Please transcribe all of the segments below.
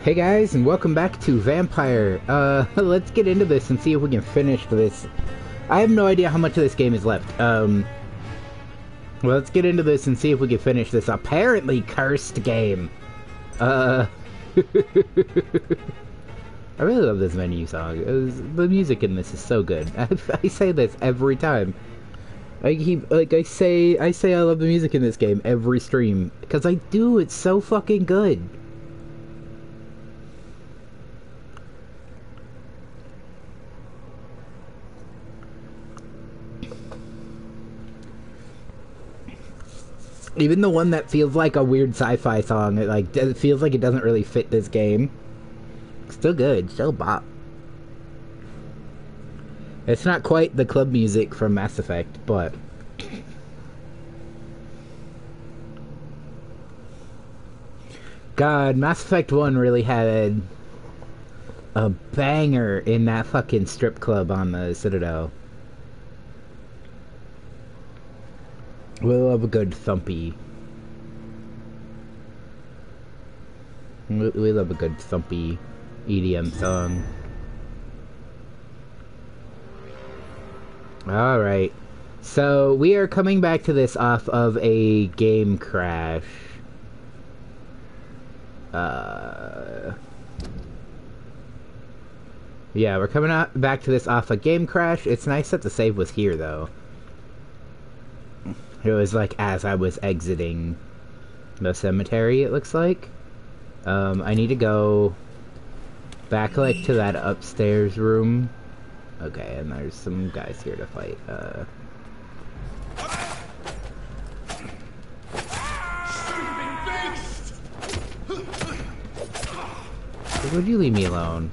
Hey guys, and welcome back to Vampyr. Let's get into this and see if we can finish this. I have no idea how much of this game is left. Well, let's get into this and see if we can finish this apparently cursed game. I really love this menu song. The music in this is so good. I say this every time. I say I love the music in this game every stream because I do. It's so fucking good. Even the one that feels like a weird sci-fi song, it feels like it doesn't really fit this game. Still good, still bop. It's not quite the club music from Mass Effect, but... God, Mass Effect 1 really had a banger in that fucking strip club on the Citadel. We love a good thumpy. We love a good thumpy EDM song. Alright. So, we are coming back to this off of a game crash. Yeah, we're coming back to this off a game crash. It's nice that the save was here, though. It was like as I was exiting the cemetery, it looks like. I need to go back like to that upstairs room. Okay, and there's some guys here to fight. Would you leave me alone?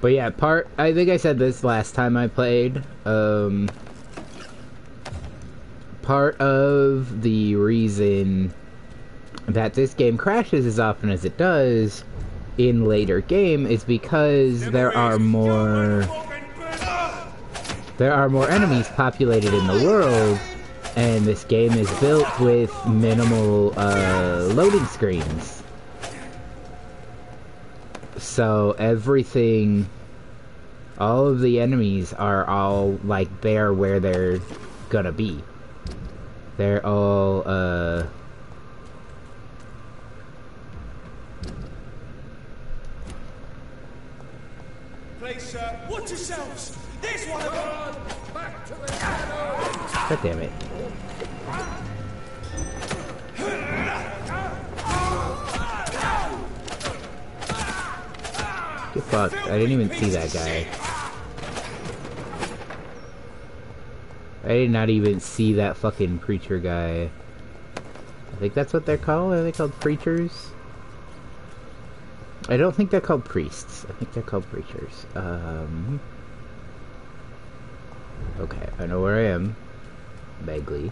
But yeah, I think I said this last time I played, part of the reason that this game crashes as often as it does in later game is because there are more enemies populated in the world, and this game is built with minimal, loading screens. So everything, all of the enemies are all, like, there where they're gonna be. They're all, Please, sir, watch yourselves! There's one of them! Back to the shadows! God damn it. Get fucked. I didn't even see that guy. I did not even see that fucking preacher guy. I think that's what they're called? Are they called preachers? I don't think they're called priests. I think they're called preachers. Okay, I know where I am. Vaguely.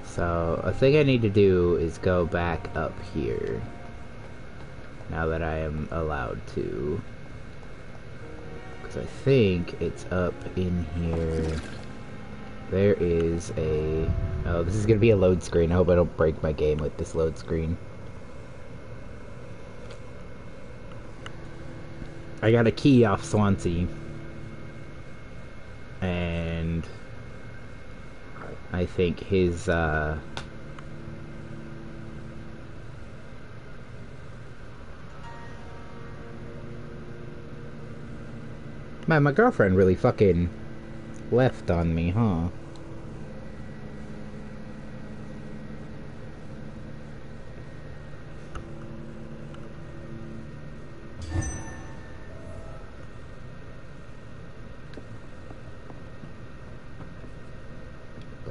So, a thing I need to do is go back up here. Now that I am allowed to. Because I think it's up in here. There is a... Oh, this is going to be a load screen. I hope I don't break my game with this load screen. I got a key off Swansea. And... I think his, Man, my girlfriend really fucking left on me, huh?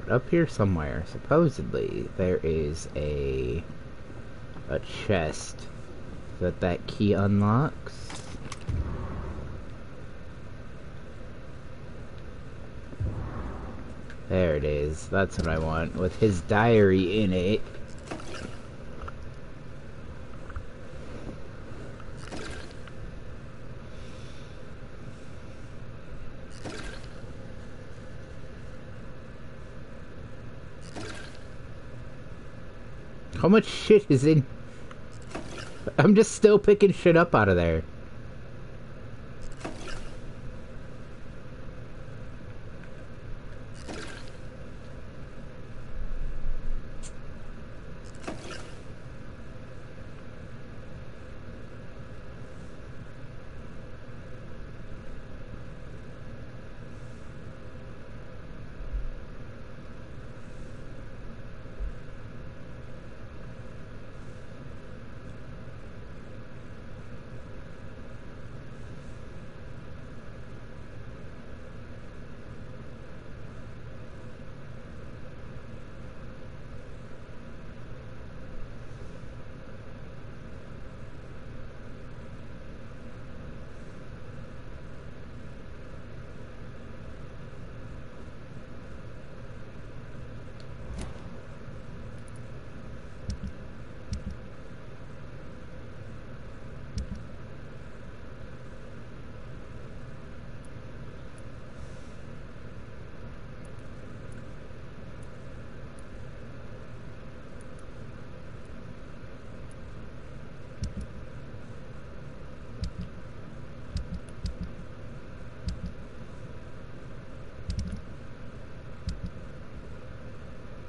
Up here somewhere, supposedly, there is a chest that key unlocks. There it is. That's what I want, with his diary in it. How much shit is in... I'm just still picking shit up out of there.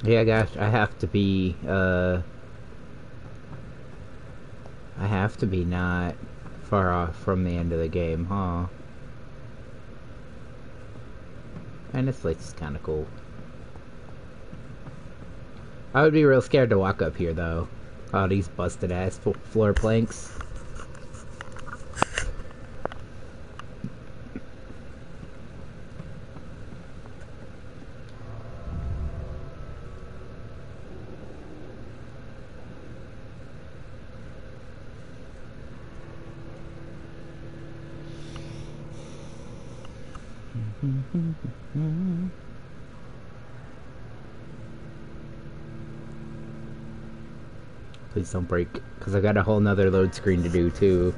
Yeah, gosh, I have to be not far off from the end of the game, huh? And this place is kinda cool. I would be real scared to walk up here, though. All these busted-ass floor planks. Please don't break, because I got a whole nother load screen to do, too.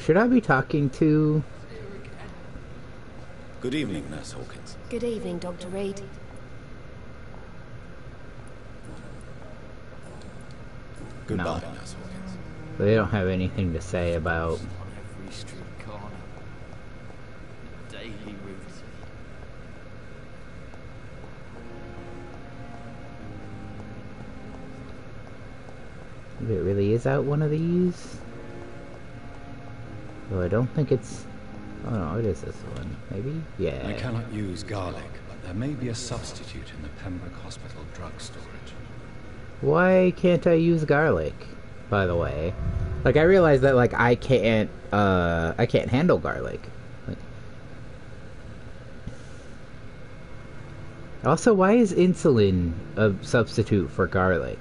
Should I be talking to... Good evening, Nurse Hawkins. Good evening, Dr. Reed. Goodbye, No. Nurse Hawkins. They don't have anything to say about... On every street corner. Daily routine. If it really is out one of these. Well, I don't think it's... Oh no, it is this one. Maybe? Yeah. I cannot use garlic, but there may be a substitute in the Pembroke Hospital drug storage. Why can't I use garlic, by the way? Like, I realize that, like, I can't handle garlic. Like... Also, why is insulin a substitute for garlic?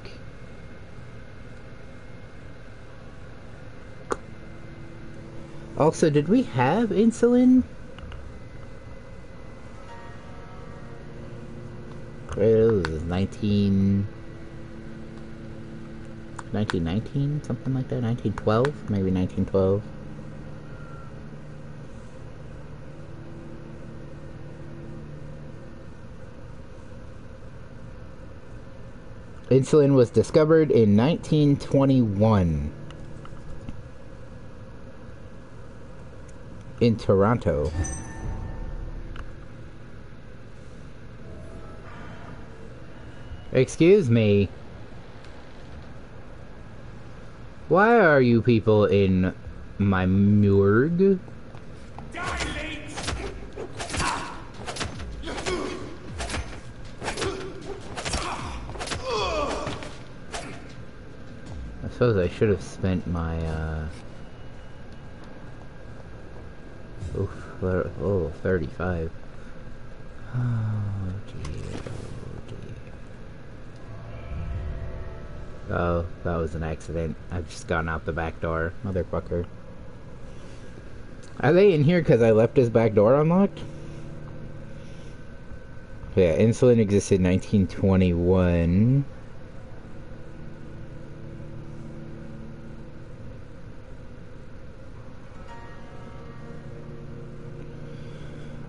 Also, did we have insulin? It was 1919, something like that? 1912? Maybe 1912. Insulin was discovered in 1921 in Toronto. Excuse me. Why are you people in my morgue? I suppose I should have spent my, oh, 35. Oh dear, oh dear. Oh, that was an accident. I've just gone out the back door. Motherfucker. Are they in here because I left his back door unlocked? Yeah, insulin existed in 1921.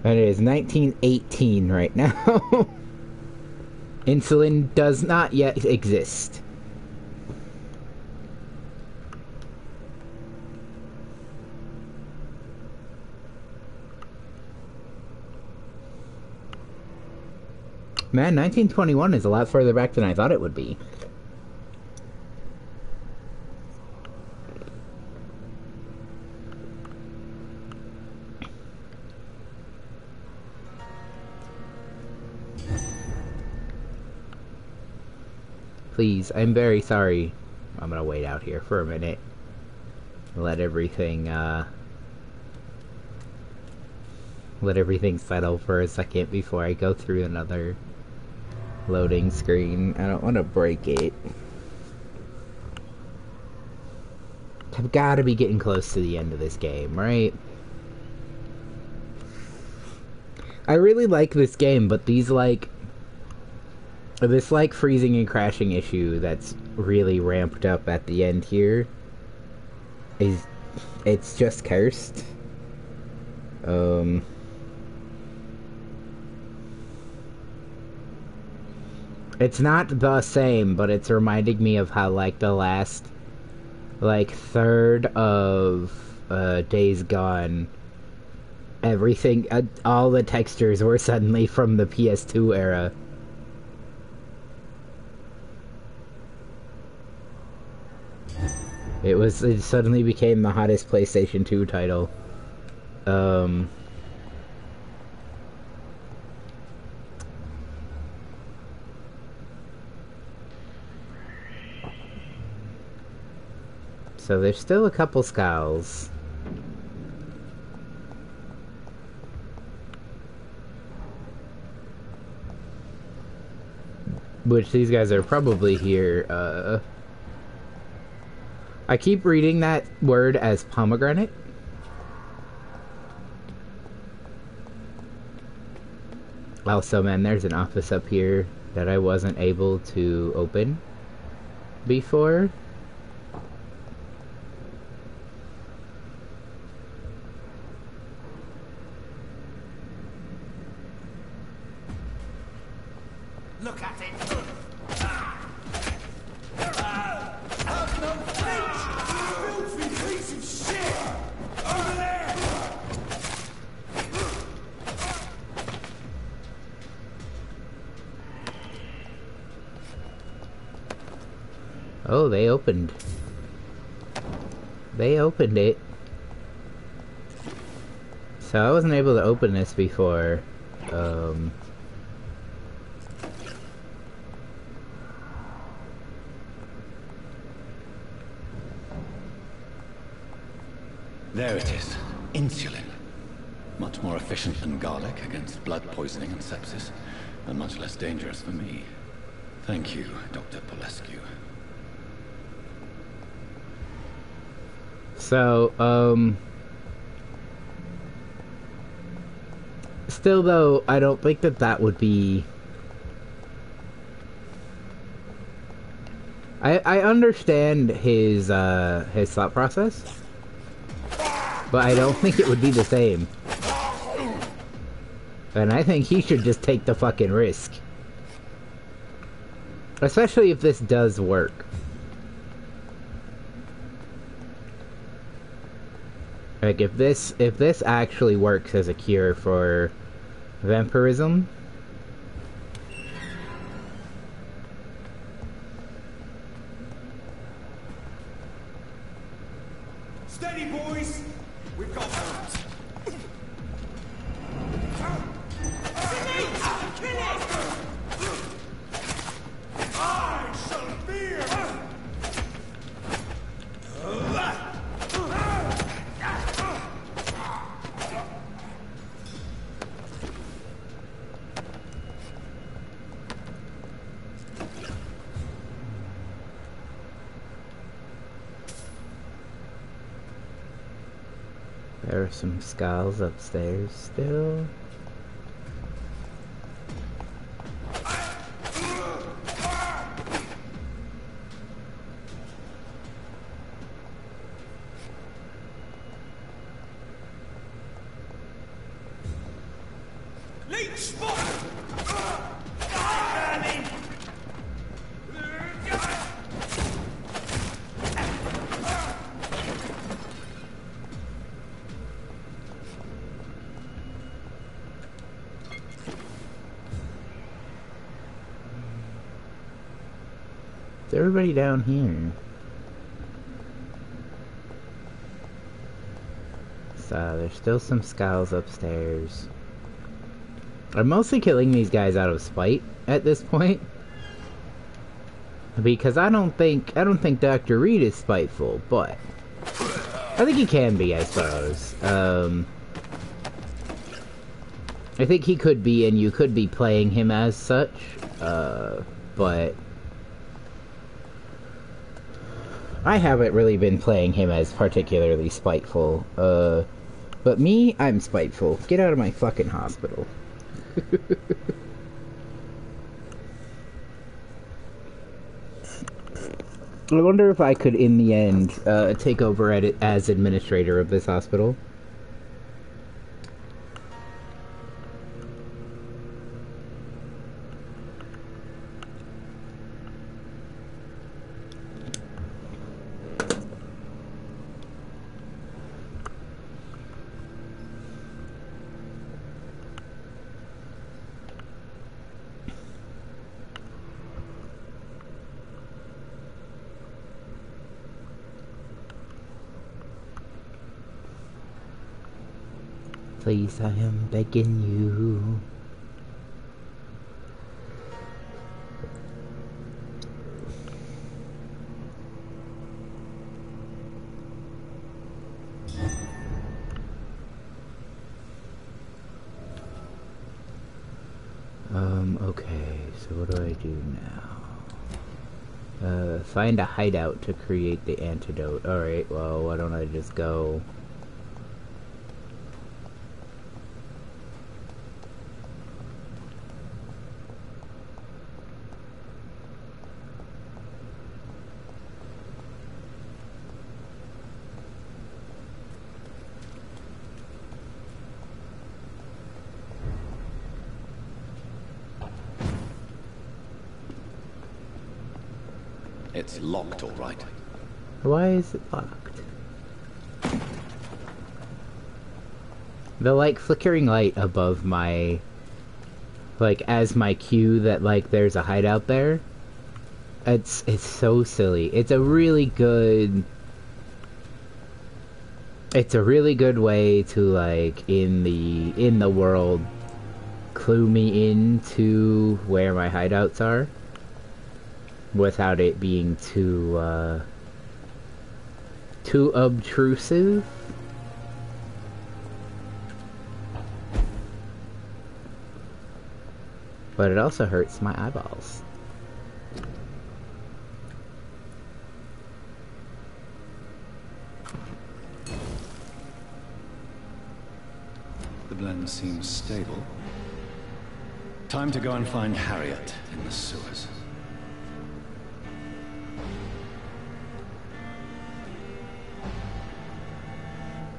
And it is 1918 right now. Insulin does not yet exist. Man, 1921 is a lot further back than I thought it would be. Please, I'm very sorry. I'm gonna wait out here for a minute. Let everything settle for a second before I go through another loading screen. I don't want to break it. I've got to be getting close to the end of this game, right? I really like this game, but these this freezing and crashing issue that's really ramped up at the end here it's just cursed. It's not the same, but it's reminding me of how the last third of Days Gone, everything, all the textures were suddenly from the PS2 era. It suddenly became the hottest PlayStation 2 title. So there's still a couple skulls. Which these guys are probably here, I keep reading that word as pomegranate. Also, man, there's an office up here that I wasn't able to open before. Look at it! Have no flinch! Filthy piece of shit! Over there! Oh, they opened. They opened it. So I wasn't able to open this before. There it is. Insulin. Much more efficient than garlic against blood poisoning and sepsis, and much less dangerous for me. Thank you, Dr. Polescu. So, still though, I don't think that that would be... I understand his thought process, but I don't think it would be the same. And I think he should just take the fucking risk. Especially if this does work. Like, if this actually works as a cure for vampirism... Steady, boys! We've got arms. I shall fear! There are some skulls upstairs still. Leech spot! Is everybody down here? So, there's still some skulls upstairs. I'm mostly killing these guys out of spite at this point. Because I don't think Dr. Reed is spiteful, but I think he can be, I suppose. I think he could be, and you could be playing him as such, but I haven't really been playing him as particularly spiteful. But me, I'm spiteful. Get out of my fucking hospital. I wonder if I could, in the end, take over as administrator of this hospital. Please, I am begging you. Okay, so what do I do now? Find a hideout to create the antidote. Alright, well, why don't I just go... It's locked, all right. Why is it locked? The, like, flickering light above my... Like, as my cue that, like, there's a hideout there. It's so silly. It's a really good... It's a really good way to, like, in the world, clue me into where my hideouts are without it being too obtrusive. But it also hurts my eyeballs. The blend seems stable. Time to go and find Harriet in the sewers.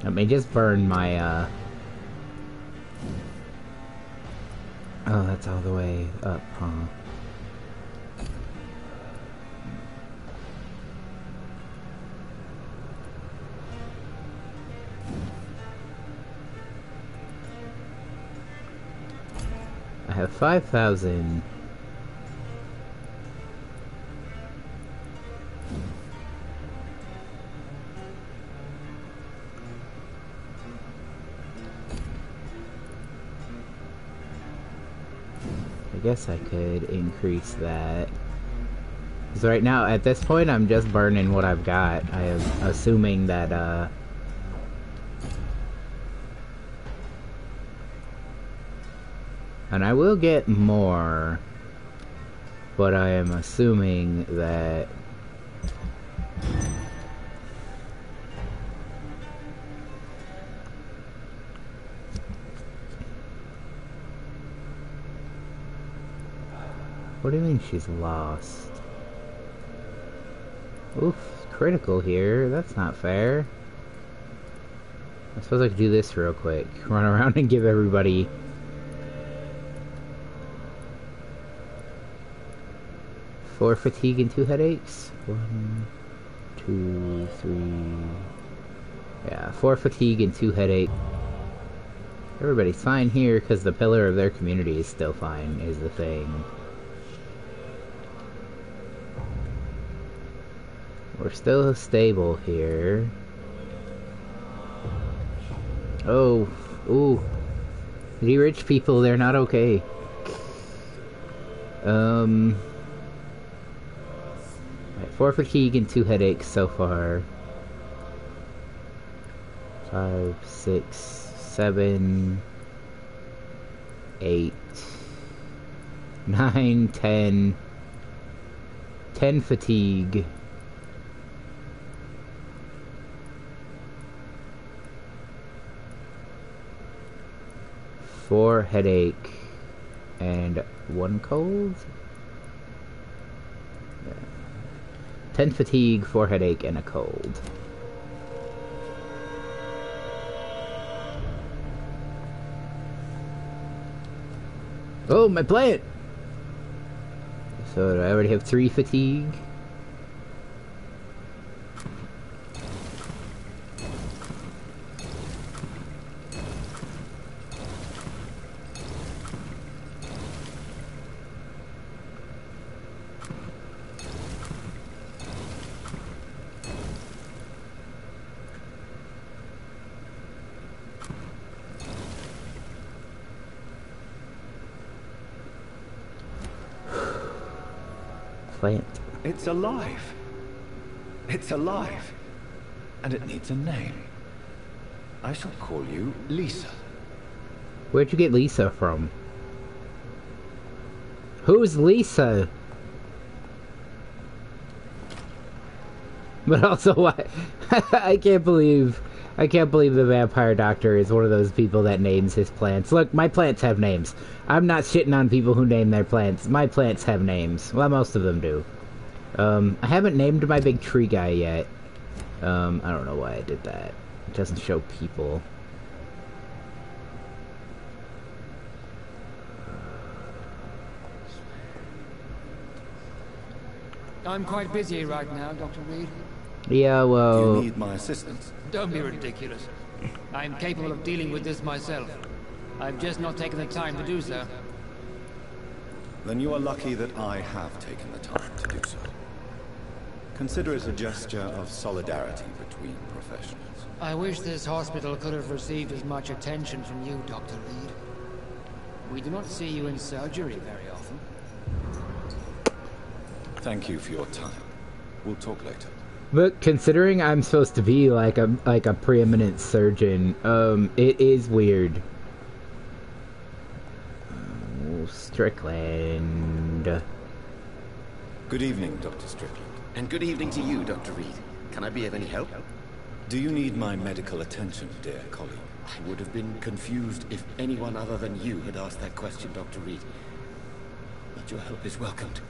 Let me just burn my, Oh, that's all the way up, huh? I have 5,000. I guess I could increase that. Because right now, at this point, I'm just burning what I've got. I am assuming that, and I will get more, but I am assuming that what do you mean she's lost? Oof, critical here. That's not fair. I suppose I could do this real quick. Run around and give everybody... Four fatigue and 2 headaches. 1, 2, 3... Yeah, 4 fatigue and 2 headache. Everybody's fine here because the pillar of their community is still fine, is the thing. We're still stable here. Oh, ooh. The rich people, they're not okay. Right, 4 fatigue and 2 headaches so far. 5, 6, 7, 8, 9, 10. 10 fatigue. 4 headache and 1 cold. 10 fatigue, 4 headache, and a cold. Oh, my plant! So, do I already have 3 fatigue? Plant. It's alive. It's alive. And it needs a name. I shall call you Lisa. Where'd you get Lisa from? Who's Lisa? But also, why? I can't believe the vampire doctor is one of those people that names his plants. Look, my plants have names. I'm not shitting on people who name their plants. My plants have names. Well, most of them do. I haven't named my big tree guy yet. I don't know why I did that. It doesn't show people. I'm quite busy right now, Dr. Reed. Yeah, well... You need my assistance? Don't be ridiculous. I'm capable of dealing with this myself. I've just not taken the time to do so. Then you are lucky that I have taken the time to do so. Consider it a gesture of solidarity between professionals. I wish this hospital could have received as much attention from you, Dr. Reed. We do not see you in surgery very often. Thank you for your time. We'll talk later. But considering I'm supposed to be like a preeminent surgeon, it is weird. Oh, Strickland. Good evening, Dr. Strickland. And good evening to you, Dr. Reed. Can I be of any help? Do you need my medical attention, dear colleague? I would have been confused if anyone other than you had asked that question, Dr. Reed. But your help is welcomed.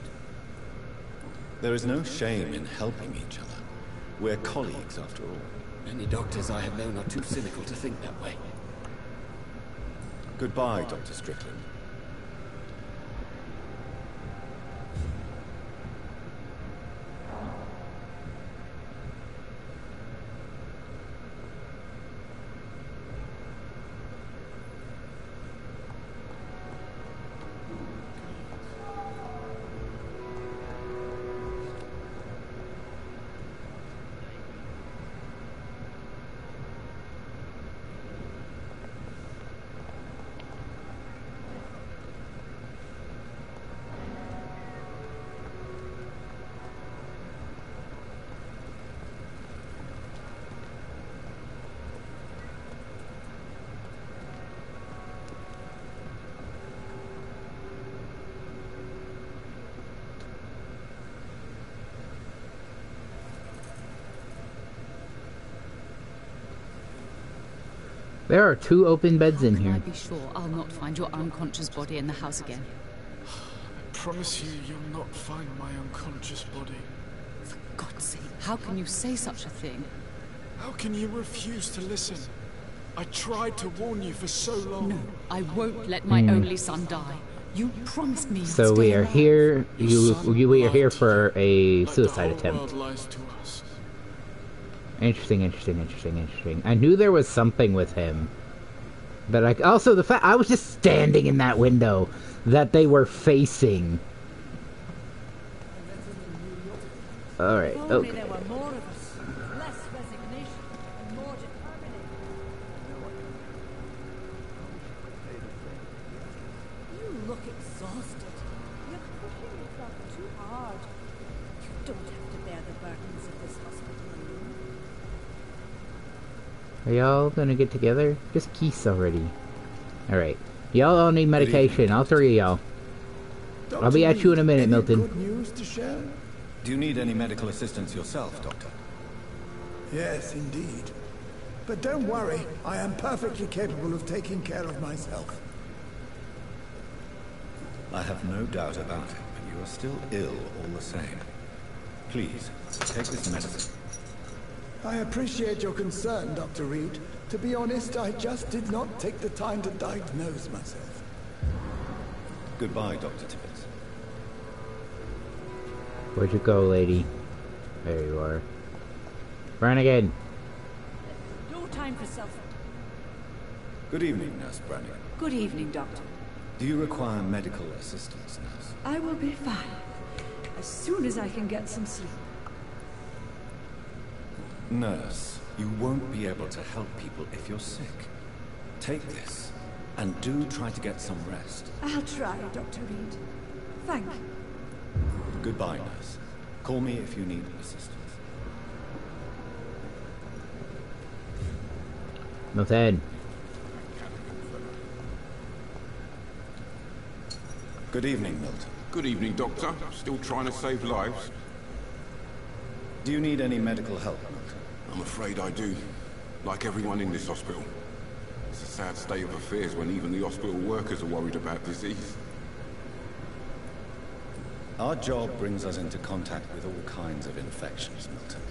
There is no shame in helping each other. We're colleagues, after all. Many doctors I have known are too cynical to think that way. Goodbye, Dr. Strickland. There are 2 open beds in How here. can I be sure I'll not find your unconscious body in the house again? I promise you, you'll not find my unconscious body. For God's sake, how can you say such a thing? How can you refuse to listen? I tried to warn you for so long. No, I won't let my only son die. You promised me you'd So stay we are alive. here. Your son We are here lied to for a you, like suicide the whole attempt. world lies to us. Interesting. I knew there was something with him. But also the fact I was just standing in that window that they were facing. Alright, If only okay. there were more of us, less resignation and more determination. You look exhausted. You're pushing yourself too hard. You don't have to bear the burdens of this hospital alone. Are y'all gonna get together? Just kiss already. Alright. Y'all all need medication, all 3 of y'all. I'll be at you in a minute, Milton. Good news to share? Do you need any medical assistance yourself, Doctor? Yes, indeed. But don't worry, I am perfectly capable of taking care of myself. I have no doubt about it, but you are still ill all the same. Please, take this medicine. I appreciate your concern, Dr. Reed. To be honest, I just did not take the time to diagnose myself. Goodbye, Dr. Tibbets. Where'd you go, lady? There you are. Brannigan! No time for self. Good evening, Nurse Brannigan. Good evening, Doctor. Do you require medical assistance, Nurse? I will be fine. As soon as I can get some sleep. Nurse, you won't be able to help people if you're sick. Take this, and do try to get some rest. I'll try, Dr. Reed. Thank you. Goodbye, Nurse. Call me if you need assistance. Milton. Good evening, Milton. Good evening, Doctor. Still trying to save lives? Do you need any medical help, Milton? I'm afraid I do. Like everyone in this hospital. It's a sad state of affairs when even the hospital workers are worried about disease. Our job brings us into contact with all kinds of infections, Milton.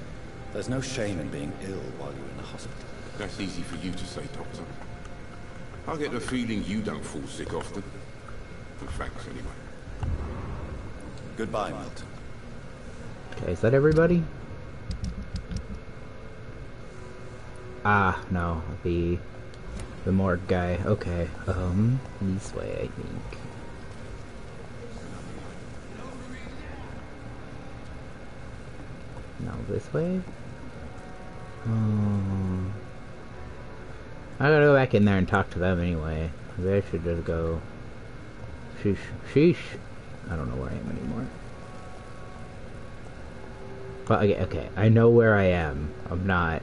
There's no shame in being ill while you're in the hospital. That's easy for you to say, Doctor. I get the feeling you don't fall sick often. But thanks, anyway. Goodbye, Milton. Okay, is that everybody? Ah, no, the morgue guy. Okay, this way, I think. No, this way? I gotta go back in there and talk to them anyway. Maybe I should just go... Sheesh. Sheesh! I don't know where I am anymore. But, okay, I know where I am. I'm not...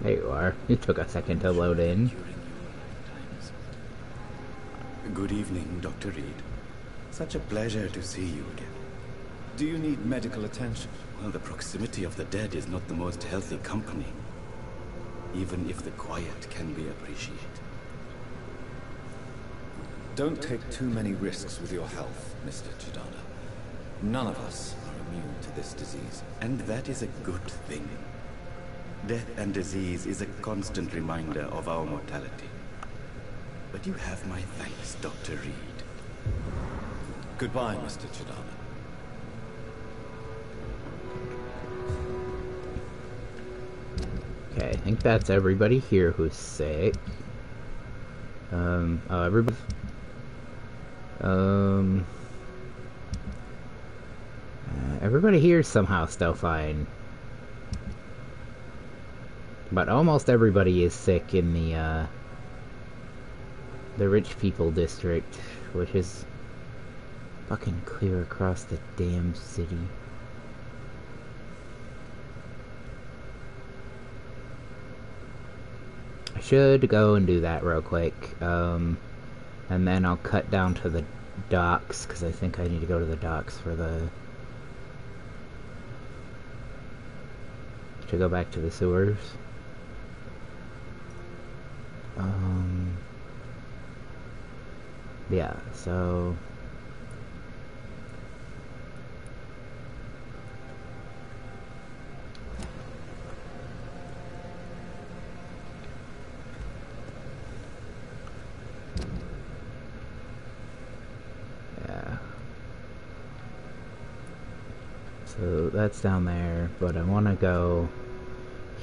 There you are. It took a second to load in. Good evening, Dr. Reed. Such a pleasure to see you again. Do you need medical attention? Well, the proximity of the dead is not the most healthy company, even if the quiet can be appreciated. Don't take too many risks with your health, Mr. Chidana. None of us are immune to this disease, and that is a good thing. Death and disease is a constant reminder of our mortality. But you have my thanks, Dr. Reed. Goodbye, Mr. Chidana. Okay, I think that's everybody here who's sick. Oh, everybody... everybody here is somehow still fine. But almost everybody is sick in the rich people district, which is fucking clear across the damn city. I should go and do that real quick, and then I'll cut down to the docks, because I think I need to go to the docks for to go back to the sewers. Yeah, so... yeah. So that's down there, but I want to go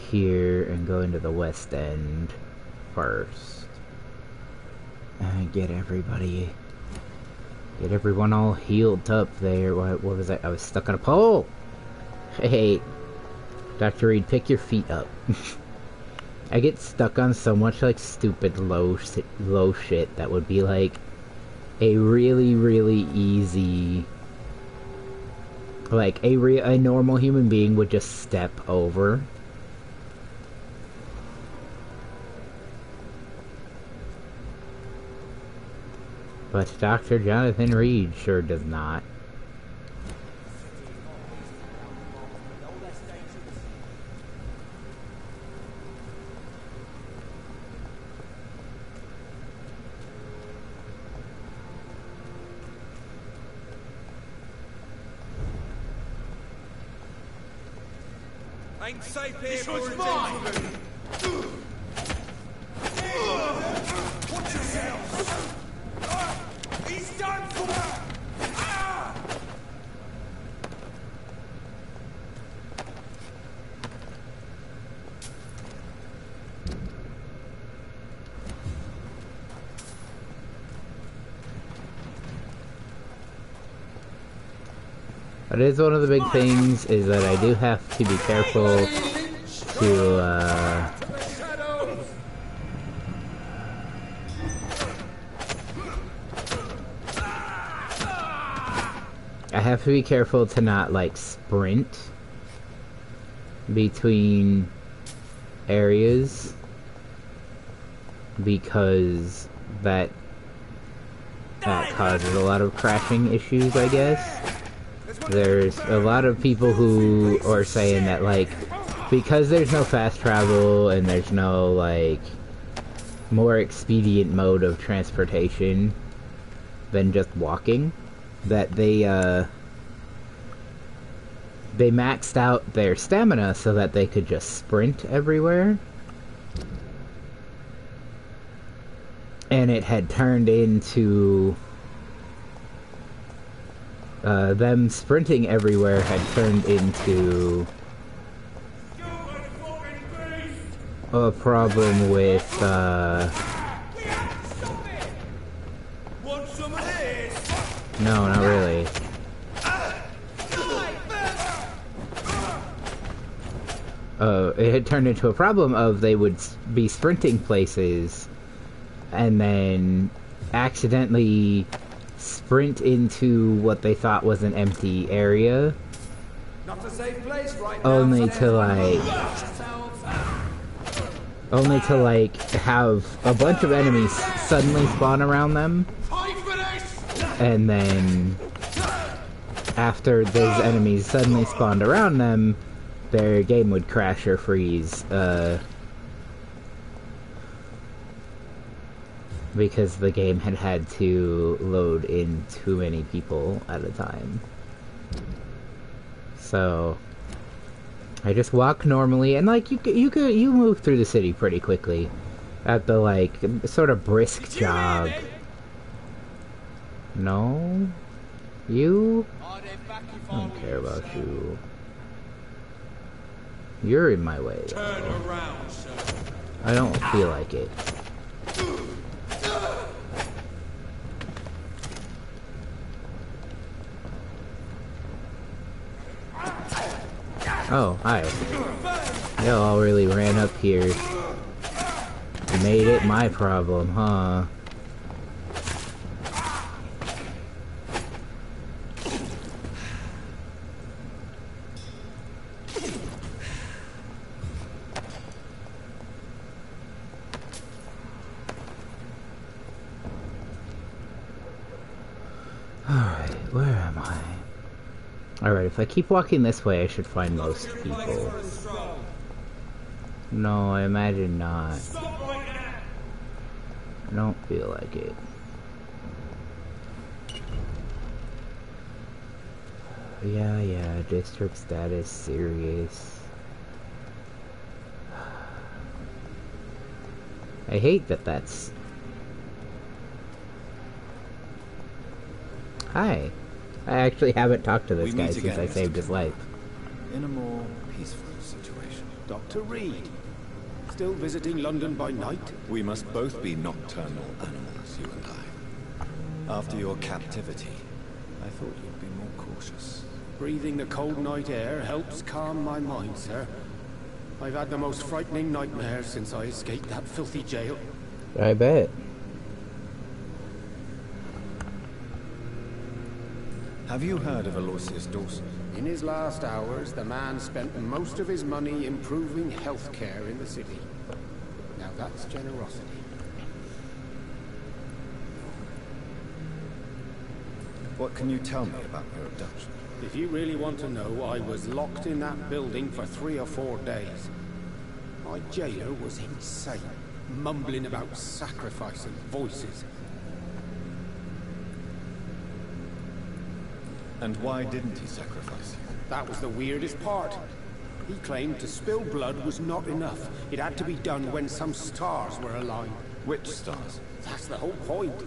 here and go into the West End first. And get everyone all healed up there. What was that? I was stuck on a pole! Hey, Dr. Reed, pick your feet up. I get stuck on so much, like, stupid low shit that would be, like, a really, really easy... Like, a normal human being would just step over. But Dr. Jonathan Reed sure does not. Ain't safe here for a gentleman. Watch yourself! He's done for! But it is one of the big things is that I do have to be careful to, I have to be careful to not, like, sprint between areas, because that causes a lot of crashing issues, I guess. There's a lot of people who are saying that, like, because there's no fast travel and there's no, like, more expedient mode of transportation than just walking, that they maxed out their stamina so that they could just sprint everywhere. And it had turned into... them sprinting everywhere had turned into a problem with, No, not really. It had turned into a problem of they would be sprinting places and then accidentally sprint into what they thought was an empty area. Not a safe place right now. Only to like have a bunch of enemies suddenly spawn around them, and then after those enemies suddenly spawned around them, their game would crash or freeze, because the game had to load in too many people at a time. So I just walk normally, and like you move through the city pretty quickly at the like sort of brisk jog. No, you. I don't care about you. You're in my way, though. I don't feel like it. Oh, hi. Y'all all really ran up here. Made it my problem, huh? Alright, where am I? Alright, if I keep walking this way, I should find most people. No, I imagine not. I don't feel like it. Yeah, district status serious. I hate that that's... Hi. I actually haven't talked to this guy since I saved his life. In a more peaceful situation. Dr. Reed, still visiting London by night? We must both be nocturnal animals, you and I. After your captivity, I thought you'd be more cautious. Breathing the cold night air helps calm my mind, sir. I've had the most frightening nightmares since I escaped that filthy jail. I bet. Have you heard of Aloysius Dawson? In his last hours, the man spent most of his money improving healthcare in the city. Now that's generosity. What can you tell me about your abduction? If you really want to know, I was locked in that building for 3 or 4 days. My jailer was insane, mumbling about sacrificing voices. And why didn't he sacrifice you? That was the weirdest part. He claimed to spill blood was not enough. It had to be done when some stars were aligned. Which stars? That's the whole point.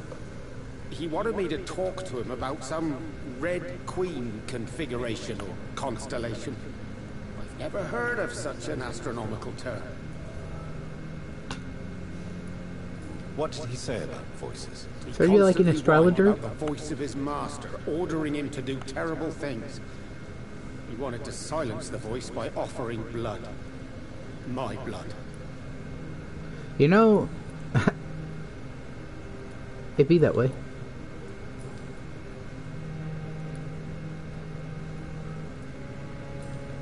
He wanted me to talk to him about some Red Queen configuration or constellation. I've never heard of such an astronomical term. What did he say about voices? So you're like an astrologer? About the voice of his master, ordering him to do terrible things. He wanted to silence the voice by offering blood. My blood. You know... it'd be that way.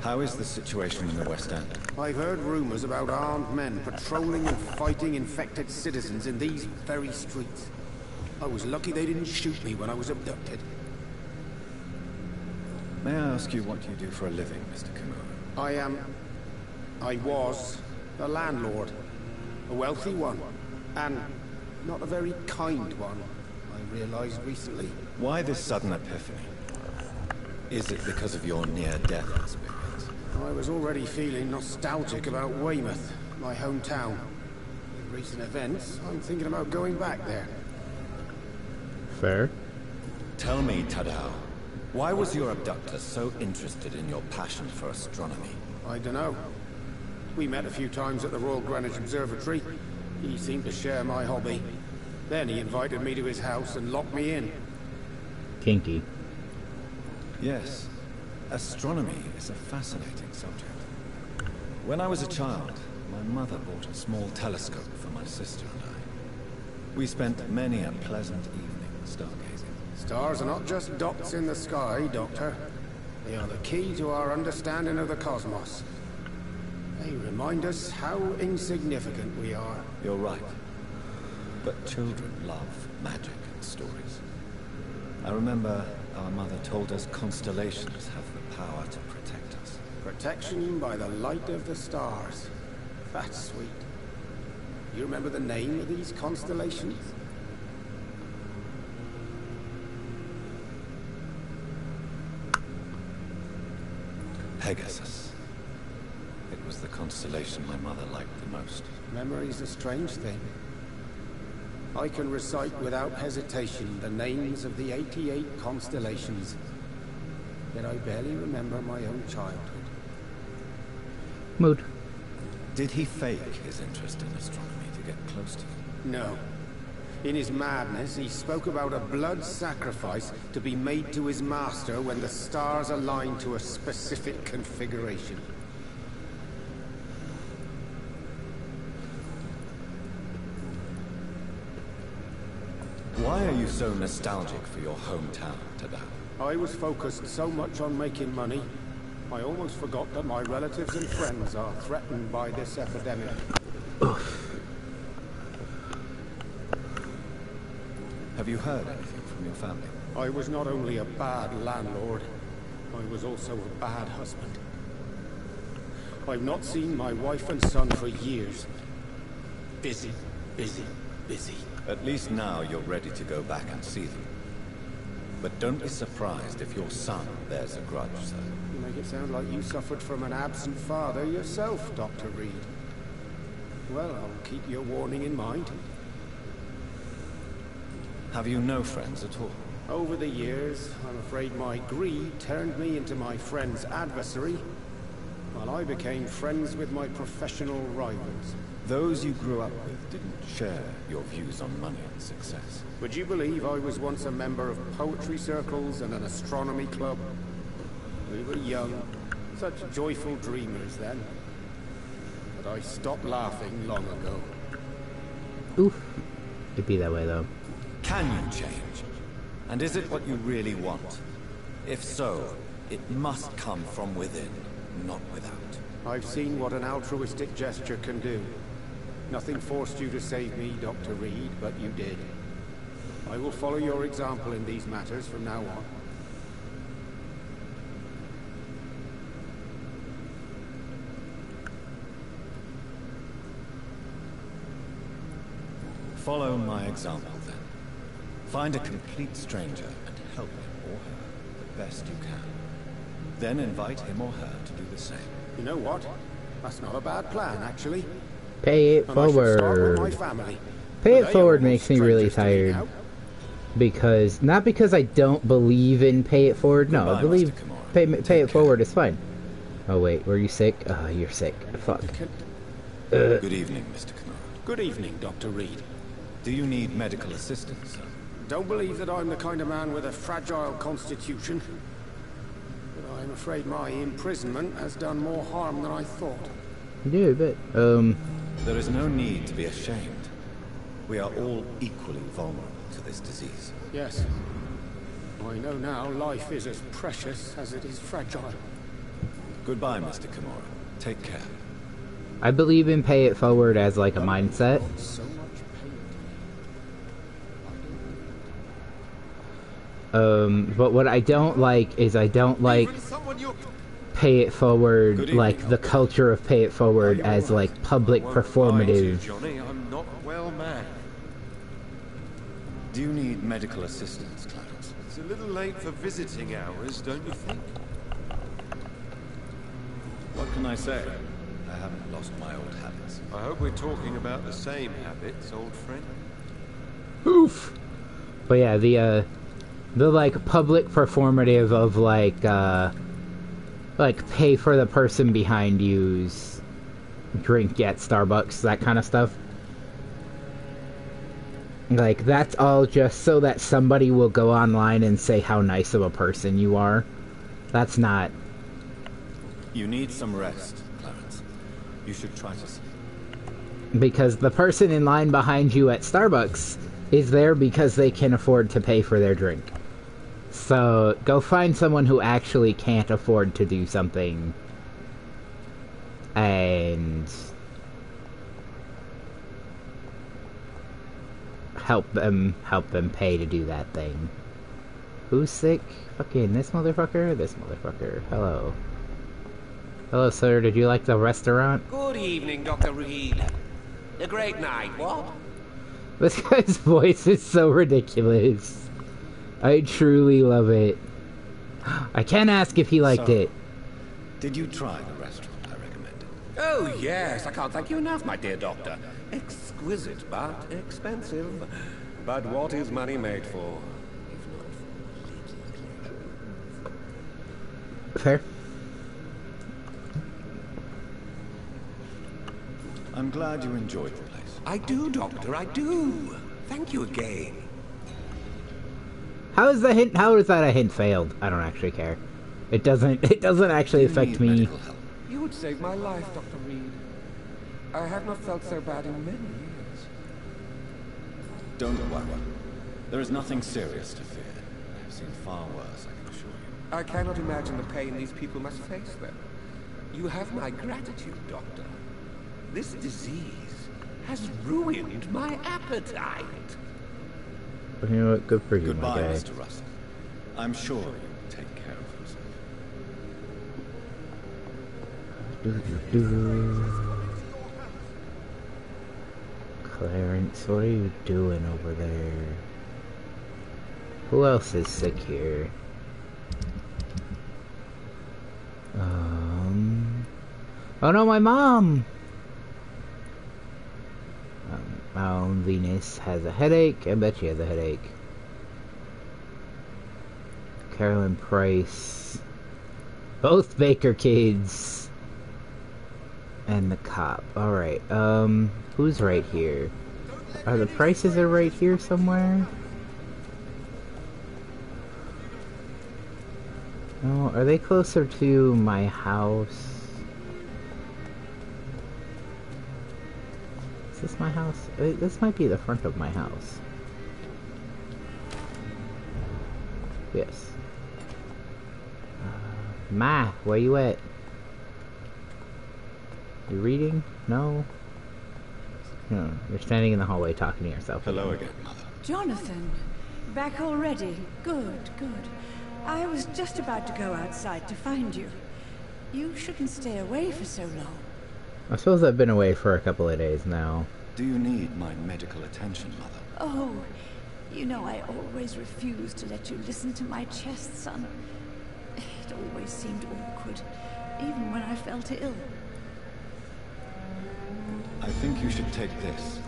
How is the situation in the West End? I've heard rumors about armed men patrolling and fighting infected citizens in these very streets. I was lucky they didn't shoot me when I was abducted. May I ask you what you do for a living, Mr. Kimura? I was a landlord. A wealthy one. And not a very kind one, I realized recently. Why this sudden epiphany? Is it because of your near-death experience? I was already feeling nostalgic about Weymouth, my hometown. With recent events, I'm thinking about going back there. Fair. Tell me, Tadao, why was your abductor so interested in your passion for astronomy? I don't know. We met a few times at the Royal Greenwich Observatory. He seemed to share my hobby. Then he invited me to his house and locked me in. Kinky. Yes, astronomy is a fascinating subject. When I was a child, my mother bought a small telescope for my sister and I. We spent many a pleasant evening stargazing. Stars are not just dots in the sky, Doctor. They are the key to our understanding of the cosmos. They remind us how insignificant we are. You're right. But children love magic and stories. I remember our mother told us constellations have the power to protect us. Protection by the light of the stars. That's sweet. You remember the name of these constellations? Pegasus. It was the constellation my mother liked the most. Memory's a strange thing. I can recite without hesitation the names of the 88 constellations. Yet I barely remember my own childhood. Mood. Did he fake his interest in astronomy to get close to you? No. In his madness, he spoke about a blood sacrifice to be made to his master when the stars aligned to a specific configuration. Why are you so nostalgic for your hometown, Tadao? I was focused so much on making money, I almost forgot that my relatives and friends are threatened by this epidemic. Have you heard anything from your family? I was not only a bad landlord, I was also a bad husband. I've not seen my wife and son for years. Busy, busy, busy. At least now you're ready to go back and see them. But don't be surprised if your son bears a grudge, sir. You make it sound like you suffered from an absent father yourself, Dr. Reed. Well, I'll keep your warning in mind. Have you no friends at all? Over the years, I'm afraid my greed turned me into my friend's adversary, while I became friends with my professional rivals. Those you grew up with didn't share your views on money and success. Would you believe I was once a member of poetry circles and an astronomy club? We were young, such joyful dreamers then. But I stopped laughing long ago. Oof. It'd be that way though. Can you change? And is it what you really want? If so, it must come from within, not without. I've seen what an altruistic gesture can do. Nothing forced you to save me, Dr. Reed, but you did. I will follow your example in these matters from now on. Follow my example, then. Find a complete stranger and help him or her the best you can. Then invite him or her to do the same. You know what? That's not a bad plan, actually. Pay it And I should start with my forward. family. Pay it They are forward all makes me really strangers to me tired. now. Because, not because I don't believe in pay it forward, no, I Goodbye, believe Master Kimura. pay it Take care. forward is fine. Oh wait, were you sick? You're sick. Fuck. Good evening, Mr. Kimura. Good evening, Dr. Reed. Do you need medical assistance, sir? Don't believe that I'm the kind of man with a fragile constitution. But I'm afraid my imprisonment has done more harm than I thought. Yeah, but, There is no need to be ashamed. We are all equally vulnerable to this disease. Yes. I know now life is as precious as it is fragile. Goodbye, Mr. Kimura. Take care. I believe in pay it forward as like a mindset. So much But what I don't like is I don't like pay it forward, Good evening, like the culture of pay it forward as like public performative. Johnny, I'm not well, man. Do you need medical assistance, Clarence? It's a little late for visiting hours, don't you think? What can I say? I haven't lost my old habits. I hope we're talking about the same habits, old friend. Oof. But yeah, the like public performative of like pay for the person behind you's drink at Starbucks, that kind of stuff. Like, that's all just so that somebody will go online and say how nice of a person you are. That's not... You need some rest, Clarence. You should try to sleep. Because the person in line behind you at Starbucks is there because they can afford to pay for their drink. So, go find someone who actually can't afford to do something. And... help them pay to do that thing. Who's sick? Fucking this motherfucker? This motherfucker. Hello. Hello, sir. Did you like the restaurant? Good evening, Dr. Reed. A great night, what? This guy's voice is so ridiculous. I truly love it. I can't ask if he liked it. Did you try the restaurant I recommended? Oh, yes. I can't thank you enough, my dear doctor. Exquisite, but expensive. But what is money made for? Fair. I'm glad you enjoyed the place. I do, Doctor, I do. Thank you again. How is that a hint failed? I don't actually care. It doesn't actually affect me. You would save my life, Dr. Reed. I have not felt so bad in many years. Don't worry. There is nothing serious to fear. I have seen far worse, I can assure you. I cannot imagine the pain these people must face then. You have my gratitude, Doctor. This disease has ruined my appetite. You know what? Good for you, Goodbye, my guy. Mr. Russell. I'm sure you'll take care of yourself. Clarence, what are you doing over there? Who else is sick here? Oh no, my mom! Venus has a headache. I bet she has a headache. Carolyn Price. Both Baker kids. And the cop. Alright, who's right here? Are the Prices are right here somewhere? No, are they closer to my house? Is this my house? This might be the front of my house. Yes. Ma, where you at? You reading? No? No, you're standing in the hallway talking to yourself. Hello again, Mother. Jonathan, back already? Good, good. I was just about to go outside to find you. You shouldn't stay away for so long. I suppose I've been away for a couple of days now. Do you need my medical attention, Mother? Oh, you know I always refused to let you listen to my chest, son. It always seemed awkward, even when I felt ill. I think you should take this.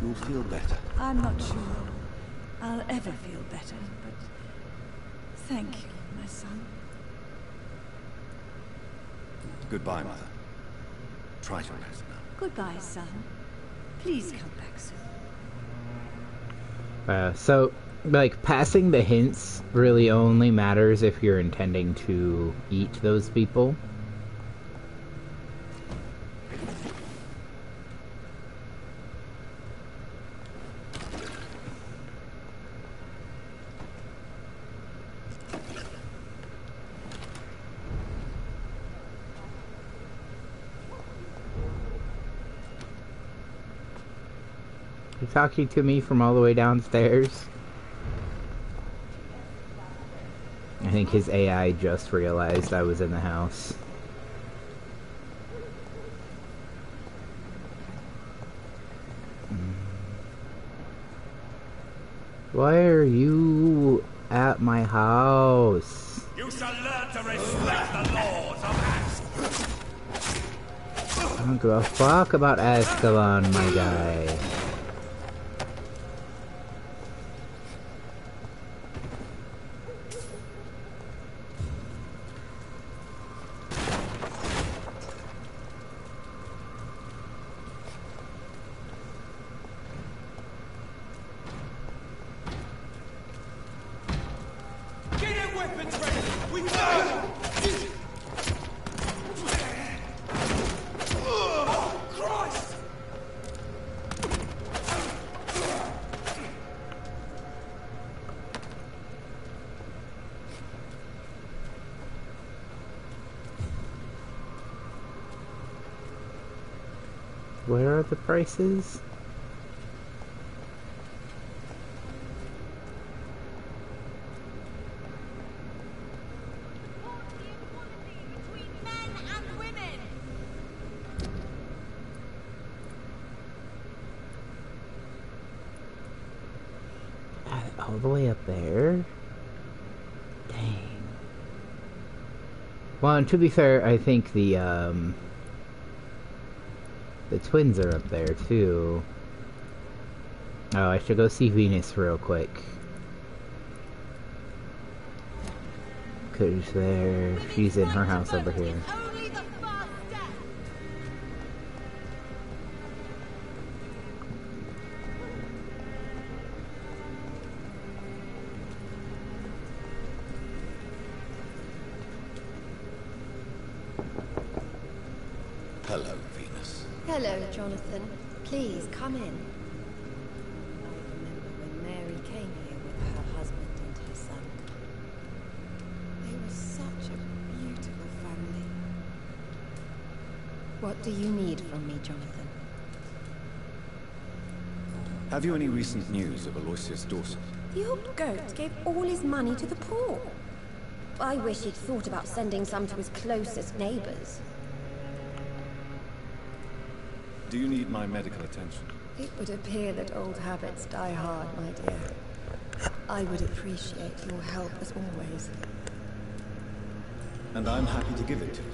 You'll feel better. I'm not sure I'll ever feel better, but thank you, my son. Goodbye, Mother. Try to rest now. Goodbye, son. Please come back soon. So, like, passing the hints really only matters if you're intending to eat those people. You're talking to me from all the way downstairs? I think his AI just realized I was in the house. Why are you at my house? You shall learn to respect the laws of Ascalon. I don't give a fuck about Ascalon, my guy. Where are the prices? All the way up there? Dang. Well, and to be fair, I think the twins are up there, too. Oh, I should go see Venus real quick. 'Cause she's in her house over here. Hello, Venus. Hello, Jonathan. Please, come in. I remember when Mary came here with her husband and her son. They were such a beautiful family. What do you need from me, Jonathan? Have you any recent news of Aloysius Dawson? The old goat gave all his money to the poor. I wish he'd thought about sending some to his closest neighbors. Do you need my medical attention? It would appear that old habits die hard, my dear. I would appreciate your help as always. And I'm happy to give it to you,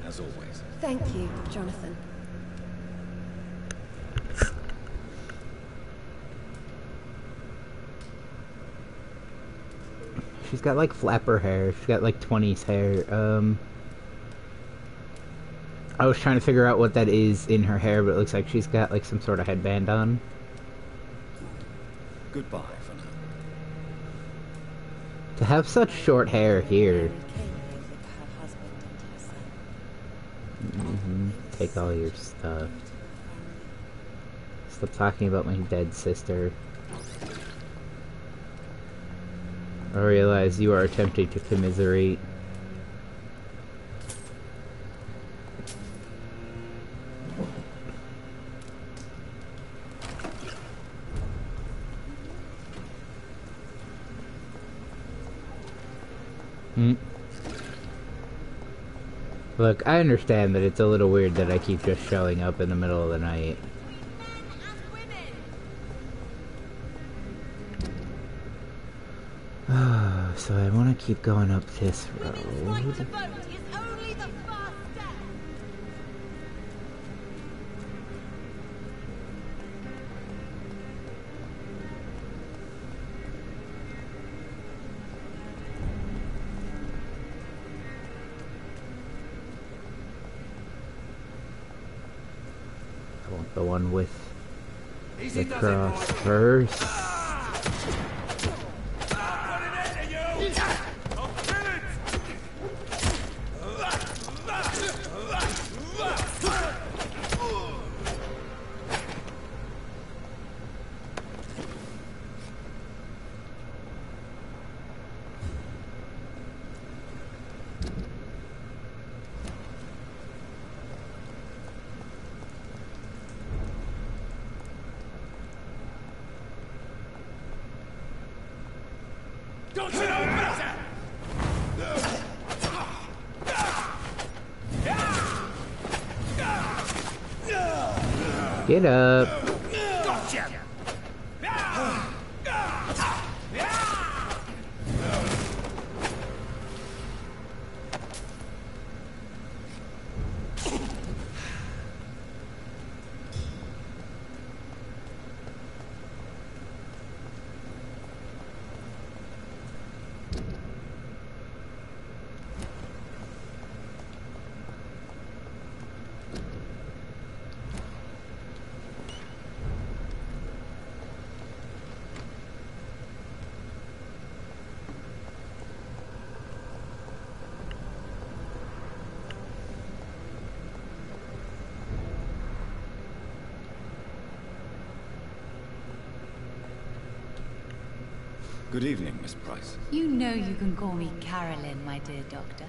as always. Thank you, Jonathan. She's got like flapper hair. She's got like 20s hair. I was trying to figure out what that is in her hair, but it looks like she's got like some sort of headband on. Goodbye for now. To have such short hair here. Take all your stuff. Stop talking about my dead sister. I realize you are attempting to commiserate. Look, I understand that it's a little weird that I keep just showing up in the middle of the night. So I want to keep going up this road. I want the one with the cross first. Don't you know better? Get up. Gotcha. Good evening, Miss Price. You know you can call me Carolyn, my dear doctor.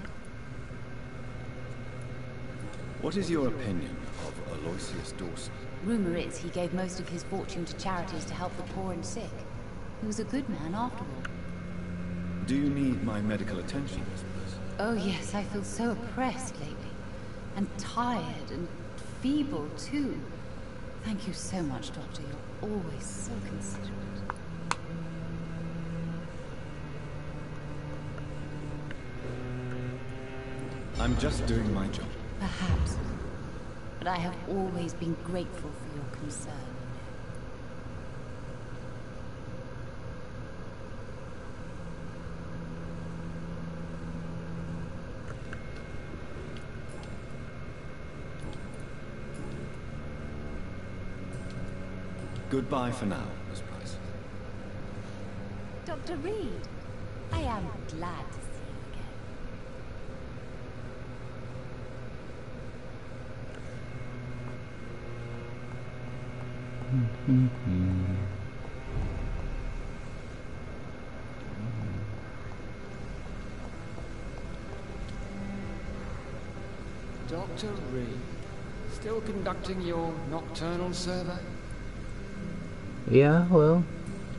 What is your opinion of Aloysius Dawson. Rumor is he gave most of his fortune to charities to help the poor and sick. He was a good man after all. Do you need my medical attention, Miss Bliss? Oh yes, I feel so oppressed lately. And tired and feeble too. Thank you so much, Doctor. You're always so considerate. I'm just doing my job. Perhaps. But I have always been grateful for your concern. Goodbye for now, Miss Price. Dr. Reed, I am glad to see you again. Dr. Reed, still conducting your nocturnal survey? Yeah, well,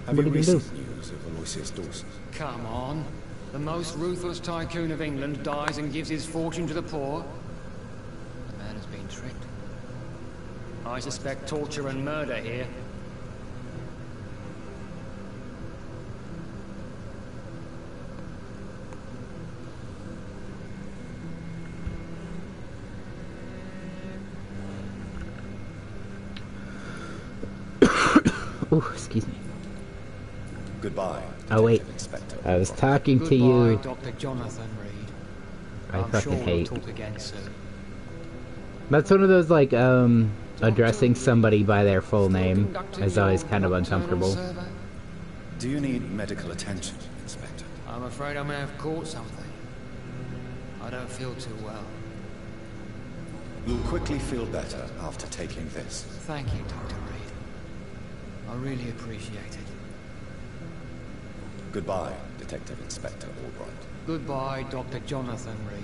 Have what you are you gonna do? recent news of Aloysius Dawson? Come on. The most ruthless tycoon of England dies and gives his fortune to the poor. The man has been tricked. I suspect torture and murder here. Oh, excuse me. Goodbye. Oh wait, Inspector. I was talking to Goodbye, you. Dr. Jonathan Reed. I I'm fucking sure we'll hate. talk again soon. That's one of those like addressing somebody by their full name is always kind of uncomfortable. Do you need medical attention, Inspector? I'm afraid I may have caught something. I don't feel too well. You'll quickly feel better after taking this. Thank you, Dr. Reed. I really appreciate it. Goodbye, Detective Inspector Albright. Goodbye, Dr. Jonathan Reed.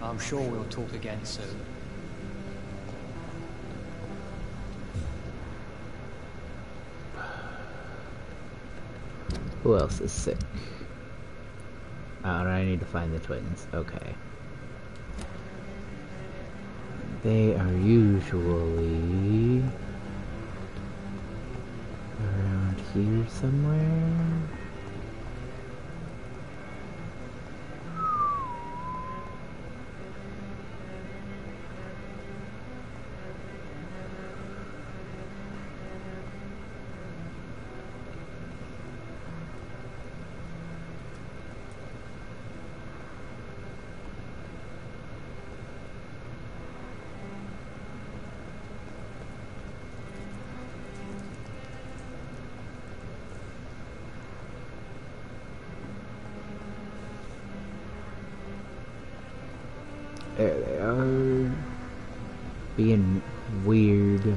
I'm sure we'll talk again soon. Who else is sick? Oh, I need to find the twins. Okay. They are usually around here somewhere. There they are. Being weird.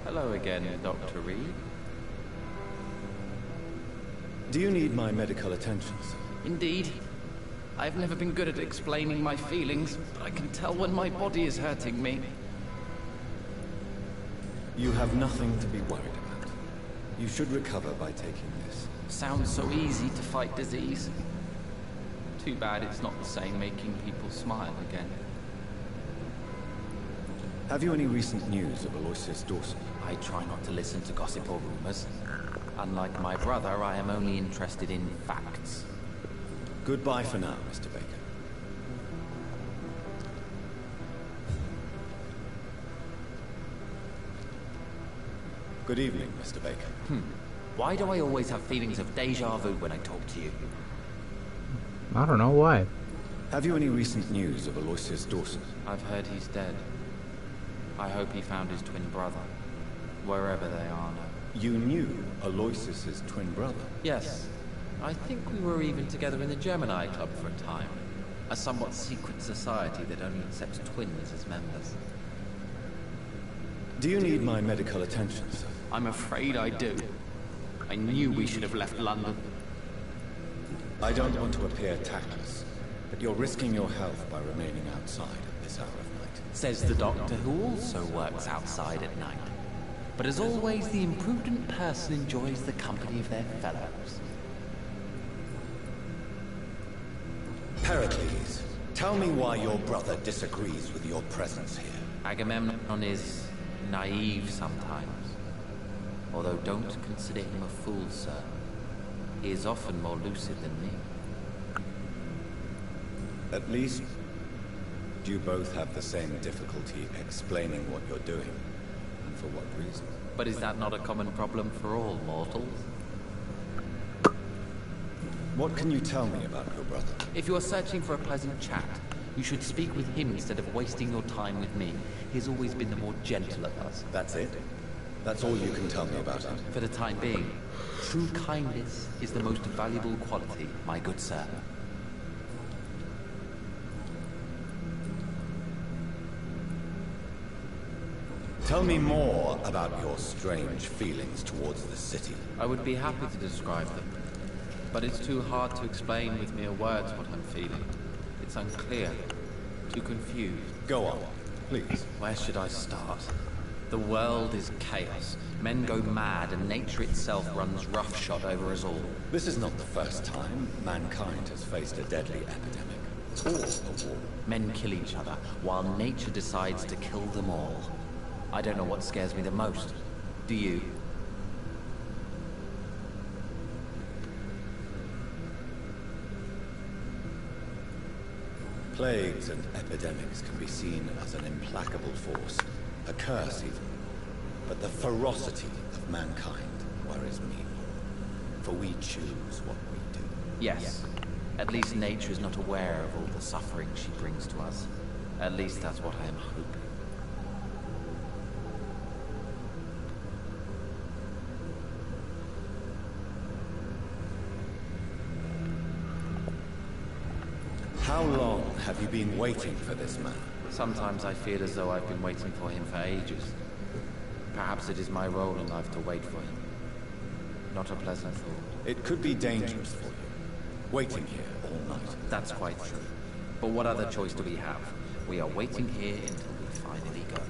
Hello again, Dr. Reed. Do you need my medical attention, sir? Indeed. I've never been good at explaining my feelings, but I can tell when my body is hurting me. You have nothing to be worried about. You should recover by taking this. Sounds so easy to fight disease. Too bad it's not the same making people smile again. Have you any recent news of Aloysius Dawson? I try not to listen to gossip or rumors. Unlike my brother, I am only interested in facts. Goodbye for now, Mr. Baker. Good evening, Mr. Baker. Why do I always have feelings of deja vu when I talk to you? I don't know why. Have you any recent news of Aloysius Dawson? I've heard he's dead. I hope he found his twin brother, wherever they are now. You knew Aloysius's twin brother? Yes. I think we were even together in the Gemini Club for a time. A somewhat secret society that only accepts twins as members. Do you need my medical attention, sir? I'm afraid I do. I knew we should have left London. I don't want to appear tactless, But you're risking your health by remaining outside at this hour of night. Says the doctor, who also works outside at night. But as always, the imprudent person enjoys the company of their fellows. Pericles, tell me why your brother disagrees with your presence here. Agamemnon is naive sometimes. Although don't consider him a fool, sir. He is often more lucid than me. At least, you both have the same difficulty explaining what you're doing, and for what reason. But is that not a common problem for all mortals? What can you tell me about your brother? If you are searching for a pleasant chat, you should speak with him instead of wasting your time with me. He's always been the more gentle of us. That's it? That's all you can tell me about it? For the time being, true kindness is the most valuable quality, my good sir. Tell me more about your strange feelings towards the city. I would be happy to describe them, but it's too hard to explain with mere words what I'm feeling. It's unclear, too confused. Go on, please. Where should I start? The world is chaos. Men go mad, and nature itself runs roughshod over us all. This is not the first time mankind has faced a deadly epidemic, or a war. Men kill each other, while nature decides to kill them all. I don't know what scares me the most. Do you? Plagues and epidemics can be seen as an implacable force, a curse even. But the ferocity of mankind worries me more, for we choose what we do. Yes. At least nature is not aware of all the suffering she brings to us. At least that's what I am hoping. How long have you been waiting for this man? Sometimes I feel as though I've been waiting for him for ages. Perhaps it is my role in life to wait for him. Not a pleasant thought. It could be dangerous for you, waiting here all night. That's quite true. But what other choice do we have? We are waiting here until we finally go.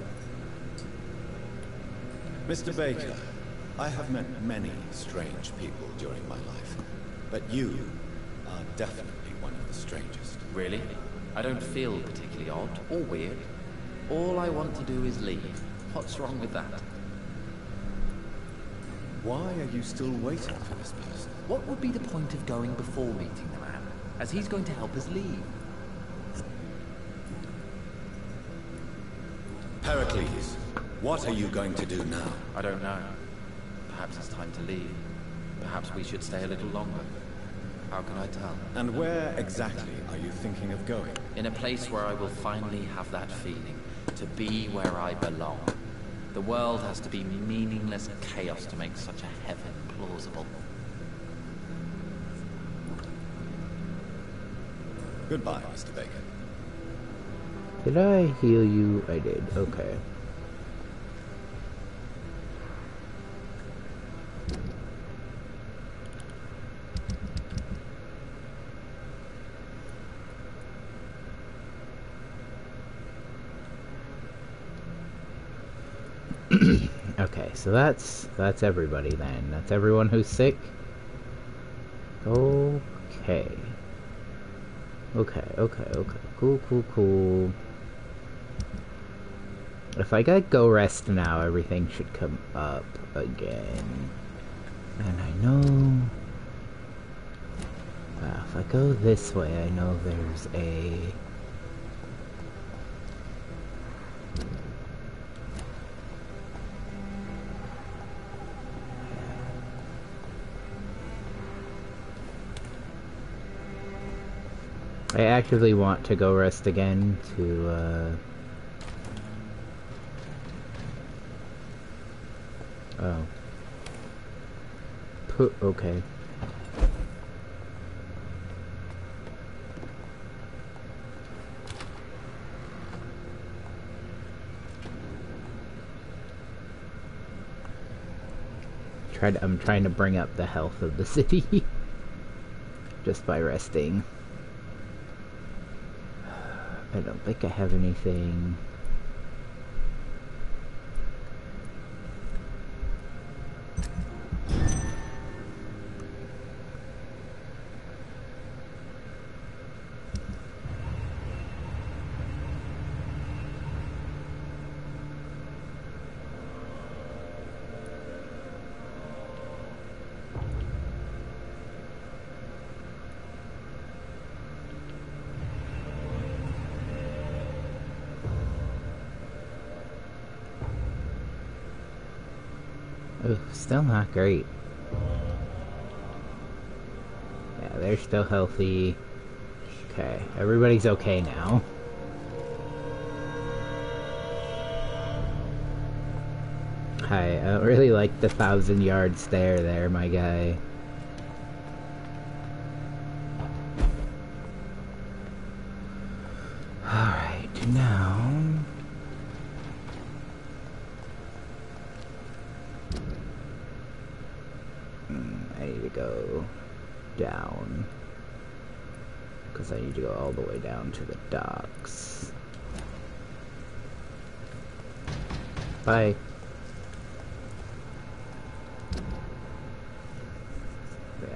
Mr. Baker, I have met many strange people during my life, but you are definitely one of the strangest. Really? I don't feel particularly odd or weird. All I want to do is leave. What's wrong with that? Why are you still waiting for this person? What would be the point of going before meeting the man, as he's going to help us leave? Pericles, what are you going to do now? I don't know. Perhaps it's time to leave. Perhaps we should stay a little longer. How can I tell? And where exactly are you thinking of going? In a place where I will finally have that feeling, to be where I belong. The world has to be meaningless chaos to make such a heaven plausible. Goodbye, Mr. Baker. Did I heal you? I did. Okay. Okay, so that's everybody then. That's everyone who's sick. Okay. Okay. Cool. If I get go rest now, everything should come up again. And I know... if I go this way, I know there's a... I actively want to go rest again to, oh. Okay. I'm trying to bring up the health of the city just by resting. I don't think I have anything. Ugh, still not great. Yeah, they're still healthy. Okay, everybody's okay now. Hi, I don't really like the 1,000-yard stare there, my guy. Alright, now... I need to go down. Because I need to go all the way down to the docks. Bye. Yeah.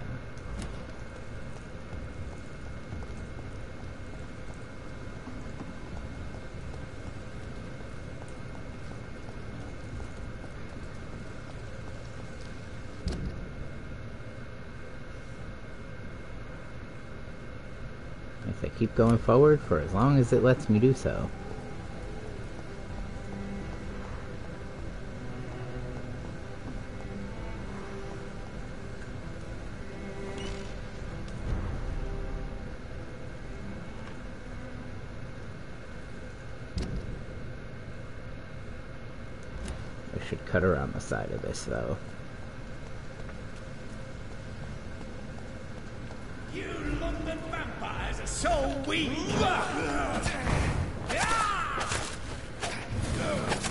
If I keep going forward for as long as it lets me do so. I should cut around the side of this though. You London vampires are so weak!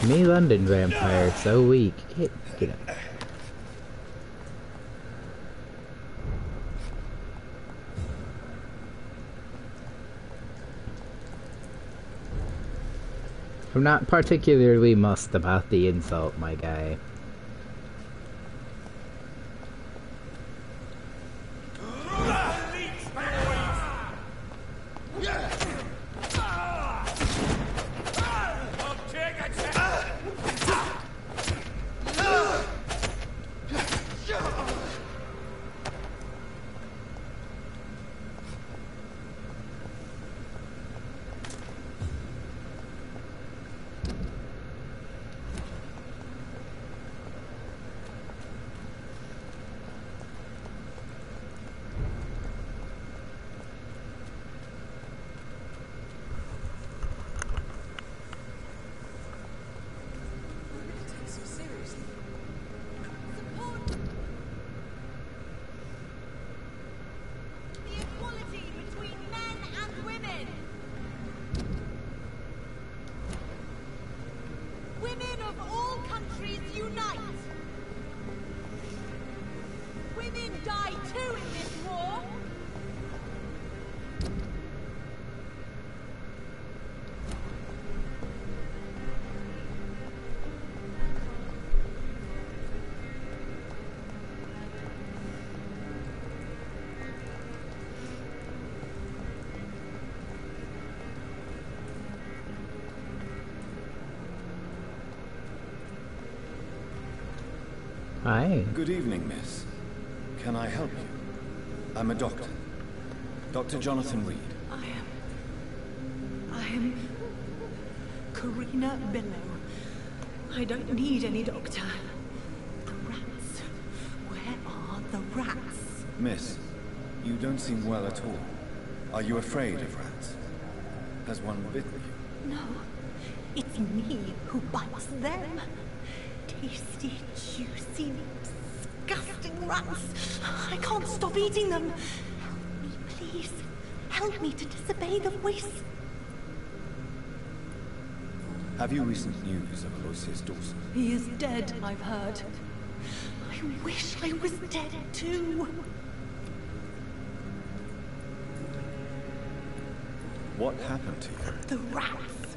Me London vampire, so weak. Get up. I'm not particularly mussed about the insult, my guy. Hi. Good evening, miss. Can I help you? I'm a doctor. Dr. Jonathan Reed. I am Karina Billow. I don't need any doctor. The rats. Where are the rats? Miss, you don't seem well at all. Are you afraid of rats? Has one bitten you? No. It's me who bites them. Tasty, juicy, disgusting rats. I can't stop eating them. Help me, please. Help me to disobey the voice. Have you recent news of Aloysius Dawson? He is dead, I've heard. I wish I was dead too. What happened to you? The rats.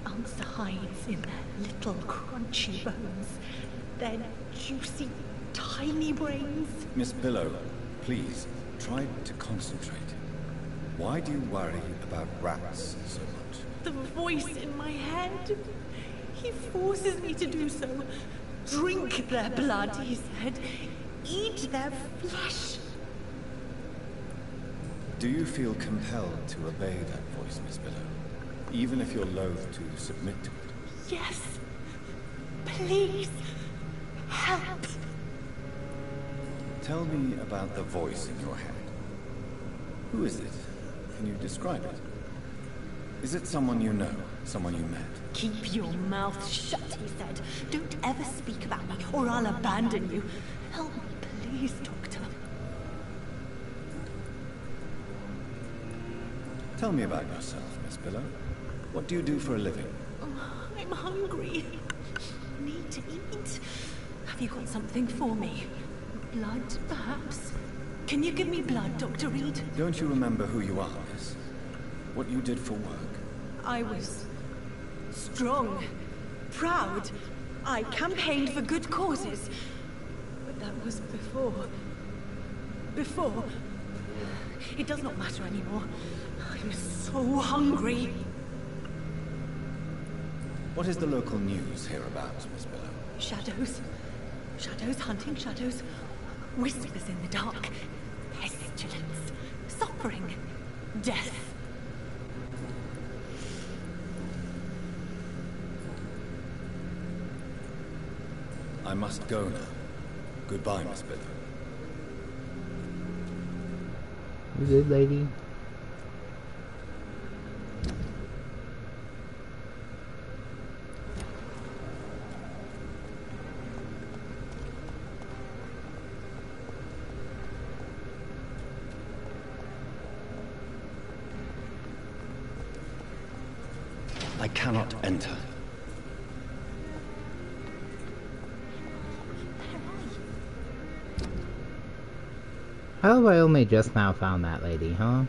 The answer hides in their little crunchy bones. Their juicy, tiny brains. Miss Billow, please, try to concentrate. Why do you worry about rats so much? The voice in my head. He forces me to do so. Drink their blood, he said. Eat their flesh. Do you feel compelled to obey that voice, Miss Billow? Even if you're loath to submit to it? Yes. Please. Help. Tell me about the voice in your head. Who is it? Can you describe it? Is it someone you know? Someone you met? Keep your mouth shut, he said. Don't ever speak about me, or I'll abandon you. Help me, please, Doctor. Tell me about yourself, Miss Billow. What do you do for a living? Oh, I'm hungry. Need to eat. Have you got something for me? Blood, perhaps? Can you give me blood, Dr. Reed? Don't you remember who you are, miss? What you did for work? I was strong, proud. I campaigned for good causes. But that was before. Before. It does not matter anymore. I'm so hungry. What is the local news hereabouts, Miss Billow? Shadows. Shadows hunting shadows. Whispers in the dark. Pestilence. Suffering. Death. I must go now. Goodbye, Miss Billow. You good, lady? I cannot enter. How have I only just now found that lady, huh?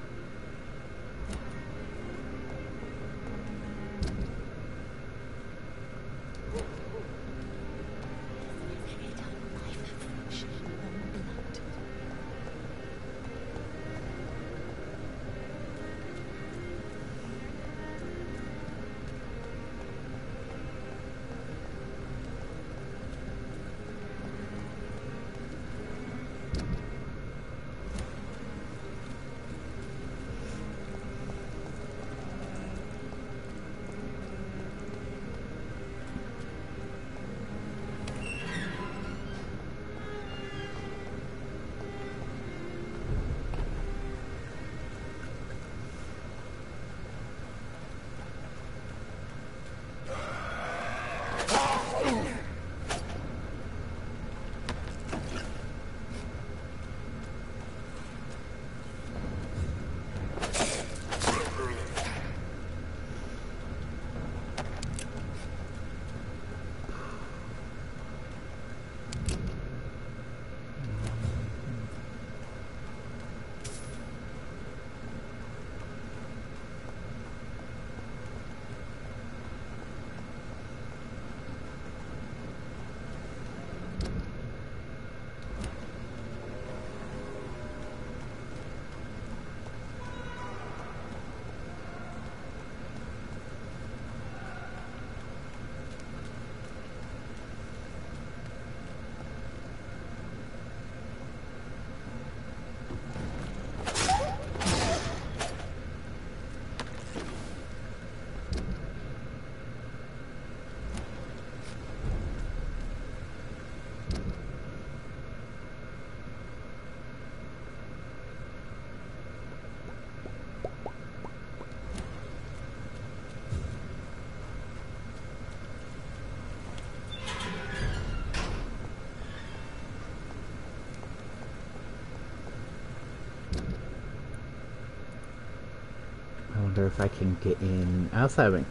I wonder if I can get in. I also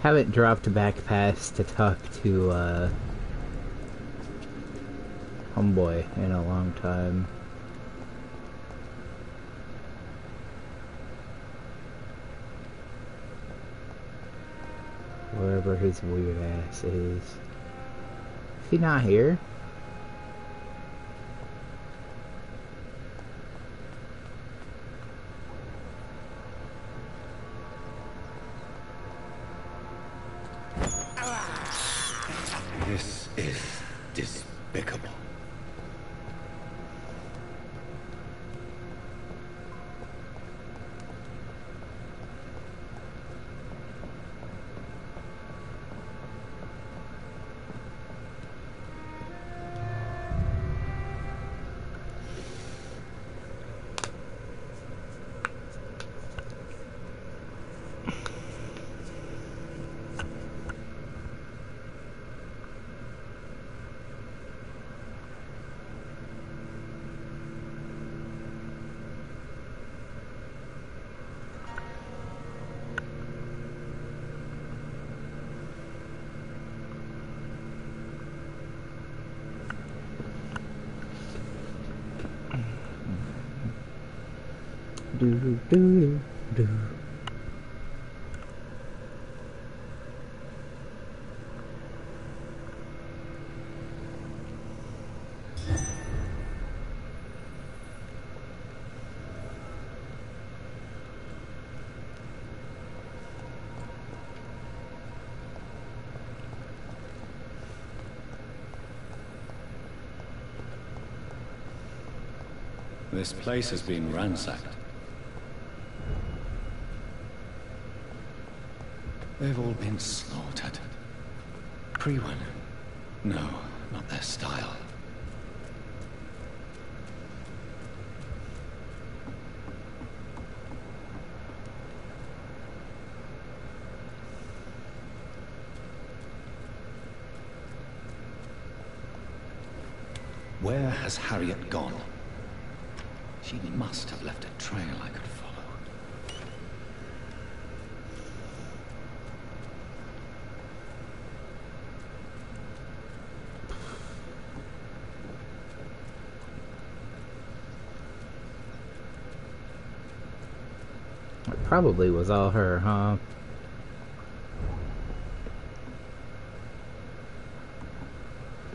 haven't dropped back past to talk to homeboy in a long time. Wherever his weird ass is. Is he not here? This is despicable. Do do do. This place has been ransacked. They've all been slaughtered. Pre-one? No, not their style. Where has Harriet gone? She must have left a trail I could follow. It probably was all her, huh?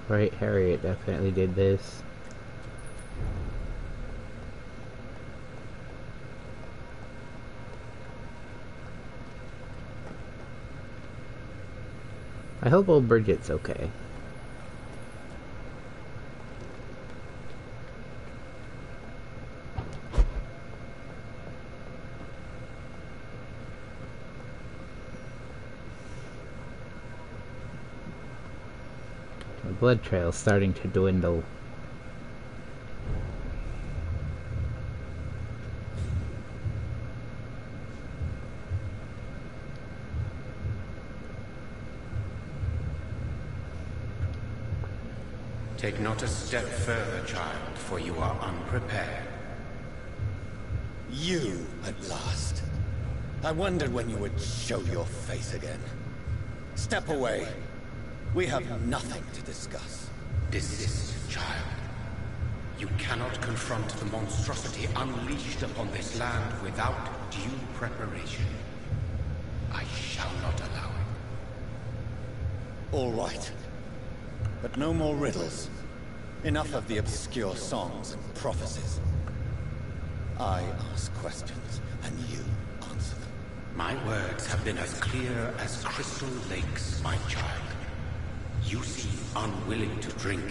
Right, Harriet definitely did this. I hope old Bridget's okay. The blood trail's starting to dwindle. Take not a step further, child, for you are unprepared. You, at last. I wondered when you would show your face again. Step away. We have nothing to discuss. Desist, child. You cannot confront the monstrosity unleashed upon this land without due preparation. I shall not allow it. All right. But no more riddles. Enough of the obscure songs and prophecies. I ask questions, and you answer them. My words have been as clear as crystal lakes, my child. You seem unwilling to drink,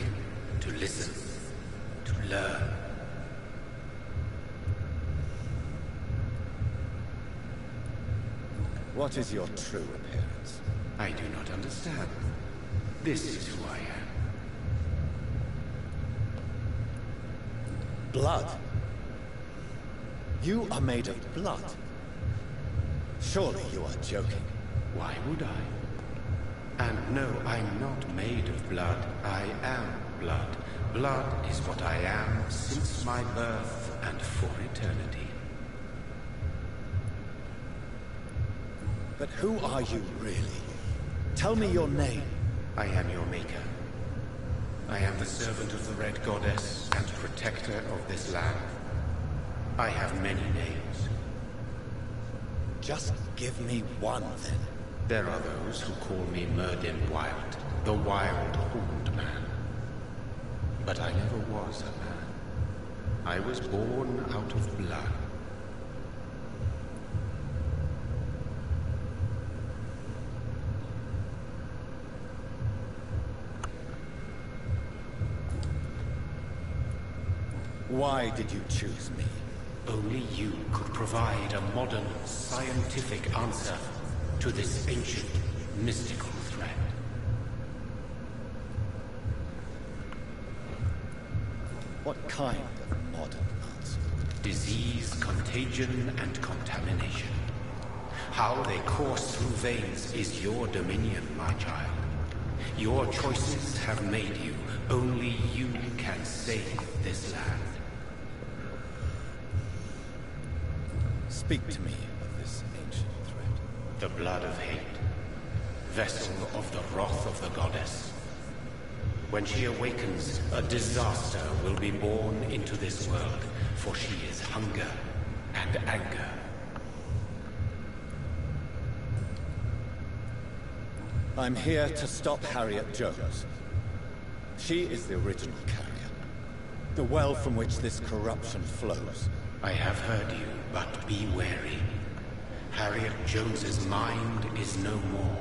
to listen, to learn. What is your true appearance? I do not understand. This is who I am. Blood? You are made of blood. Surely you are joking. Why would I? And no, I'm not made of blood. I am blood. Blood is what I am since my birth and for eternity. But who are you really? Tell me your name. I am your maker. I am the servant of the Red Goddess and protector of this land. I have many names. Just give me one, then. There are those who call me Merdin Wild, the Wild Horned Man. But I never was a man. I was born out of blood. Why did you choose me? Only you could provide a modern, scientific answer to this ancient, mystical threat. What kind of modern answer? Disease, contagion, and contamination. How they course through veins is your dominion, my child. Your choices have made you. Only you can save this land. Speak to me of this ancient threat. The blood of hate. Vessel of the wrath of the goddess. When she awakens, a disaster will be born into this world, for she is hunger and anger. I'm here to stop Harriet Jones. She is the original carrier. The well from which this corruption flows. I have heard you, but be wary. Harriet Jones's mind is no more.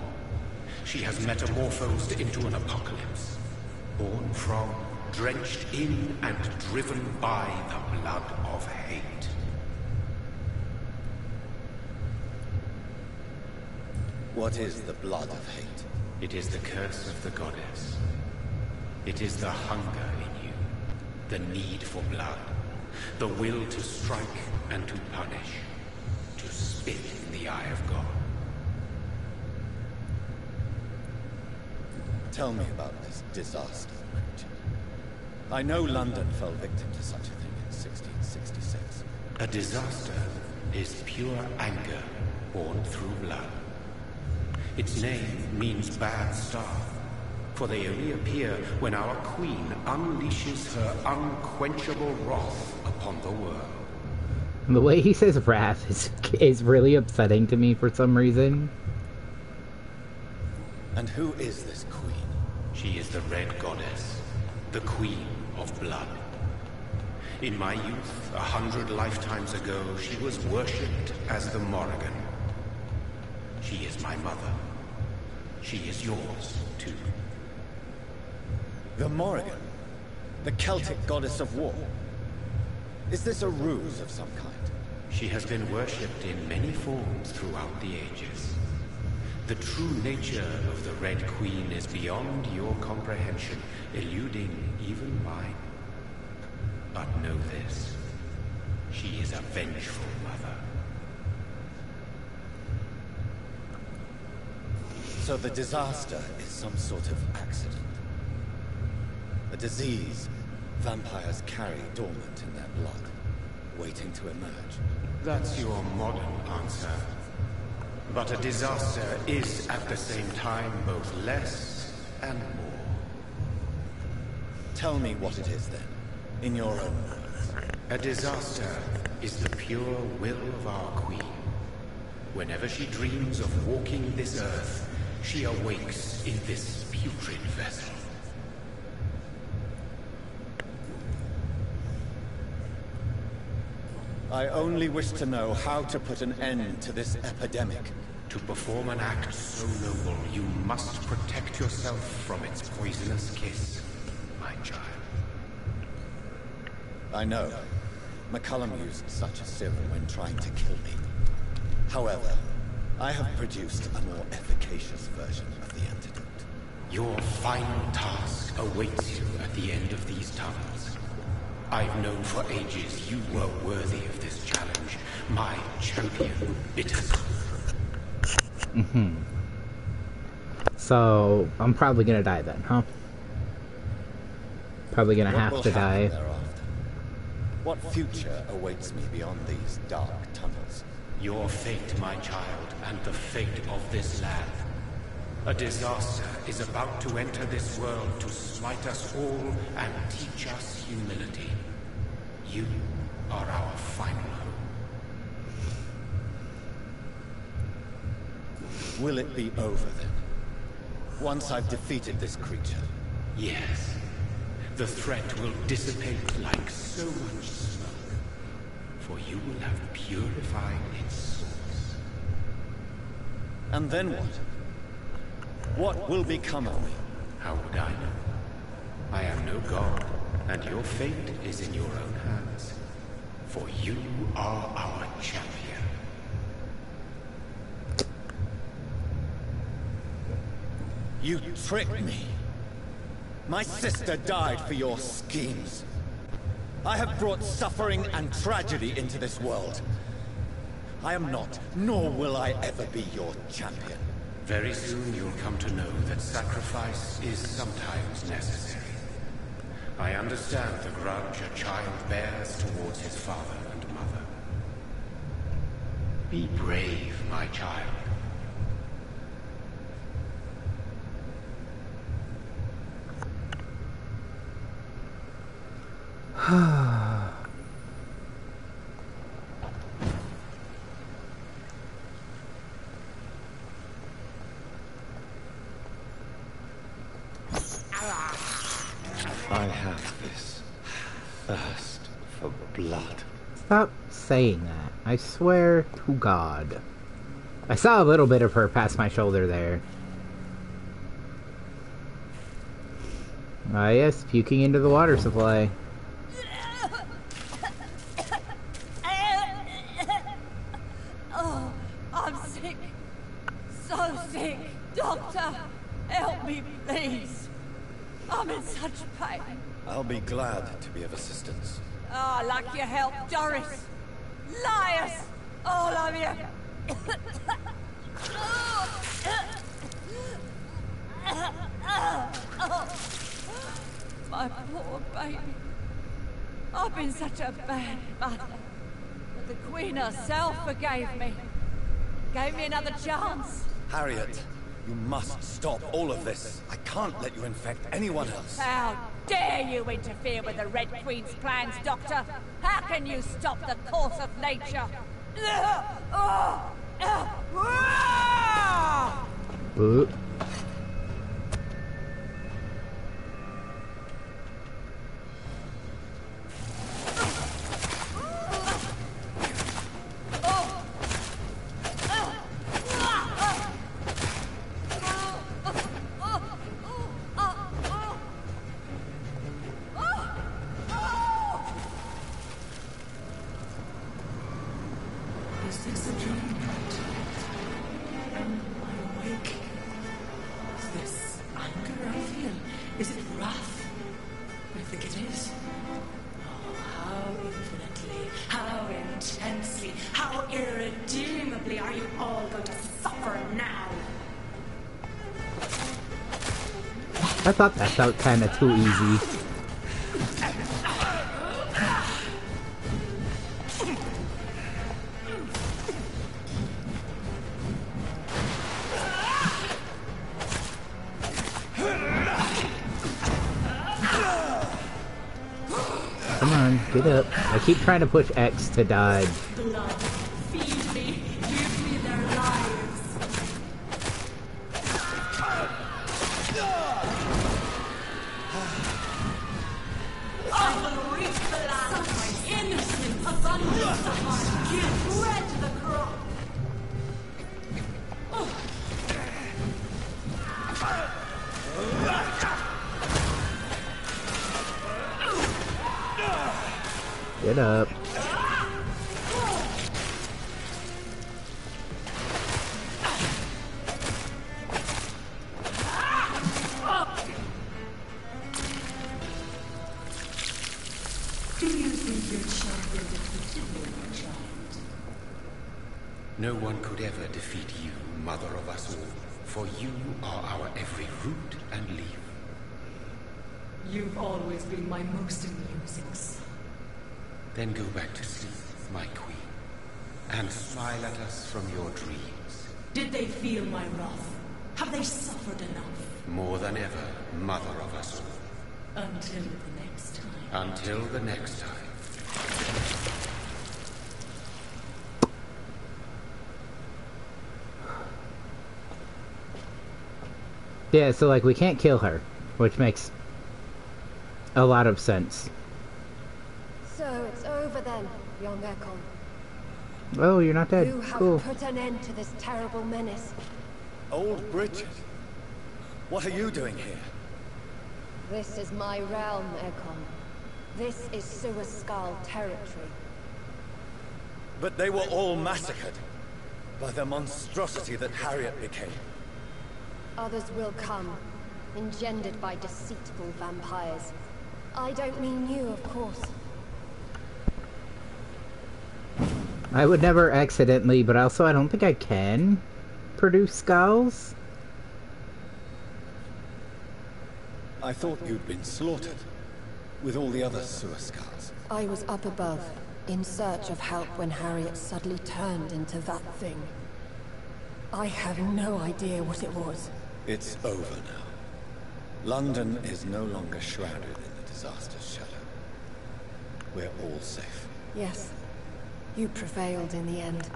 She has metamorphosed into an apocalypse. Born from, drenched in, and driven by the blood of hate. What is the blood of hate? It is the curse of the goddess. It is the hunger in you, the need for blood, the will to strike and to punish, to spit in the eye of God. Tell me about this disaster, creature. I know London fell victim to such a thing in 1666. A disaster is pure anger born through blood. Its name means bad star, for they only appear when our queen unleashes her unquenchable wrath upon the world. The way he says wrath is really upsetting to me for some reason. And who is this queen? She is the Red Goddess, the Queen of Blood. In my youth, 100 lifetimes ago, she was worshipped as the Morrigan. She is my mother. She is yours, too. The Morrigan? The Celtic goddess of war? Is this a ruse of some kind? She has been worshipped in many forms throughout the ages. The true nature of the Red Queen is beyond your comprehension, eluding even mine. But know this. She is a vengeful mother. So the disaster is some sort of accident. A disease vampires carry dormant in their blood, waiting to emerge. That's your modern answer. But a disaster is at the same time both less and more. Tell me what it is then, in your own words. A disaster is the pure will of our queen. Whenever she dreams of walking this earth, she awakes in this putrid vessel. I only wish to know how to put an end to this epidemic. To perform an act so noble, you must protect yourself from its poisonous kiss, my child. I know. McCullum used such a serum when trying to kill me. However, I have produced a more efficacious version of the antidote. Your final task awaits you at the end of these tunnels. I've known for ages you were worthy of this challenge. My champion, Bittersweet. So, I'm probably gonna die then, huh? Probably gonna have to die. Thereafter? What future awaits me beyond these dark tunnels? Your fate, my child, and the fate of this land. A disaster is about to enter this world to smite us all and teach us humility. You are our final hope. Will it be over then? Once I've defeated this creature? Yes. The threat will dissipate like so much smoke. For you will have purified its source. And then what? What will become of me? How would I know? I am no god, and your fate is in your own hands. For you are our champion. You tricked me. My sister died for your schemes. I have brought suffering and tragedy into this world. I am not, nor will I ever be your champion. Very soon you'll come to know that sacrifice is sometimes necessary. I understand the grudge a child bears towards his father and mother. Be brave, my child. I have this thirst for blood. Stop saying that. I swear to God. I saw a little bit of her past my shoulder there. Ah, yes, puking into the water supply. Oh, I'm sick. So sick. Doctor, help me, please. I'm in such pain. I'll be glad to be of assistance. Oh, like your help, Doris. Liars, all of you. My poor baby. I've been such a bad mother. But the Queen herself forgave me. Gave me another chance. Harriet, you must stop all of this. I can't let you infect anyone else. How dare you interfere with the Red Queen's plans, Doctor? How can you stop the course of nature? Is this a dream? Am I awake? Is this anger I feel? Is it wrath? I think it is. Oh, how infinitely, how intensely, how irredeemably are you all going to suffer now? I thought that felt kind of too easy. Come on, get up. I keep trying to push X to dodge. Blood, feed me, give me their lives. I will reap the land of my innocent abundance of heart. Give bread to the crop. Get up. Do you think your champion defeated me, my child? No one could ever defeat you, mother of us all, for you are our every root and leaf. You've always been my most amusing son. Then go back to sleep, my queen, and smile at us from your dreams. Did they feel my wrath? Have they suffered enough? More than ever, mother of us all. Until the next time. Until the next time. Yeah, so like we can't kill her, which makes a lot of sense. So it's over then, young Ekon. Oh, you're not dead. You have Cool. put an end to this terrible menace. Old Bridget, what are you doing here? This is my realm, Ekon. This is Suascal territory. But they were all massacred by the monstrosity that Harriet became. Others will come, engendered by deceitful vampires. I don't mean you, of course. I would never accidentally, but also I don't think I can produce skulls. I thought you'd been slaughtered with all the other Suascals. I was up above, in search of help when Harriet suddenly turned into that thing. I have no idea what it was. It's over now. London is no longer shrouded in the disaster's shadow. We're all safe. Yes, you prevailed in the end.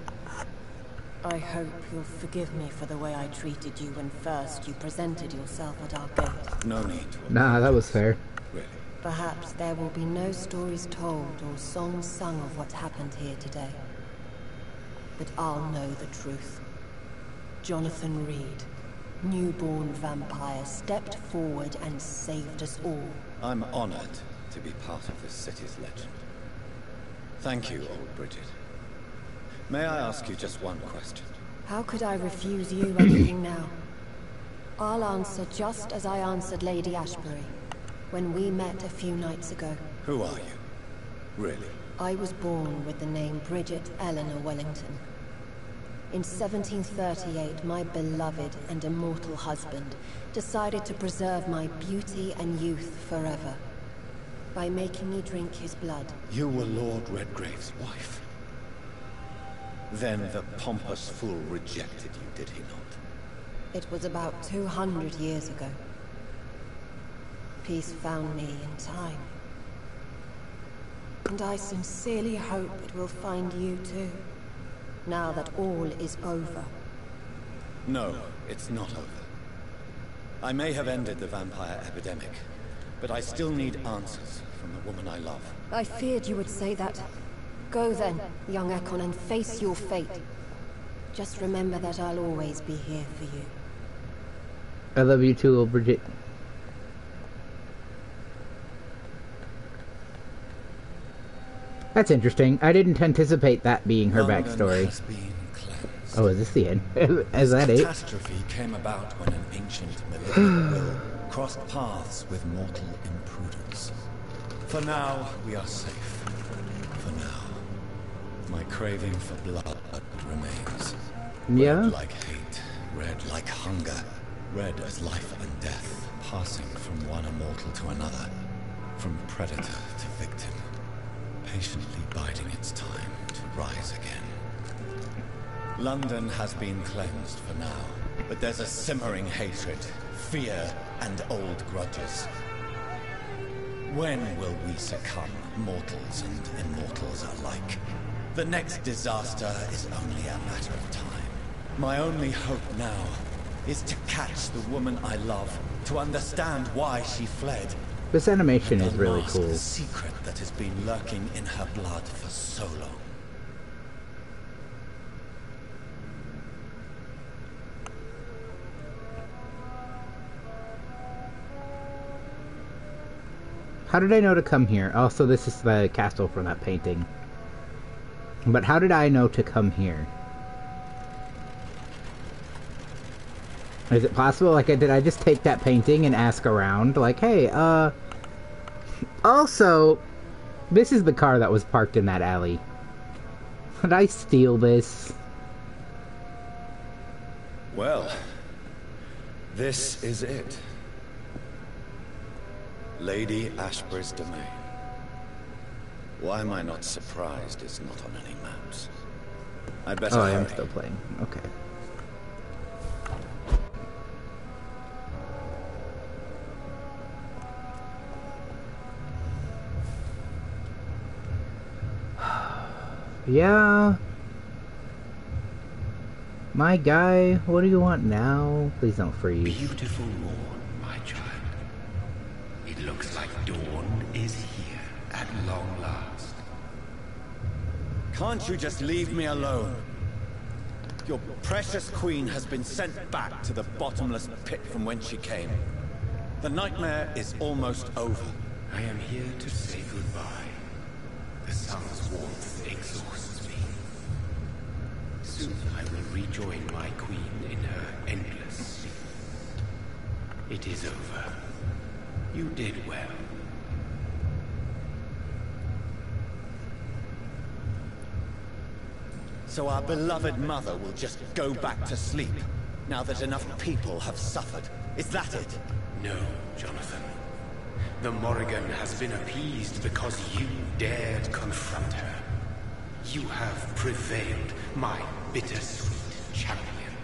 I hope you'll forgive me for the way I treated you when first you presented yourself at our gate. No need to. Nah, that was fair. Really. Perhaps there will be no stories told or songs sung of what happened here today. But I'll know the truth. Jonathan Reed, newborn vampire, stepped forward and saved us all. I'm honored to be part of this city's legend. Thank you, old Bridget. May I ask you just one question? How could I refuse you anything now? I'll answer just as I answered Lady Ashbury when we met a few nights ago. Who are you? Really? I was born with the name Bridget Eleanor Wellington. In 1738, my beloved and immortal husband decided to preserve my beauty and youth forever by making me drink his blood. You were Lord Redgrave's wife. Then the pompous fool rejected you, did he not? It was about 200 years ago. Peace found me in time. And I sincerely hope it will find you too, now that all is over. No, it's not over. I may have ended the vampire epidemic, but I still need answers from the woman I love. I feared you would say that. Go then, young Ekon, and face your fate. Just remember that I'll always be here for you. I love you too, old Bridget. That's interesting. I didn't anticipate that being her London backstory. has been cleansed. Oh, is this the end? Is that it? This catastrophe came about when an ancient malignant will crossed paths with mortal imprudence. For now, we are safe. For now. My craving for blood remains. Yeah? Red like hate, red like hunger, red as life and death, passing from one immortal to another, from predator to victim, patiently biding its time to rise again. London has been cleansed for now, but there's a simmering hatred, fear, and old grudges. When will we succumb, mortals and immortals alike? The next disaster is only a matter of time. My only hope now is to catch the woman I love, to understand why she fled. This animation is really unmask cool. the secret that has been lurking in her blood for so long. How did I know to come here? Also, this is the castle from that painting. But how did I know to come here? Is it possible? Like, did I just take that painting and ask around? Like, hey, also, this is the car that was parked in that alley. Did I steal this? Well, this is it. Lady Ashbury's domain. Why am I not surprised it's not on any maps? I'd better Oh, I am hurry. still playing. Okay. Yeah. My guy, what do you want now? Please don't freeze. Beautiful morn, my child. It looks like dawn is here at long last. Can't you just leave me alone? Your precious queen has been sent back to the bottomless pit from whence she came. The nightmare is almost over. I am here to say goodbye. The sun's warmth exhausts me. Soon I will rejoin my queen in her endless sleep. It is over. You did well. So our beloved mother will just go back to sleep, now that enough people have suffered. Is that it? No, Jonathan. The Morrigan has been appeased because you dared confront her. You have prevailed, my bittersweet champion.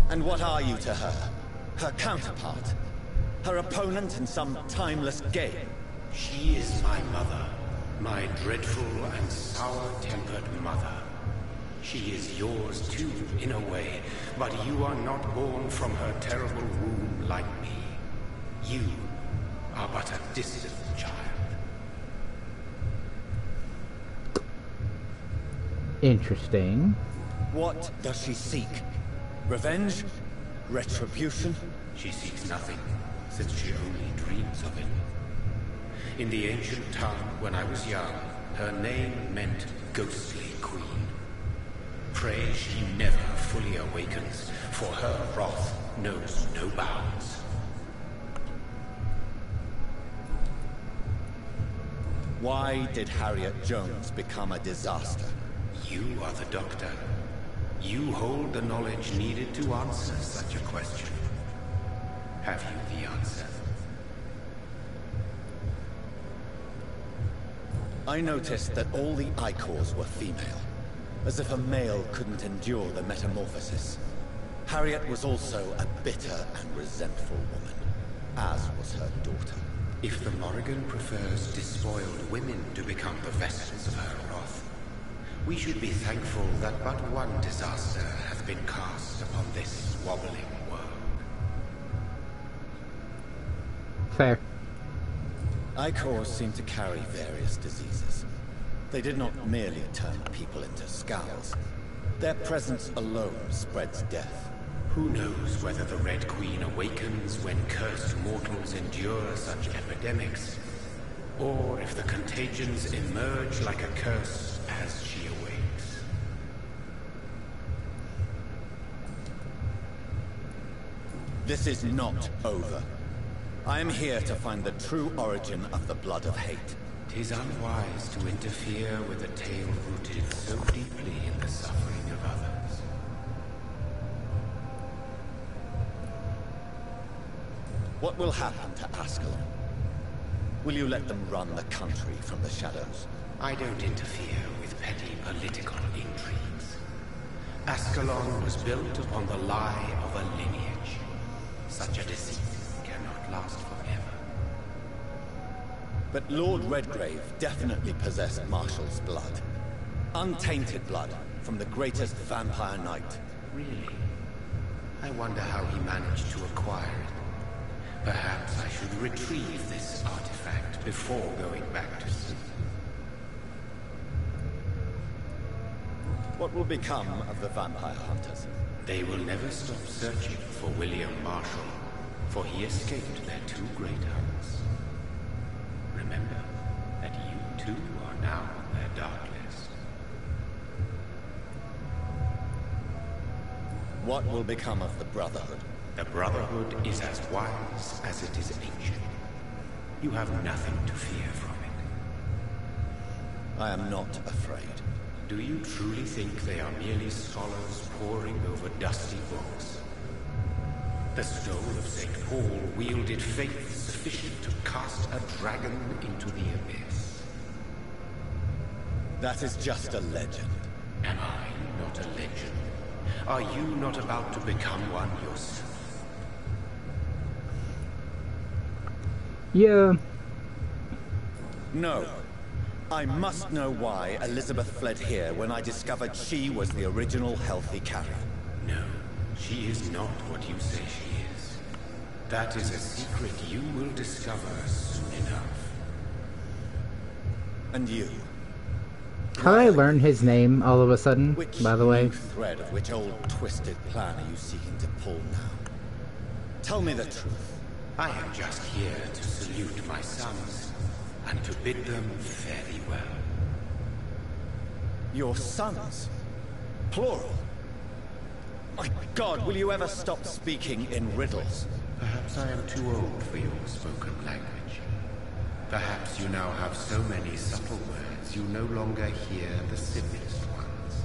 And what are you to her? Her counterpart? Her opponent in some timeless game? She is my mother. My dreadful and sour-tempered mother. She is yours too, in a way, but you are not born from her terrible womb like me. You are but a distant child. Interesting. What does she seek? Revenge? Retribution? She seeks nothing, since she only dreams of it. In the ancient time, when I was young, her name meant Ghostly Queen. Pray she never fully awakens, for her wrath knows no bounds. Why did Harriet Jones become a disaster? You are the doctor. You hold the knowledge needed to answer such a question. Have you the answer? I noticed that all the Icors were female, as if a male couldn't endure the metamorphosis. Harriet was also a bitter and resentful woman, as was her daughter. If the Morrigan prefers despoiled women to become the vessels of her wrath, we should be thankful that but one disaster has been cast upon this wobbling world. Fair. Icors seem to carry various diseases. They did not merely turn people into skulls. Their presence alone spreads death. Who knows whether the Red Queen awakens when cursed mortals endure such epidemics, or if the contagions emerge like a curse as she awakes. This is not over. I am here to find the true origin of the blood of hate. 'Tis unwise to interfere with a tale rooted so deeply in the suffering of others. What will happen to Ascalon? Will you let them run the country from the shadows? I don't interfere with petty political intrigues. Ascalon was built upon the lie of a lineage. Such a deceit cannot last forever. But Lord Redgrave definitely possessed Marshall's blood. Untainted blood from the greatest vampire knight. Really? I wonder how he managed to acquire it. Perhaps I should retrieve this artifact before going back to sleep. What will become of the vampire hunters? They will never stop searching for William Marshall, for he escaped their two great hunts. Remember that you too are now on their dark list. What will become of the Brotherhood? The Brotherhood is as wise as it is ancient. You have nothing to fear from it. I am not afraid. Do you truly think they are merely scholars poring over dusty books? The stone of St. Paul wielded faith sufficient to cast a dragon into the abyss. That is just a legend. Am I not a legend? Are you not about to become one yourself? Yeah. No. I must know why Elizabeth fled here when I discovered she was the original healthy carrier. No, she is not what you say she is. That is a secret you will discover soon enough. And you? How did I learn his name all of a sudden, by the way? Which thread of which old twisted plan are you seeking to pull now? Tell me the truth. I am just here to salute my sons, and to bid them fare thee well. Your sons? Plural? My God, will you ever stop speaking in riddles? Perhaps I am too old for your spoken language. Perhaps you now have so many subtle words you no longer hear the simplest ones.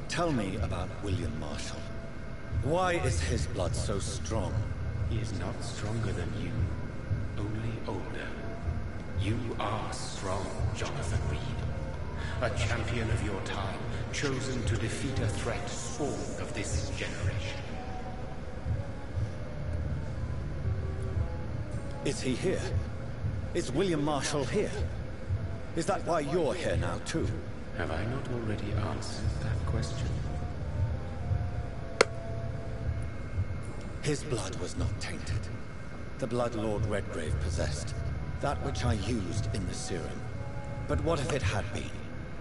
Tell me about William Marshall. Why is his blood so strong? He is not stronger than you, only older. You are strong, Jonathan Reed. A champion of your time, chosen to defeat a threat spawn of this generation. Is he here? Is William Marshall here? Is that why you're here now, too? Have I not already answered that question? His blood was not tainted. The blood Lord Redgrave possessed. That which I used in the serum. But what if it had been?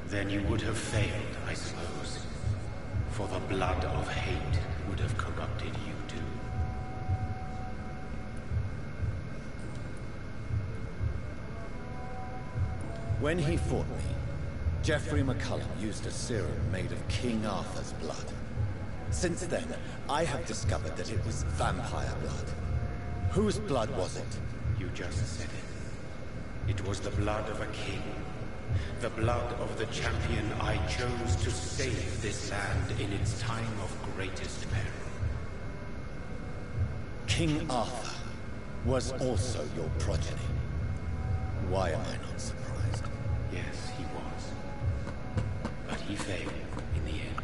Then you would have failed, I suppose. For the blood of hate would have corrupted you too. When he fought me, Geoffrey McCullum used a serum made of King Arthur's blood. Since then, I have discovered that it was vampire blood. Whose blood was it? You just said it. It was the blood of a king. The blood of the champion I chose to save this land in its time of greatest peril. King Arthur was also your progeny. Why am I not surprised? Yes, he was. But he failed in the end.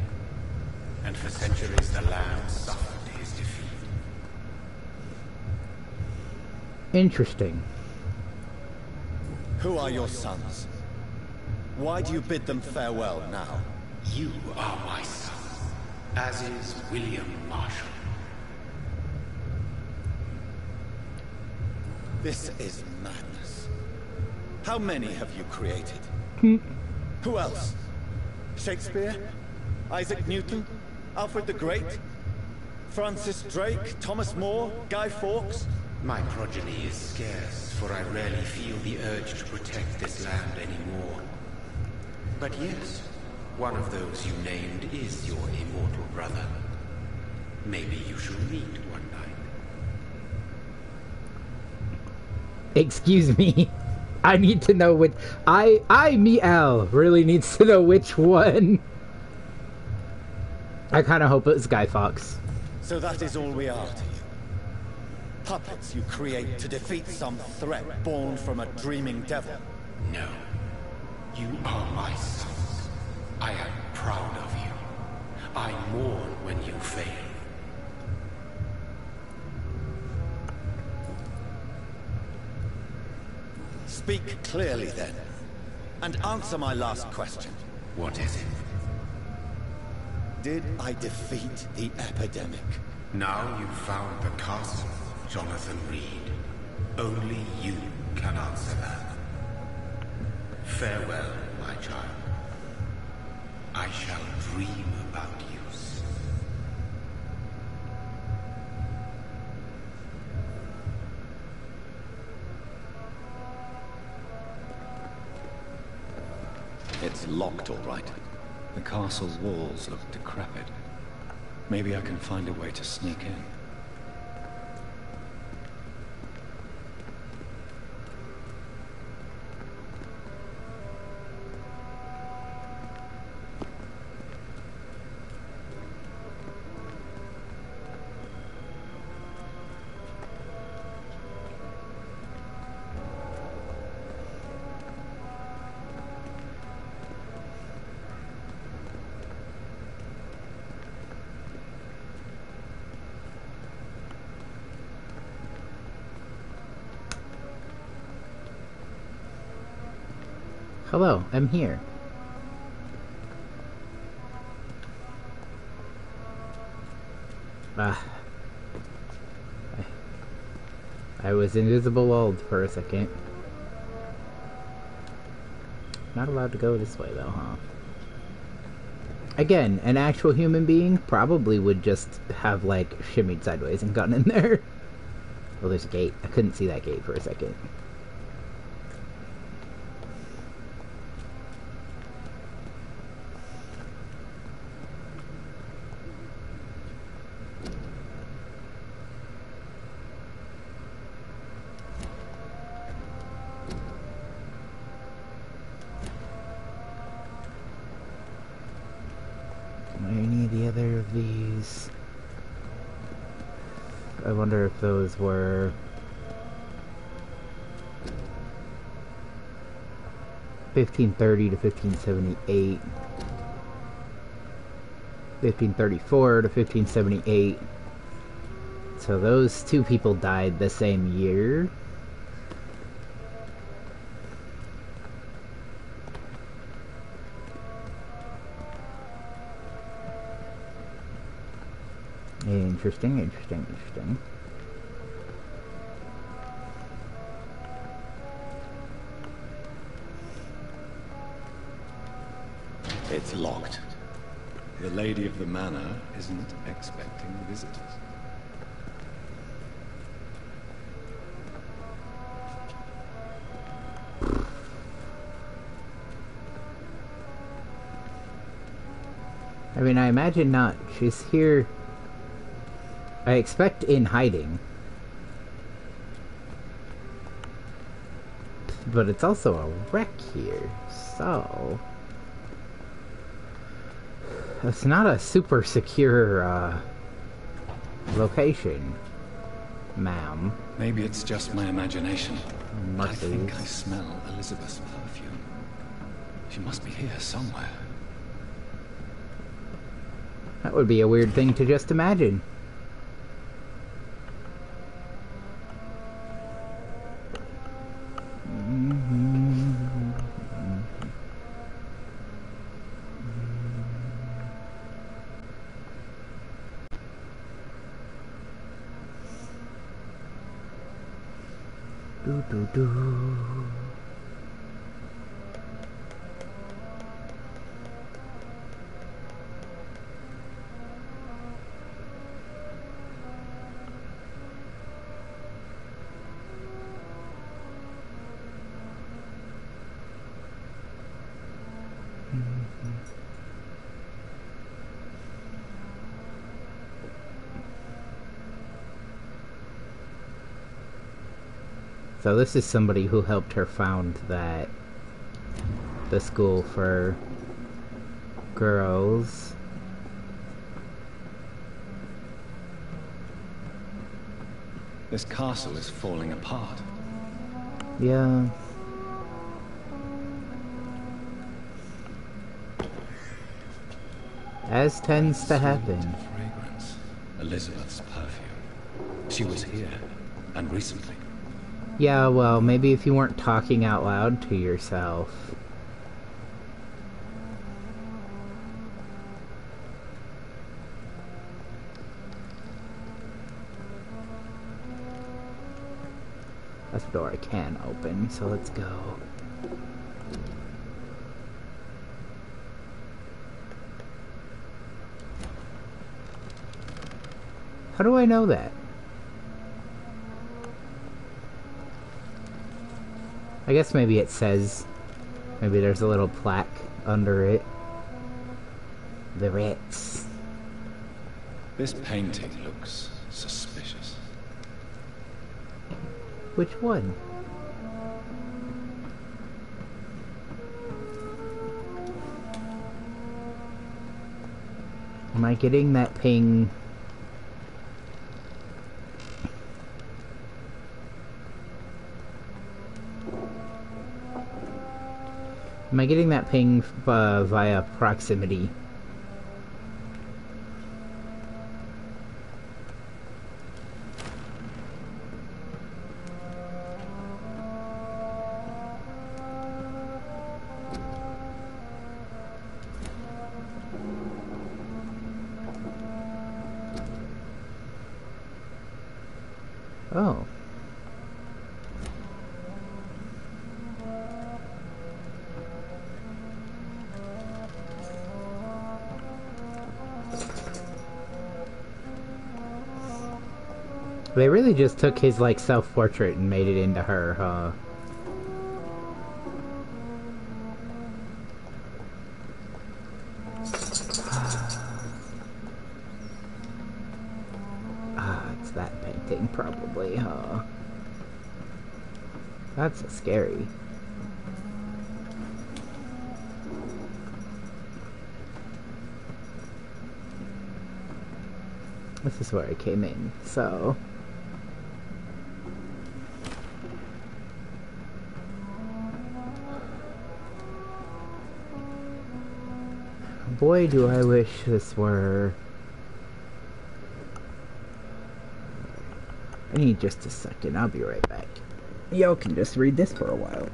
And for centuries the land suffered his defeat. Interesting. Who are your sons? Why do you bid them farewell now? You are my son, as is William Marshall. This is madness. How many have you created? Who else? Shakespeare? Isaac Newton? Alfred the Great? Francis Drake? Thomas More? Guy Fawkes? My progeny is scarce, for I rarely feel the urge to protect this land anymore. But yes, one of those you named is your immortal brother. Maybe you shall meet one night. Excuse me. I need to know which... Miel, really needs to know which one. I kind of hope it's Guy Fawkes. So that is all we are to you. Puppets you create to defeat some threat born from a dreaming devil. No. You are my sons. I am proud of you. I mourn when you fail. Speak clearly then, and answer my last question. What is it? Did I defeat the epidemic? Now you've found the castle, Jonathan Reed. Only you can answer that. Farewell, my child. I shall dream about you soon. It's locked, all right. The castle's walls look decrepit. Maybe I can find a way to sneak in. Hello, I'm here. I was invisible walled for a second. Not allowed to go this way though, huh? Again, an actual human being probably would just have, like, shimmied sideways and gotten in there. Oh, there's a gate. I couldn't see that gate for a second. Any of the other of these? I wonder if those were... $1530 to 1578. 1534 to 1578. So those two people died the same year. Interesting, interesting, interesting. It's locked. The lady of the manor isn't expecting visitors. I mean, I imagine not. She's here... I expect in hiding. But it's also a wreck here, so... It's not a super secure, location, ma'am. Maybe it's just my imagination. I think I smell Elizabeth's perfume. She must be here somewhere. That would be a weird thing to just imagine. Do-do-do. So this is somebody who helped her found the school for girls. This castle is falling apart. Yeah. As tends to happen. Fragrance. Elizabeth's perfume. She was here, and recently. Yeah, well, maybe if you weren't talking out loud to yourself. That's the door I can open, so let's go. How do I know that? I guess maybe it says, maybe there's a little plaque under it. The Ritz. This painting looks suspicious. Which one? Am I getting that ping? Am I getting that ping via proximity? Oh. They really just took his, like, self-portrait and made it into her, huh? Ah, it's that painting, probably, huh? That's so scary. This is where I came in, so... Boy, do I wish this were... I need just a second, I'll be right back. Y'all can just read this for a while.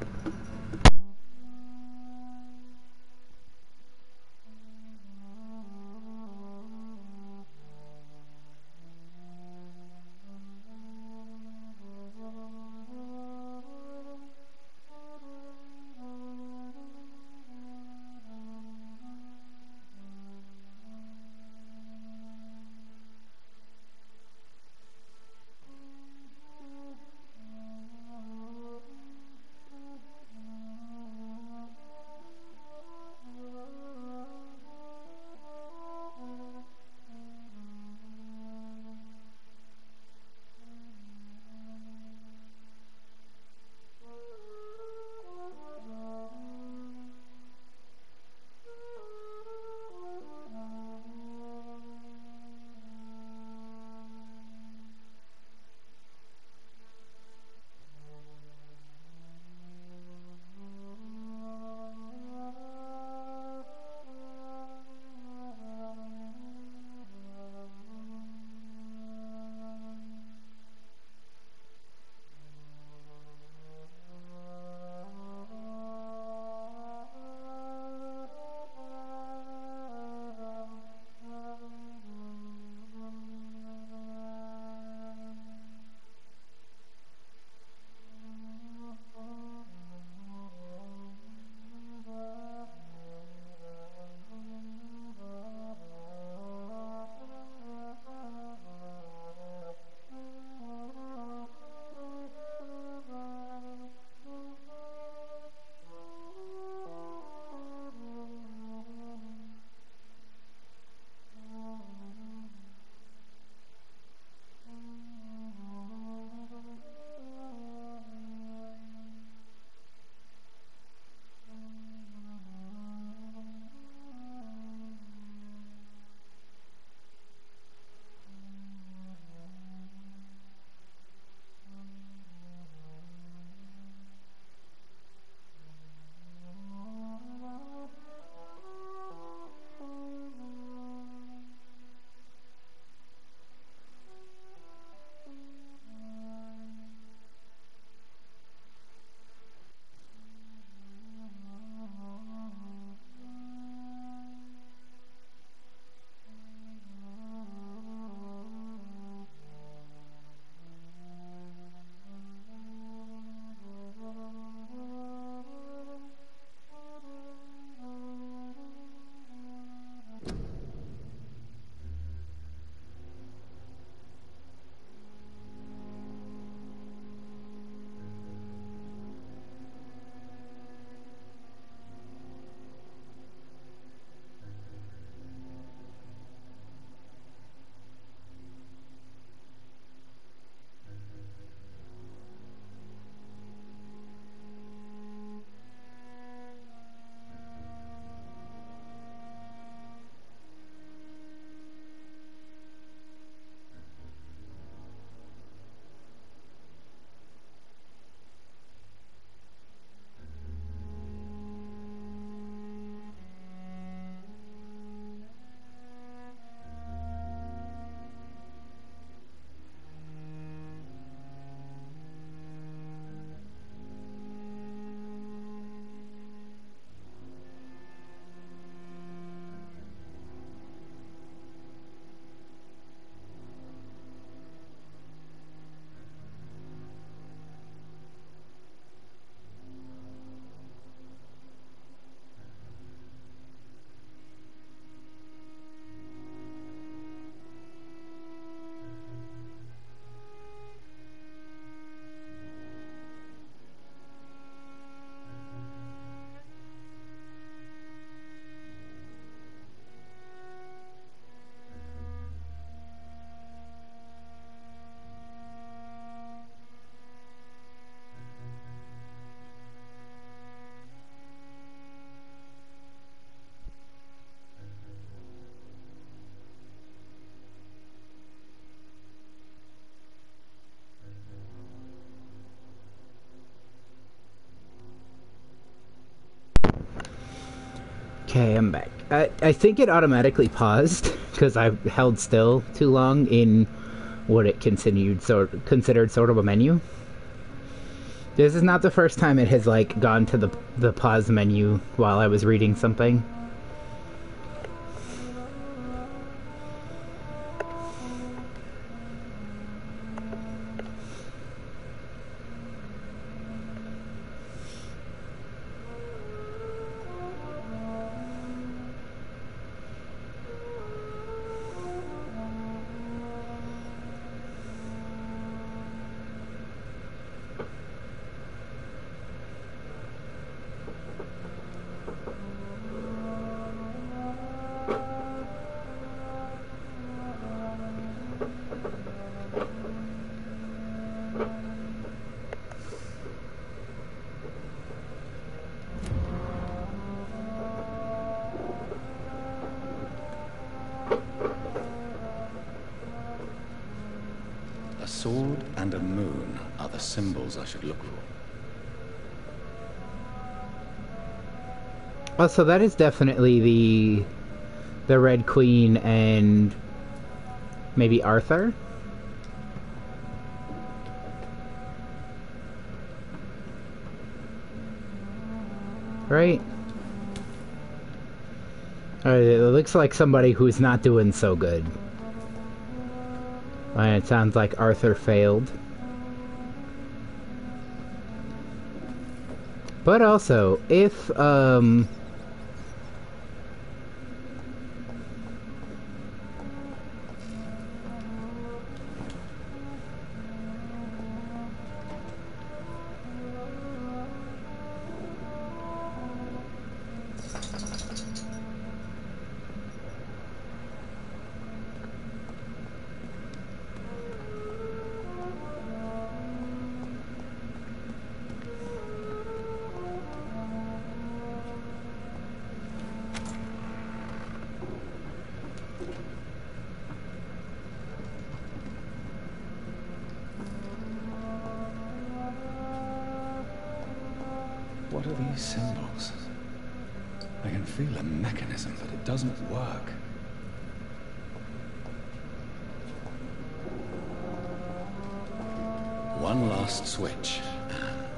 Okay, I'm back. I think it automatically paused because I held still too long in what it considered sort of a menu. This is not the first time it has like gone to the pause menu while I was reading something. A sword and a moon are the symbols I should look for. Oh, so that is definitely the Red Queen and maybe Arthur? Right? It looks like somebody who's not doing so good. And it sounds like Arthur failed. But also, if, What are these symbols? I can feel a mechanism, but it doesn't work. One last switch, and...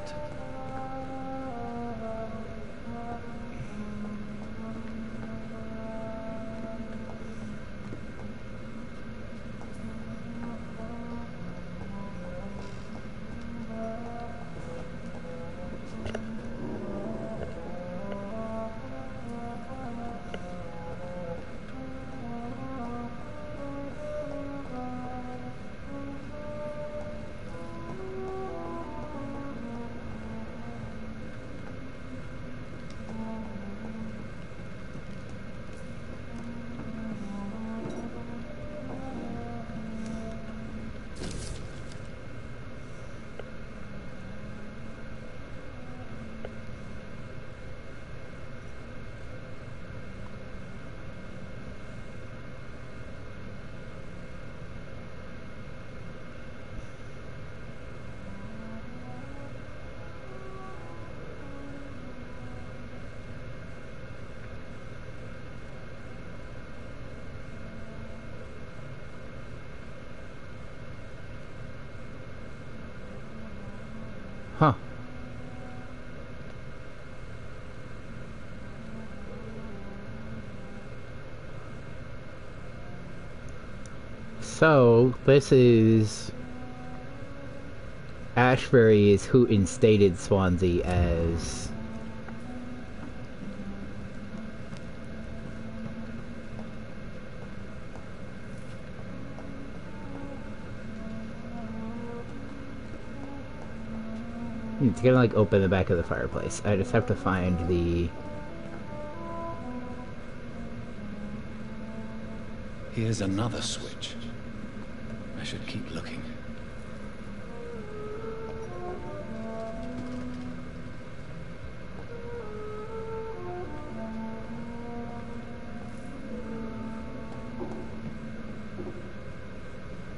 huh. So, this is... Ashbury is who instated Swansea as... It's gonna like open the back of the fireplace. I just have to find the... Here's another switch. I should keep looking.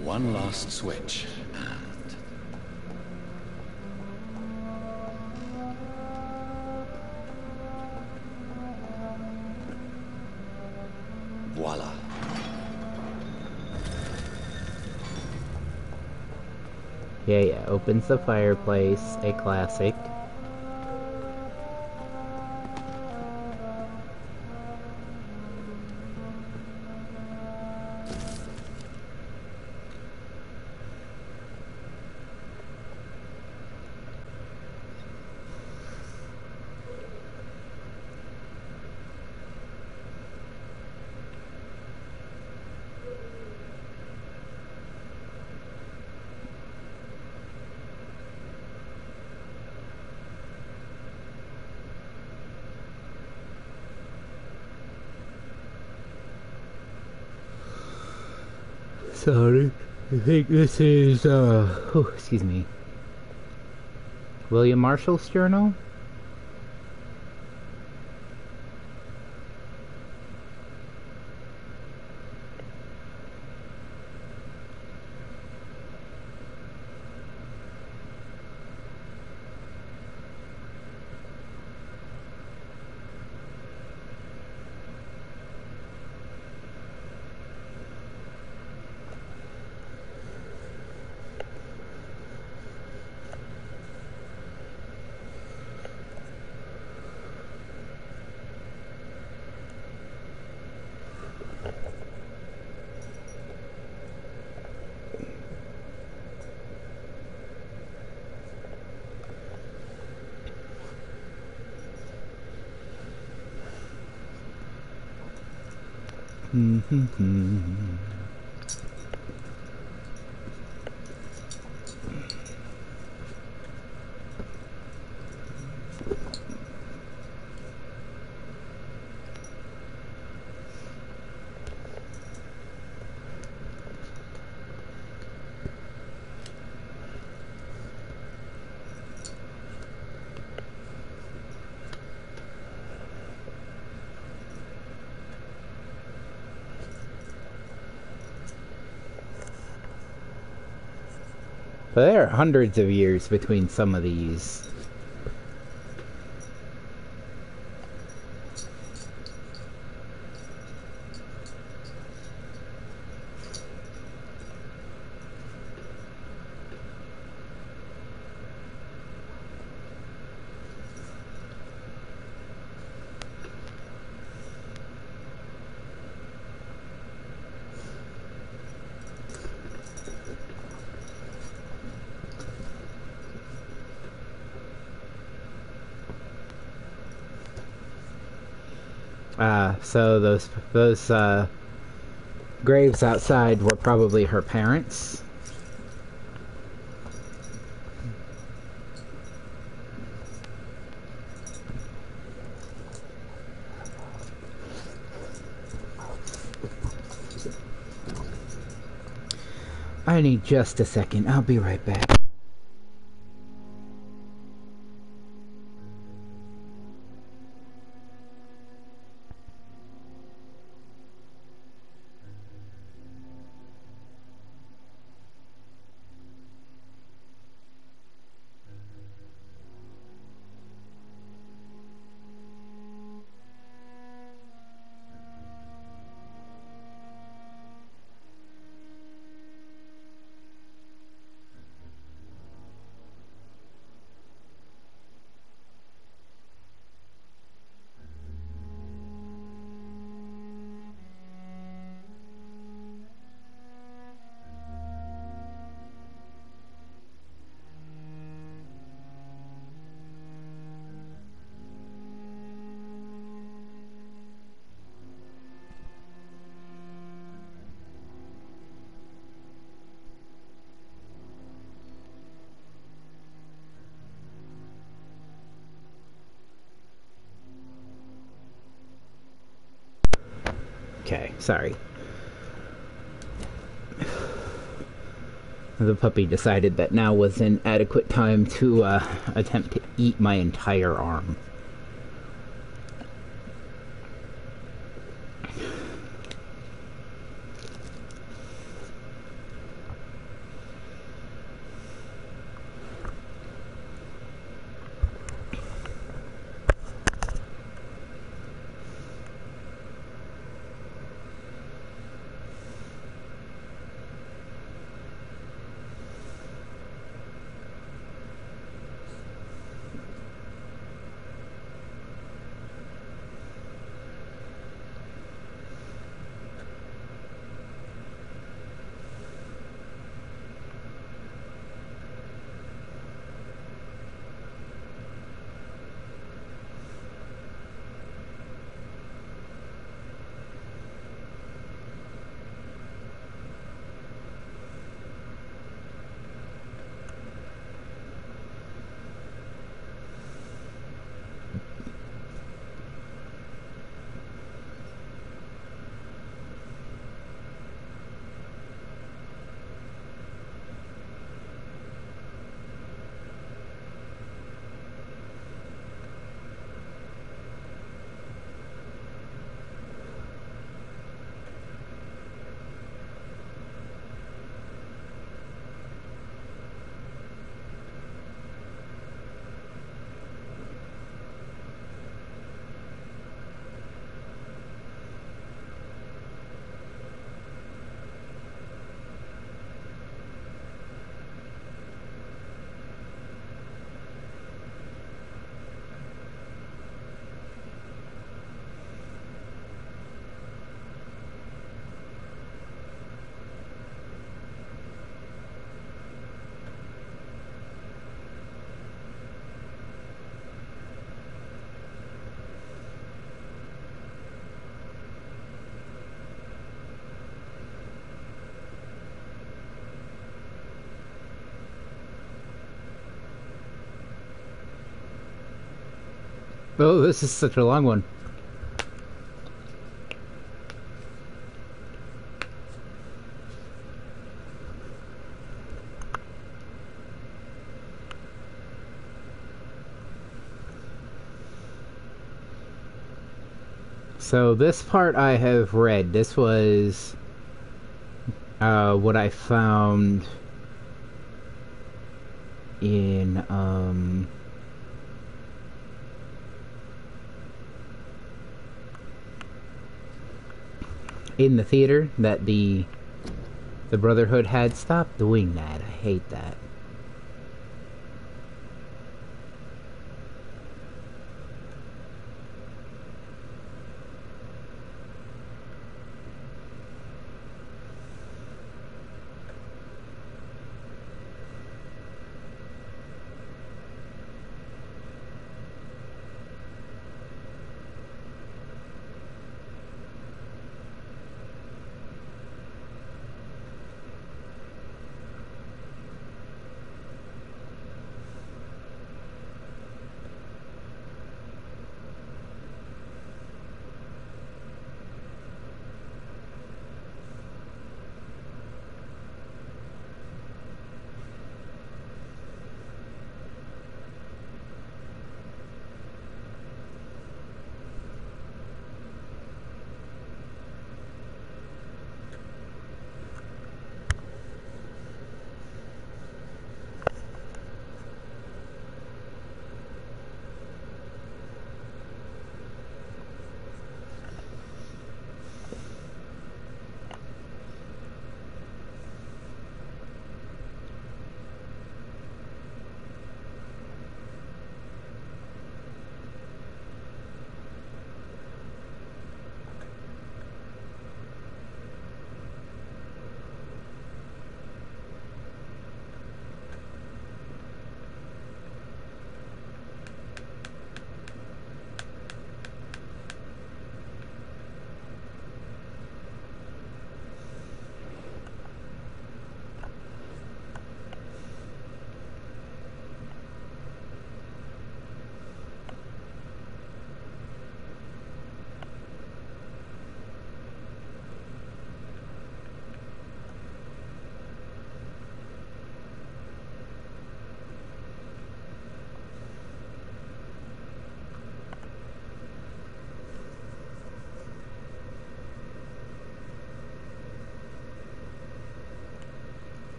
One last switch, and... Voila. Yeah, opens the fireplace, a classic. Sorry, I think this is, excuse me, William Marshall's journal? But there are hundreds of years between some of these. So those graves outside were probably her parents. I need just a second. I'll be right back. Okay, sorry. The puppy decided that now was an adequate time to attempt to eat my entire arm. Oh, this is such a long one. So this part I have read. This was what I found in the theater that the Brotherhood had. Stop doing that. I hate that.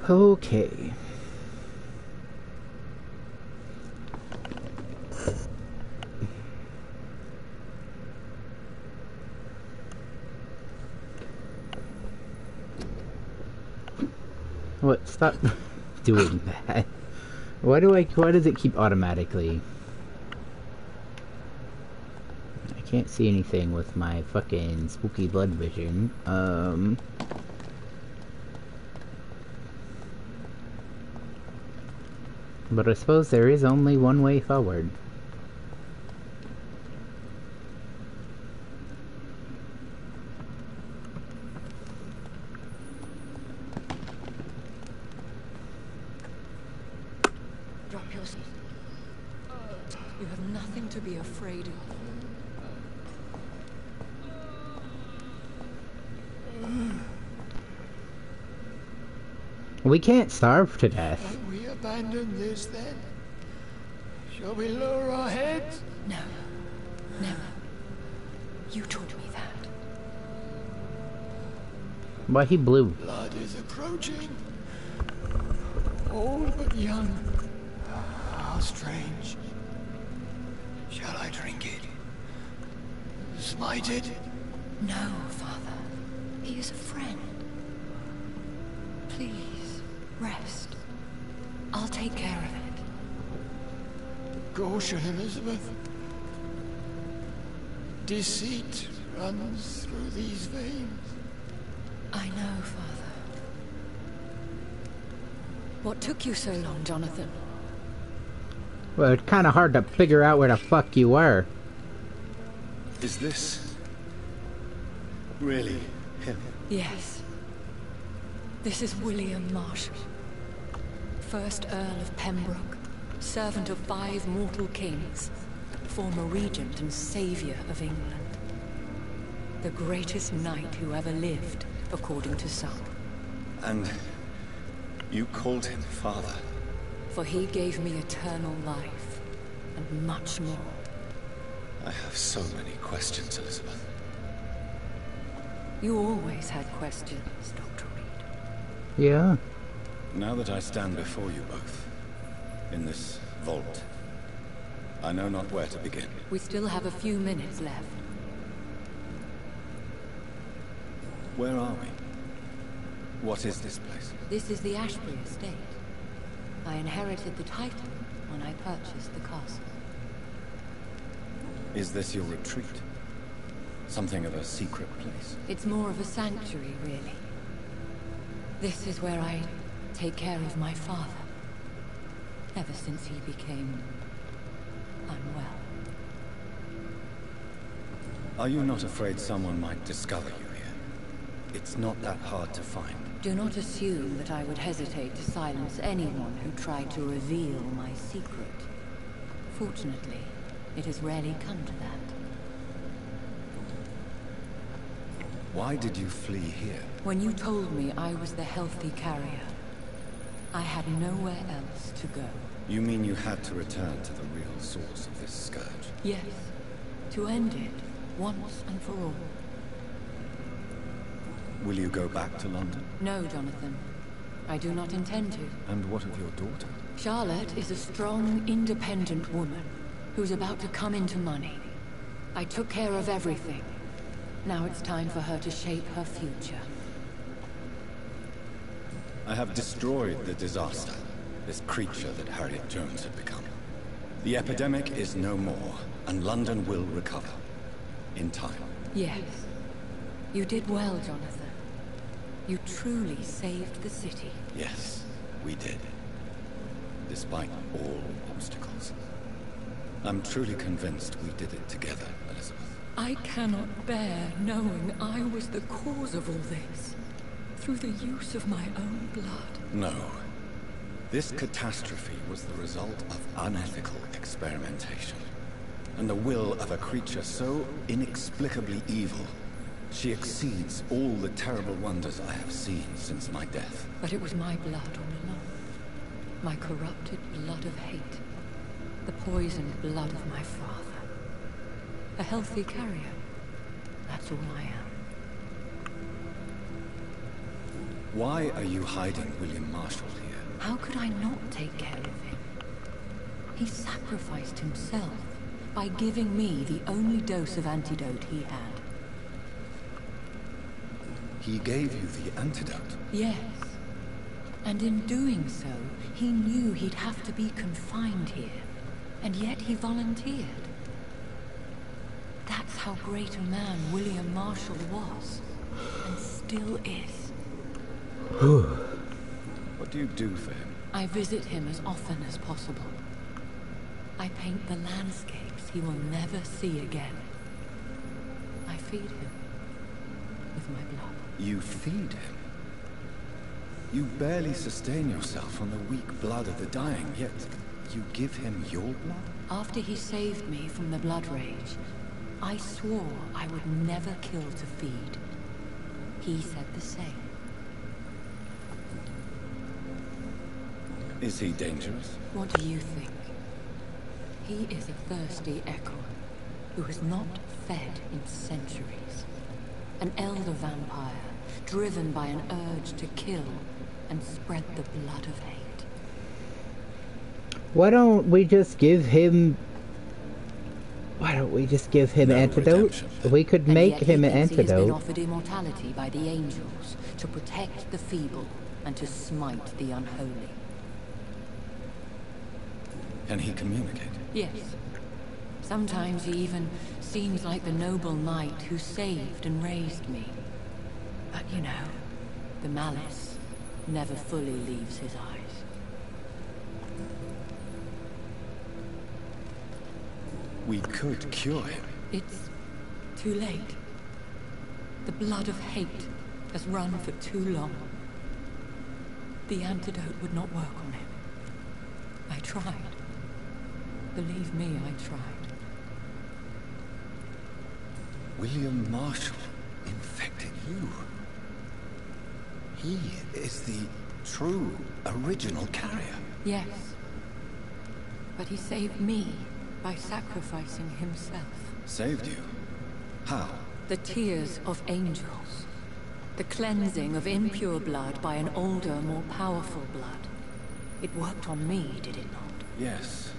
Okay. What? Stop doing that. Why does it keep automatically? I can't see anything with my fucking spooky blood vision. But I suppose there is only one way forward. Drop your... You have nothing to be afraid of. We can't starve to death. Shall we abandon this then? Shall we lower our heads? No. Never. You taught me that. Why he blue? Blood is approaching. Old but young. How strange. Shall I drink it? Smite it? No, Father. He is a friend. Please, rest. I'll take care of it. caution, Elizabeth. Deceit runs through these veins. I know, Father. What took you so long, Jonathan? Well, it's kind of hard to figure out where the fuck you were. Is this really him? Yes. This is William Marshall, 1st Earl of Pembroke, servant of 5 mortal kings, former regent and saviour of England. The greatest knight who ever lived, according to some. And you called him father? For he gave me eternal life, and much more. I have so many questions, Elizabeth. You always had questions, Dr. Reed. Yeah. Now that I stand before you both, in this vault, I know not where to begin. We still have a few minutes left. Where are we? What is this place? This is the Ashbury estate. I inherited the title when I purchased the castle. Is this your retreat? Something of a secret place? It's more of a sanctuary, really. This is where I take care of my father. Ever since he became unwell. Are you not afraid someone might discover you here? It's not that hard to find. Do not assume that I would hesitate to silence anyone who tried to reveal my secret. Fortunately, it has rarely come to that. Why did you flee here? When you told me I was the healthy carrier, I had nowhere else to go. You mean you had to return to the real source of this scourge? Yes, to end it once and for all. Will you go back to London? No, Jonathan. I do not intend to. And what of your daughter? Charlotte is a strong, independent woman who's about to come into money. I took care of everything. Now it's time for her to shape her future. I have destroyed the disaster, this creature that Harriet Jones had become. The epidemic is no more, and London will recover. In time. Yes. You did well, Jonathan. You truly saved the city. Yes, we did. Despite all obstacles. I'm truly convinced we did it together, Elizabeth. I cannot bear knowing I was the cause of all this. Through the use of my own blood. No. This catastrophe was the result of unethical experimentation. And the will of a creature so inexplicably evil. She exceeds all the terrible wonders I have seen since my death. But it was my blood all along. My corrupted blood of hate. The poisoned blood of my father. A healthy carrier. That's all I am. Why are you hiding William Marshall here? How could I not take care of him? He sacrificed himself by giving me the only dose of antidote he had. He gave you the antidote? Yes. And in doing so, he knew he'd have to be confined here. And yet he volunteered. That's how great a man William Marshall was. And still is. What do you do for him? I visit him as often as possible. I paint the landscapes he will never see again. I feed him with my blood. You feed him? You barely sustain yourself on the weak blood of the dying, yet you give him your blood? After he saved me from the blood rage, I swore I would never kill to feed. He said the same. Is he dangerous? What do you think? He is a thirsty echo who has not fed in centuries. An elder vampire, driven by an urge to kill and spread the blood of hate. Why don't we just give him... Why don't we just give him antidote? We could make him an He has been antidote. offered immortality by the angels to protect the feeble and to smite the unholy. Can he communicate? Yes. Sometimes he even seems like the noble knight who saved and raised me. But you know, the malice never fully leaves his eyes. We could cure him. It's too late. The blood of hate has run for too long. The antidote would not work on him. I tried. Believe me, I tried. William Marshall infected you. He is the true, original carrier. Yes. But he saved me by sacrificing himself. Saved you? How? The tears of angels. The cleansing of impure blood by an older, more powerful blood. It worked on me, did it not? Yes.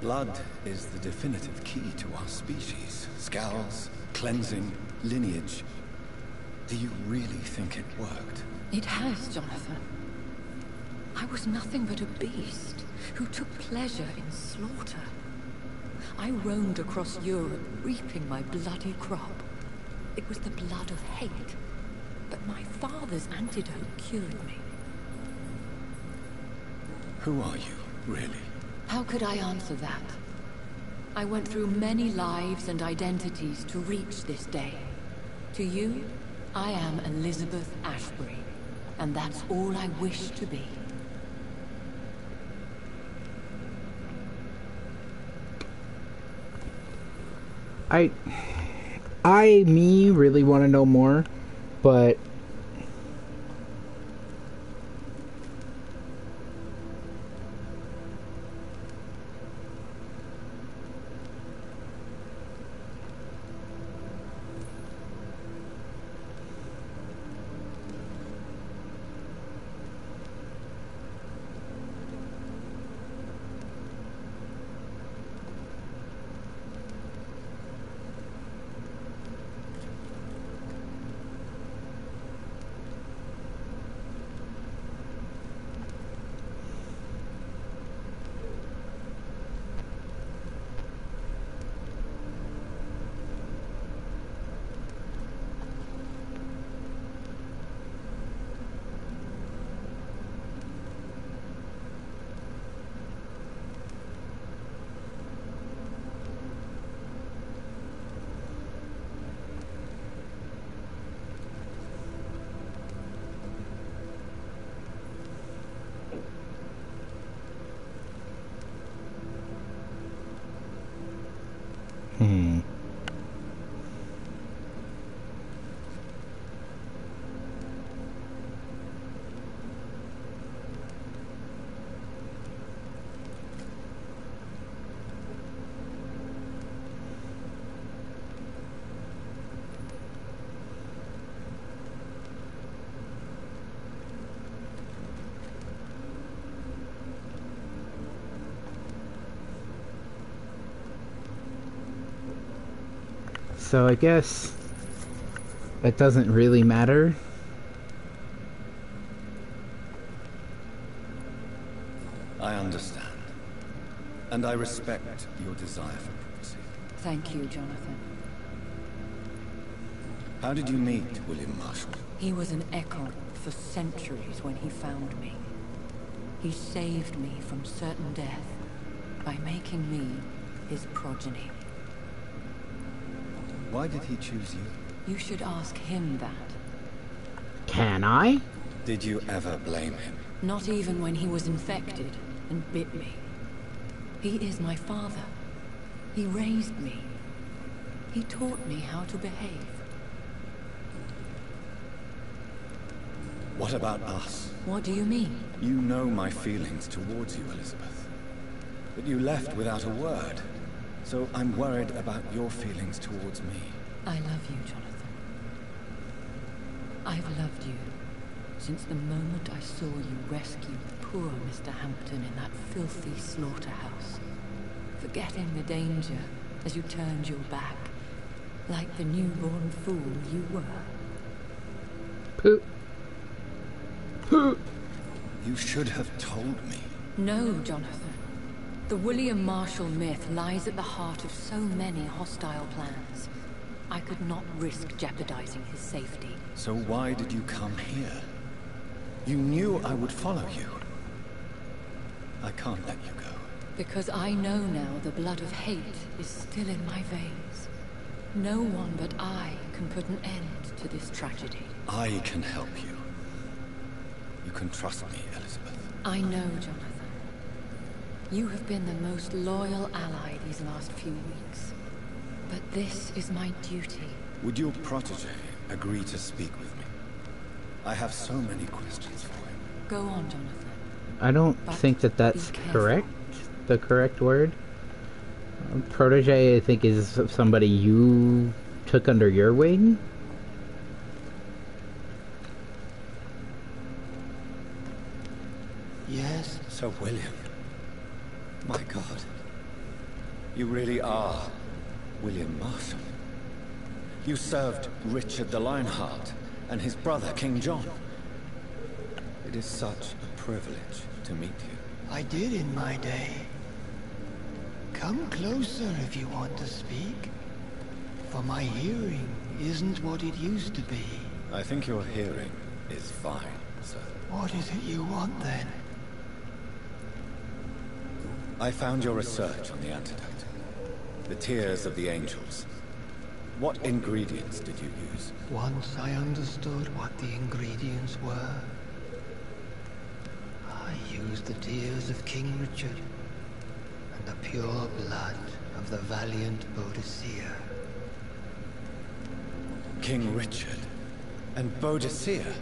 Blood is the definitive key to our species. Scowls, cleansing, lineage. Do you really think it worked? It has, Jonathan. I was nothing but a beast who took pleasure in slaughter. I roamed across Europe, reaping my bloody crop. It was the blood of hate. But my father's antidote cured me. Who are you, really? How could I answer that? I went through many lives and identities to reach this day. To you, I am Elizabeth Ashbury, and that's all I wish to be. Me really want to know more, but so I guess it doesn't really matter. I understand. And I respect your desire for privacy. Thank you, Jonathan. How did you meet William Marshall? He was an echo for centuries when he found me. He saved me from certain death by making me his progeny. Why did he choose you? You should ask him that. Can I? Did you ever blame him? Not even when he was infected and bit me. He is my father. He raised me. He taught me how to behave. What about us? What do you mean? You know my feelings towards you, Elizabeth. But you left without a word. So I'm worried about your feelings towards me. I love you, Jonathan. I've loved you since the moment I saw you rescue poor Mr. Hampton in that filthy slaughterhouse. Forgetting the danger as you turned your back, like the newborn fool you were. Poop. You should have told me. No, Jonathan. The William Marshall myth lies at the heart of so many hostile plans. I could not risk jeopardizing his safety. So why did you come here? You knew I would follow you. I can't let you go. Because I know now the blood of hate is still in my veins. No one but I can put an end to this tragedy. I can help you. You can trust me, Elizabeth. I know, Jonathan. You have been the most loyal ally these last few weeks. But this is my duty. Would your protege agree to speak with me? I have so many questions for him. Go on, Jonathan. I don't think that that's correct. The correct word. Protege, I think, is somebody you took under your wing. Yes, Sir William. My God. You really are William Marshall. You served Richard the Lionheart and his brother, King John. It is such a privilege to meet you. I did in my day. Come closer if you want to speak. For my hearing isn't what it used to be. I think your hearing is fine, sir. What is it you want then? I found your research on the antidote. The Tears of the Angels. What ingredients did you use? Once I understood what the ingredients were, I used the tears of King Richard and the pure blood of the valiant Boadicea. King Richard and Boadicea?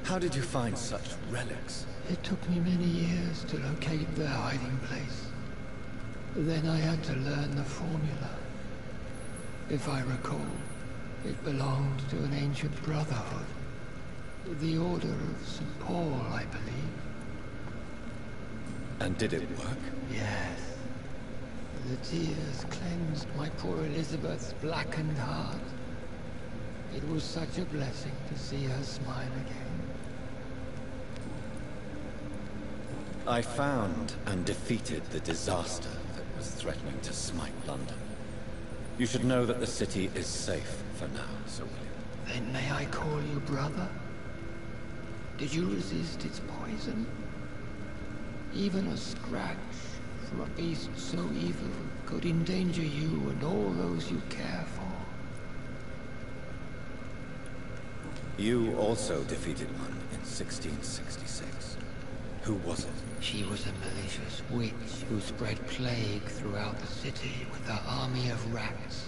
How did you find such relics? It took me many years to locate their hiding place. Then I had to learn the formula. If I recall, it belonged to an ancient brotherhood. The Order of St. Paul, I believe. And did it work? Yes. The tears cleansed my poor Elizabeth's blackened heart. It was such a blessing to see her smile again. I found and defeated the disaster that was threatening to smite London. You should know that the city is safe for now, Sir William. Then may I call you brother? Did you resist its poison? Even a scratch from a beast so evil could endanger you and all those you care for. You also defeated one in 1666. Who was it? She was a malicious witch who spread plague throughout the city with her army of rats.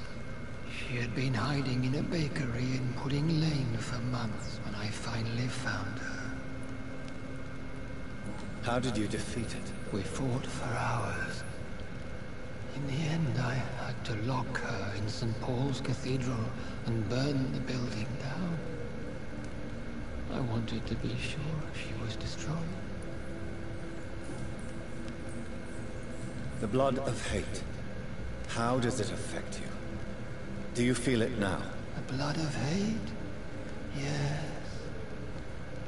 She had been hiding in a bakery in Pudding Lane for months when I finally found her. How did you defeat it? We fought for hours. In the end, I had to lock her in St. Paul's Cathedral and burn the building down. I wanted to be sure she was destroyed. The blood of hate. How does it affect you? Do you feel it now? The blood of hate? Yes.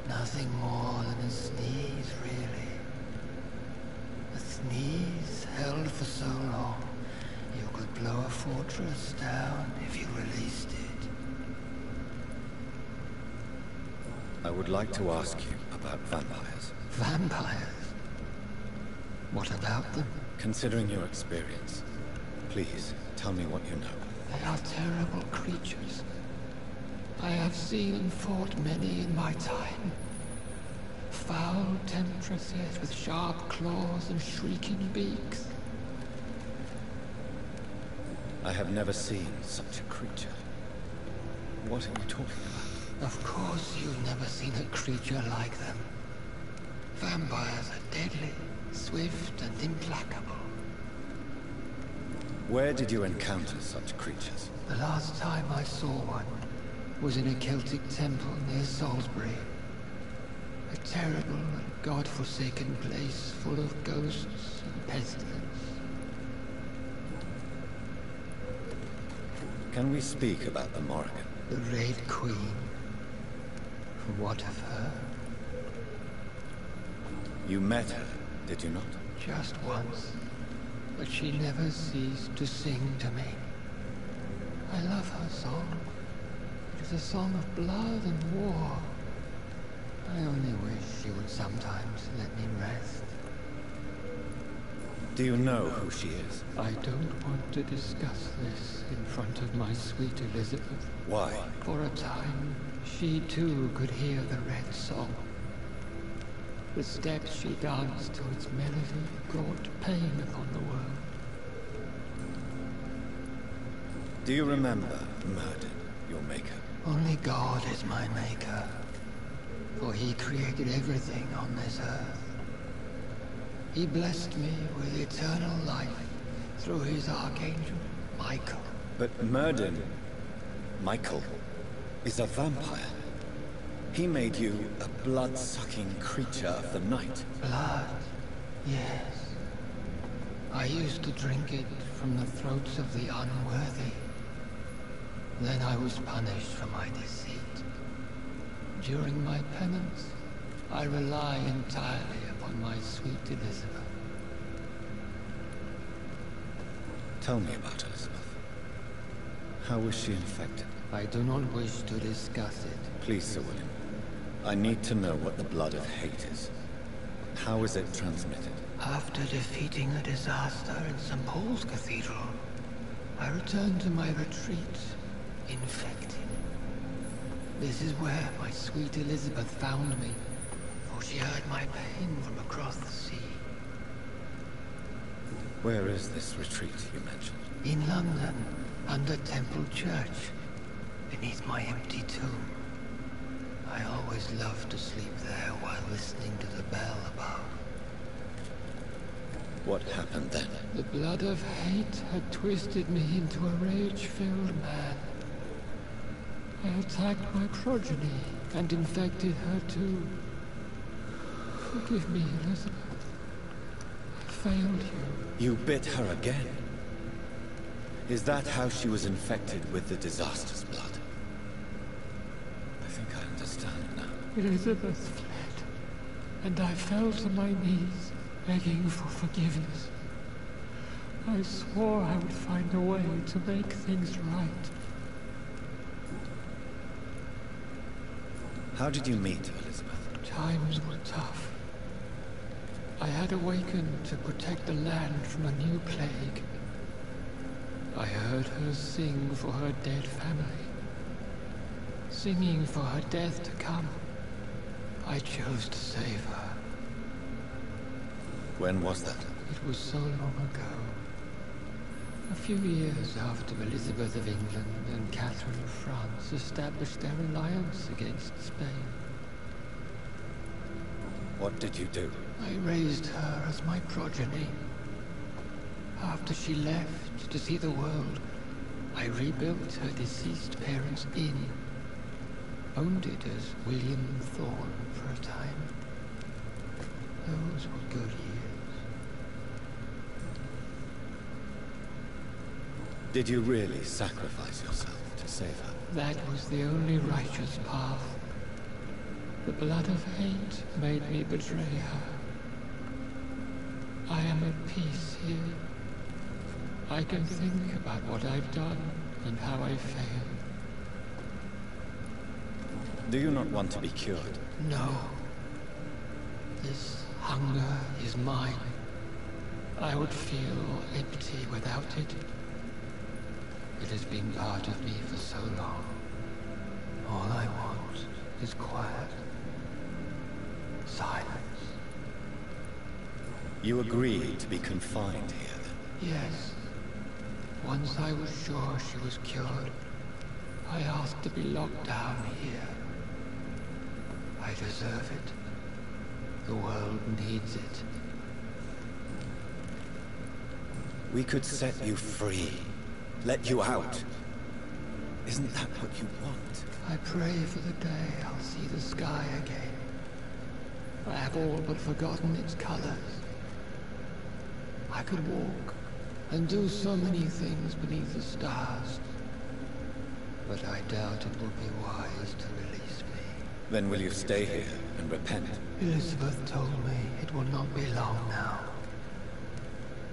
Nothing more than a sneeze, really. A sneeze held for so long, you could blow a fortress down if you released it. I would like to ask you about vampires. Vampires? What about them? Considering your experience, please tell me what you know. They are terrible creatures. I have seen and fought many in my time. Foul temptresses with sharp claws and shrieking beaks. I have never seen such a creature. What are you talking about? Of course you've never seen a creature like them. Vampires are deadly, swift and implacable. Where did you encounter such creatures? The last time I saw one was in a Celtic temple near Salisbury. A terrible and god-forsaken place full of ghosts and pestilence. Can we speak about the Morrigan? The Red Queen. What of her? You met her, did you not? just once, but she never ceased to sing to me. I love her song. It is a song of blood and war. I only wish she would sometimes let me rest. Do you know who she is? I don't want to discuss this in front of my sweet Elizabeth. Why? For a time, she too could hear the Red Song. The steps she danced to its melody brought pain upon the world. Do you remember Murden, your maker? Only God is my maker, for he created everything on this earth. He blessed me with eternal life through his archangel, Michael. But Murden, Michael, is a vampire. He made you a blood-sucking creature of the night. Blood, yes. I used to drink it from the throats of the unworthy. Then I was punished for my deceit. During my penance, I rely entirely upon my sweet Elizabeth. Tell me about Elizabeth. How was she infected? I do not wish to discuss it. Please, Sir William. I need to know what the blood of hate is. How is it transmitted? After defeating a disaster in St. Paul's Cathedral, I returned to my retreat, infected. This is where my sweet Elizabeth found me, for she heard my pain from across the sea. Where is this retreat you mentioned? In London, under Temple Church, beneath my empty tomb. I always loved to sleep there while listening to the bell above. What happened then? The blood of hate had twisted me into a rage-filled man. I attacked my progeny and infected her too. Forgive me, Elizabeth. I failed you. You bit her again? Is that how she was infected with the disaster's blood? I think I understand now. Elizabeth fled, and I fell to my knees, begging for forgiveness. I swore I would find a way to make things right. How did you meet Elizabeth? Times were tough. I had awakened to protect the land from a new plague. I heard her sing for her dead family. Singing for her death to come. I chose to save her. When was that? It was so long ago. A few years after Elizabeth of England and Catherine of France established their alliance against Spain. What did you do? I raised her as my progeny. After she left to see the world, I rebuilt her deceased parents' inn. Owned it as William Thorne for a time. Those were good years. Did you really sacrifice yourself to save her? That was the only righteous path. The blood of hate made me betray her. I am at peace here. I can think about what I've done and how I failed. Do you not want to be cured? No. This hunger is mine. I would feel empty without it. It has been part of me for so long. All I want is quiet. Silence. You agreed to be confined here, then? Yes. Once I was sure she was cured, I asked to be locked down here. I deserve it. The world needs it. We could set you free. Let you out. Isn't that what you want? I pray for the day I'll see the sky again. I have all but forgotten its colors. I could walk and do so many things beneath the stars. But I doubt it will be wise to release me. Then will you stay here and repent? Elizabeth told me it will not be long now.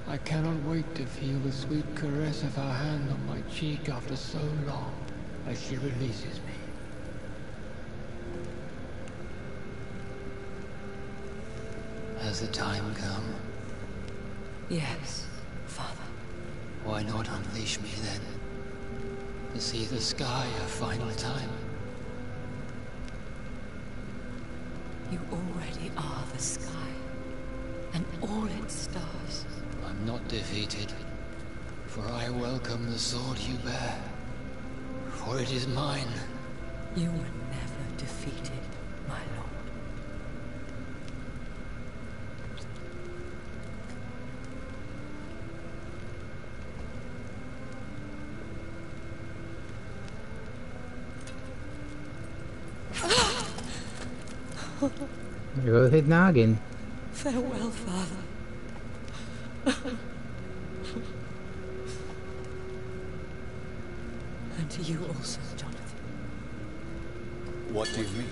I cannot wait to feel the sweet caress of her hand on my cheek after so long, as she releases me. Has the time come? Yes, Father. Why not unleash me then? To see the sky a final time? You already are the sky, and all its stars. I'm not defeated, for I welcome the sword you bear, for it is mine. You were never defeated, my lord. There goes his noggin. Farewell, Father. And to you also, Jonathan. What do you mean?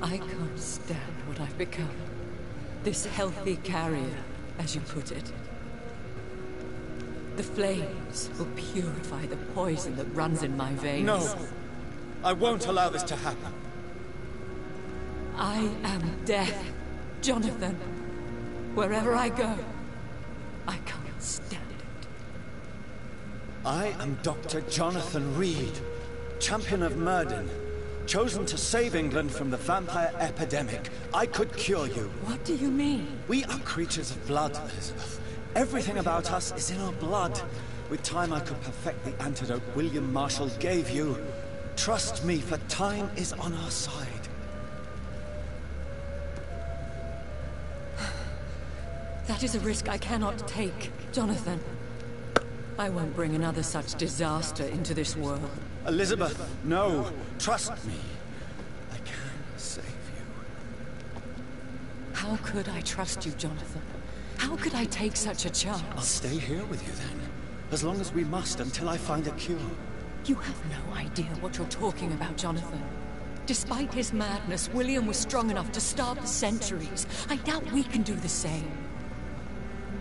I can't stand what I've become. This healthy carrier, as you put it. The flames will purify the poison that runs in my veins. No! I won't allow this to happen. I am death, Jonathan. Wherever I go, I can't stand it. I am Dr. Jonathan Reed, champion of Murden, chosen to save England from the vampire epidemic. I could cure you. What do you mean? We are creatures of blood, Elizabeth. Everything about us is in our blood. With time, I could perfect the antidote William Marshall gave you. Trust me, for time is on our side. That is a risk I cannot take, Jonathan. I won't bring another such disaster into this world. Elizabeth, no. Trust me. I can save you. How could I trust you, Jonathan? How could I take such a chance? I'll stay here with you then. As long as we must, until I find a cure. You have no idea what you're talking about, Jonathan. Despite his madness, William was strong enough to start the centuries. I doubt we can do the same.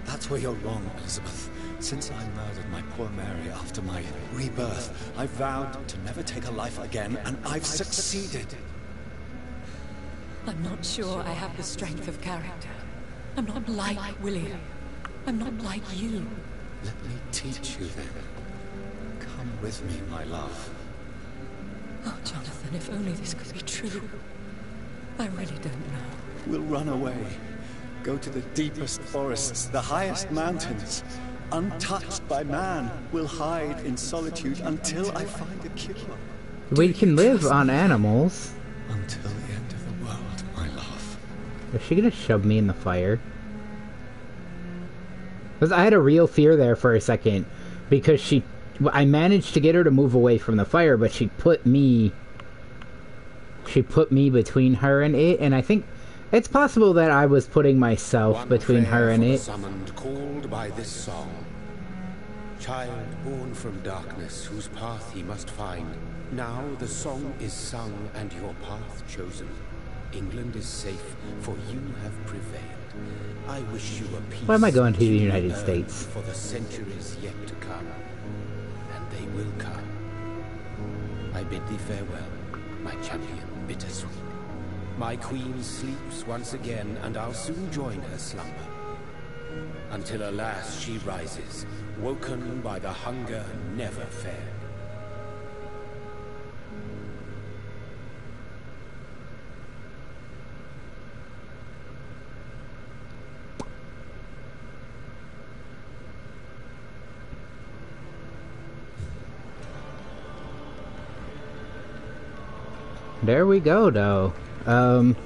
That's where you're wrong, Elizabeth. Since I murdered my poor Mary after my rebirth, I vowed to never take a life again, and I've succeeded. I'm not sure I have the strength of character. I'm not like William. I'm not like you. Let me teach you then. Come with me, my love. Oh, Jonathan, if only this could be true. I really don't know. We'll run away. Go to the deepest forests, the highest mountains. Untouched by man, we'll hide in solitude until I find a cure. We can live on animals. Until the end of the world, my love. Is she gonna shove me in the fire? Because I had a real fear there for a second. Because I managed to get her to move away from the fire, but she put me between her and it, and I think it's possible that I was putting myself between her and it. Summoned, called by this song. Child born from darkness, whose path he must find. Now the song is sung and your path chosen. England is safe, for you have prevailed. I wish you a peace. Why am I going to the United States? For the centuries yet to come. And they will come. I bid thee farewell, my champion bittersweet. My queen sleeps once again, and I'll soon join her slumber. Until alas she rises, woken by the hunger never fed. There we go, though. I'm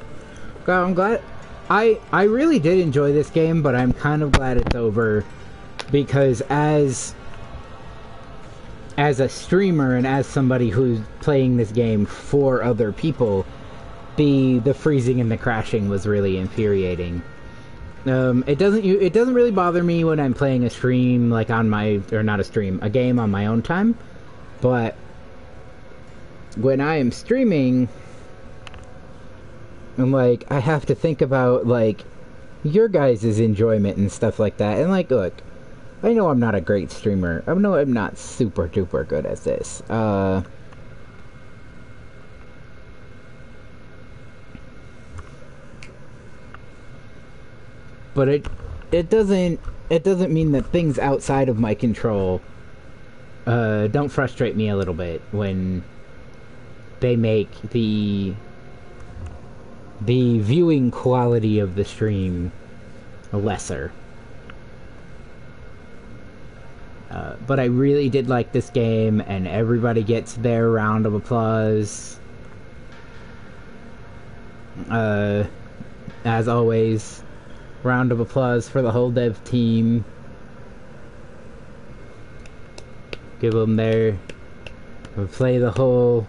glad. I really did enjoy this game, but I'm kind of glad it's over, because as a streamer and as somebody who's playing this game for other people, the freezing and the crashing was really infuriating. It doesn't really bother me when I'm playing a stream, like on my, or not a stream, a game on my own time, but when I am streaming, and like I have to think about like your guys' enjoyment and stuff like that. And like, look, I know I'm not a great streamer. I know I'm not super duper good at this. But it doesn't mean that things outside of my control don't frustrate me a little bit when they make the viewing quality of the stream lesser. But I really did like this game, and everybody gets their round of applause. As always, round of applause for the whole dev team. Give them their... play the whole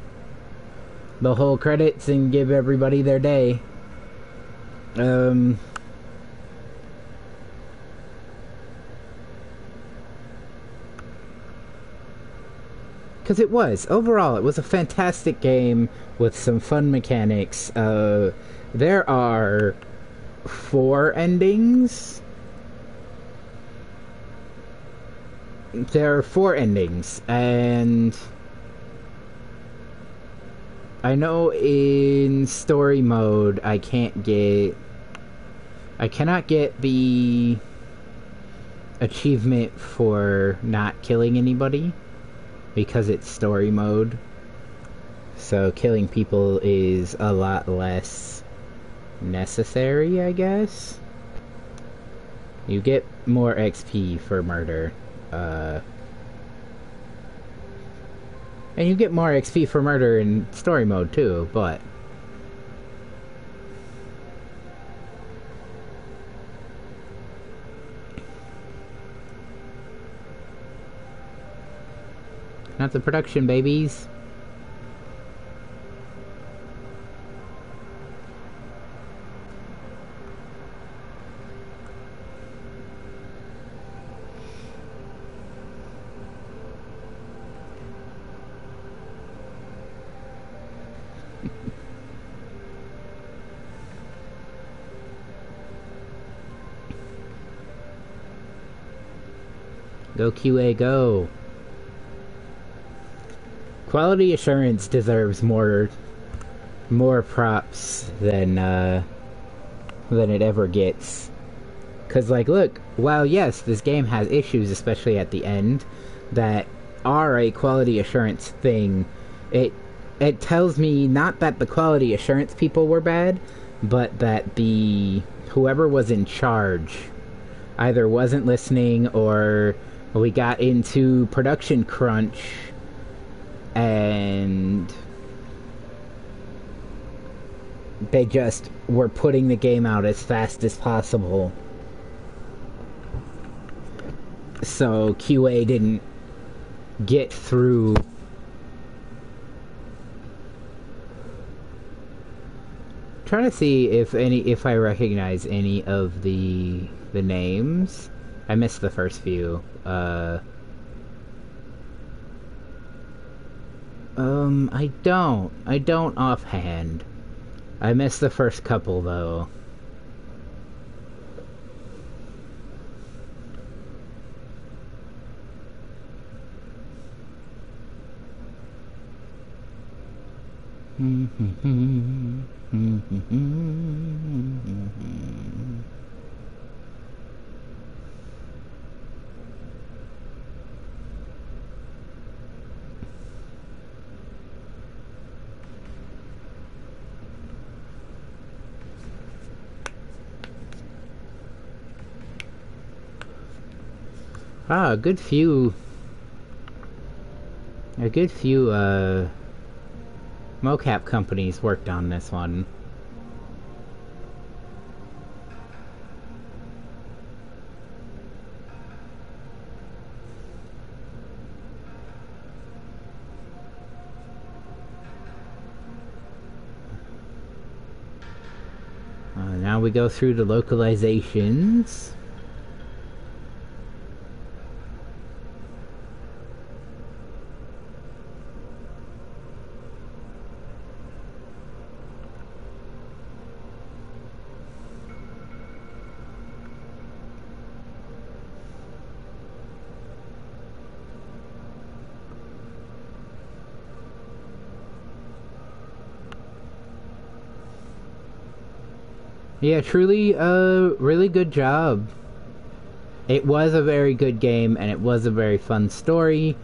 credits and give everybody their day. Because overall, it was a fantastic game with some fun mechanics. There are 4 endings. There are 4 endings, and I know in story mode I cannot get the achievement for not killing anybody because it's story mode. So killing people is a lot less necessary, I guess. You get more XP for murder. And you get more XP for murder in story mode too, but... not the production, babies. Go QA, go. Quality assurance deserves more props than it ever gets. Cause like, look, while yes, this game has issues, especially at the end, that are a quality assurance thing, it tells me not that the quality assurance people were bad, but that whoever was in charge either wasn't listening, or we got into production crunch and they just were putting the game out as fast as possible. So QA didn't get through. Trying to see if I recognize any of the names. I missed the first few. I don't offhand. I missed the first couple though. A good few mocap companies worked on this one. Now we go through the localizations. Yeah, truly a really good job. It was a very good game, and it was a very fun story.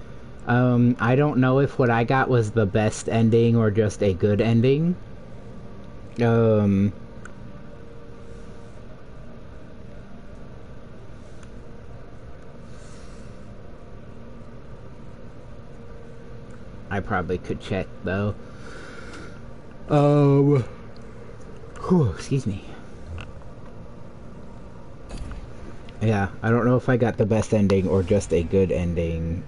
I don't know if what I got was the best ending or just a good ending. I probably could check, though. Whew, excuse me. Yeah, I don't know if I got the best ending or just a good ending.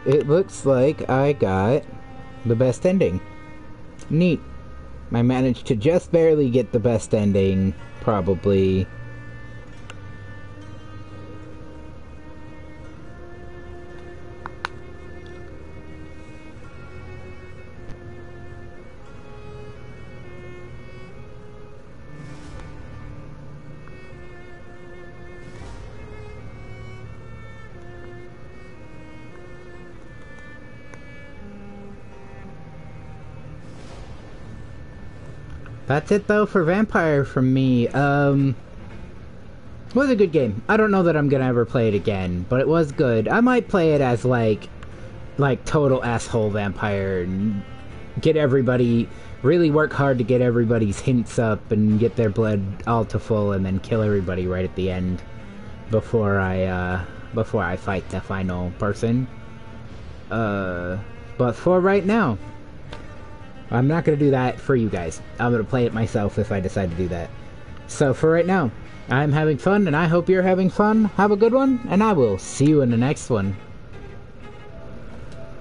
It looks like I got the best ending. Neat. I managed to just barely get the best ending, probably. That's it though for Vampyr from me. Was a good game. I don't know that I'm gonna ever play it again, but it was good. I might play it as like total asshole vampire and get everybody, really work hard to get everybody's hints up and get their blood all to full and then kill everybody right at the end before I fight the final person. But for right now, I'm not going to do that for you guys. I'm going to play it myself if I decide to do that. So for right now, I'm having fun, and I hope you're having fun. Have a good one, and I will see you in the next one.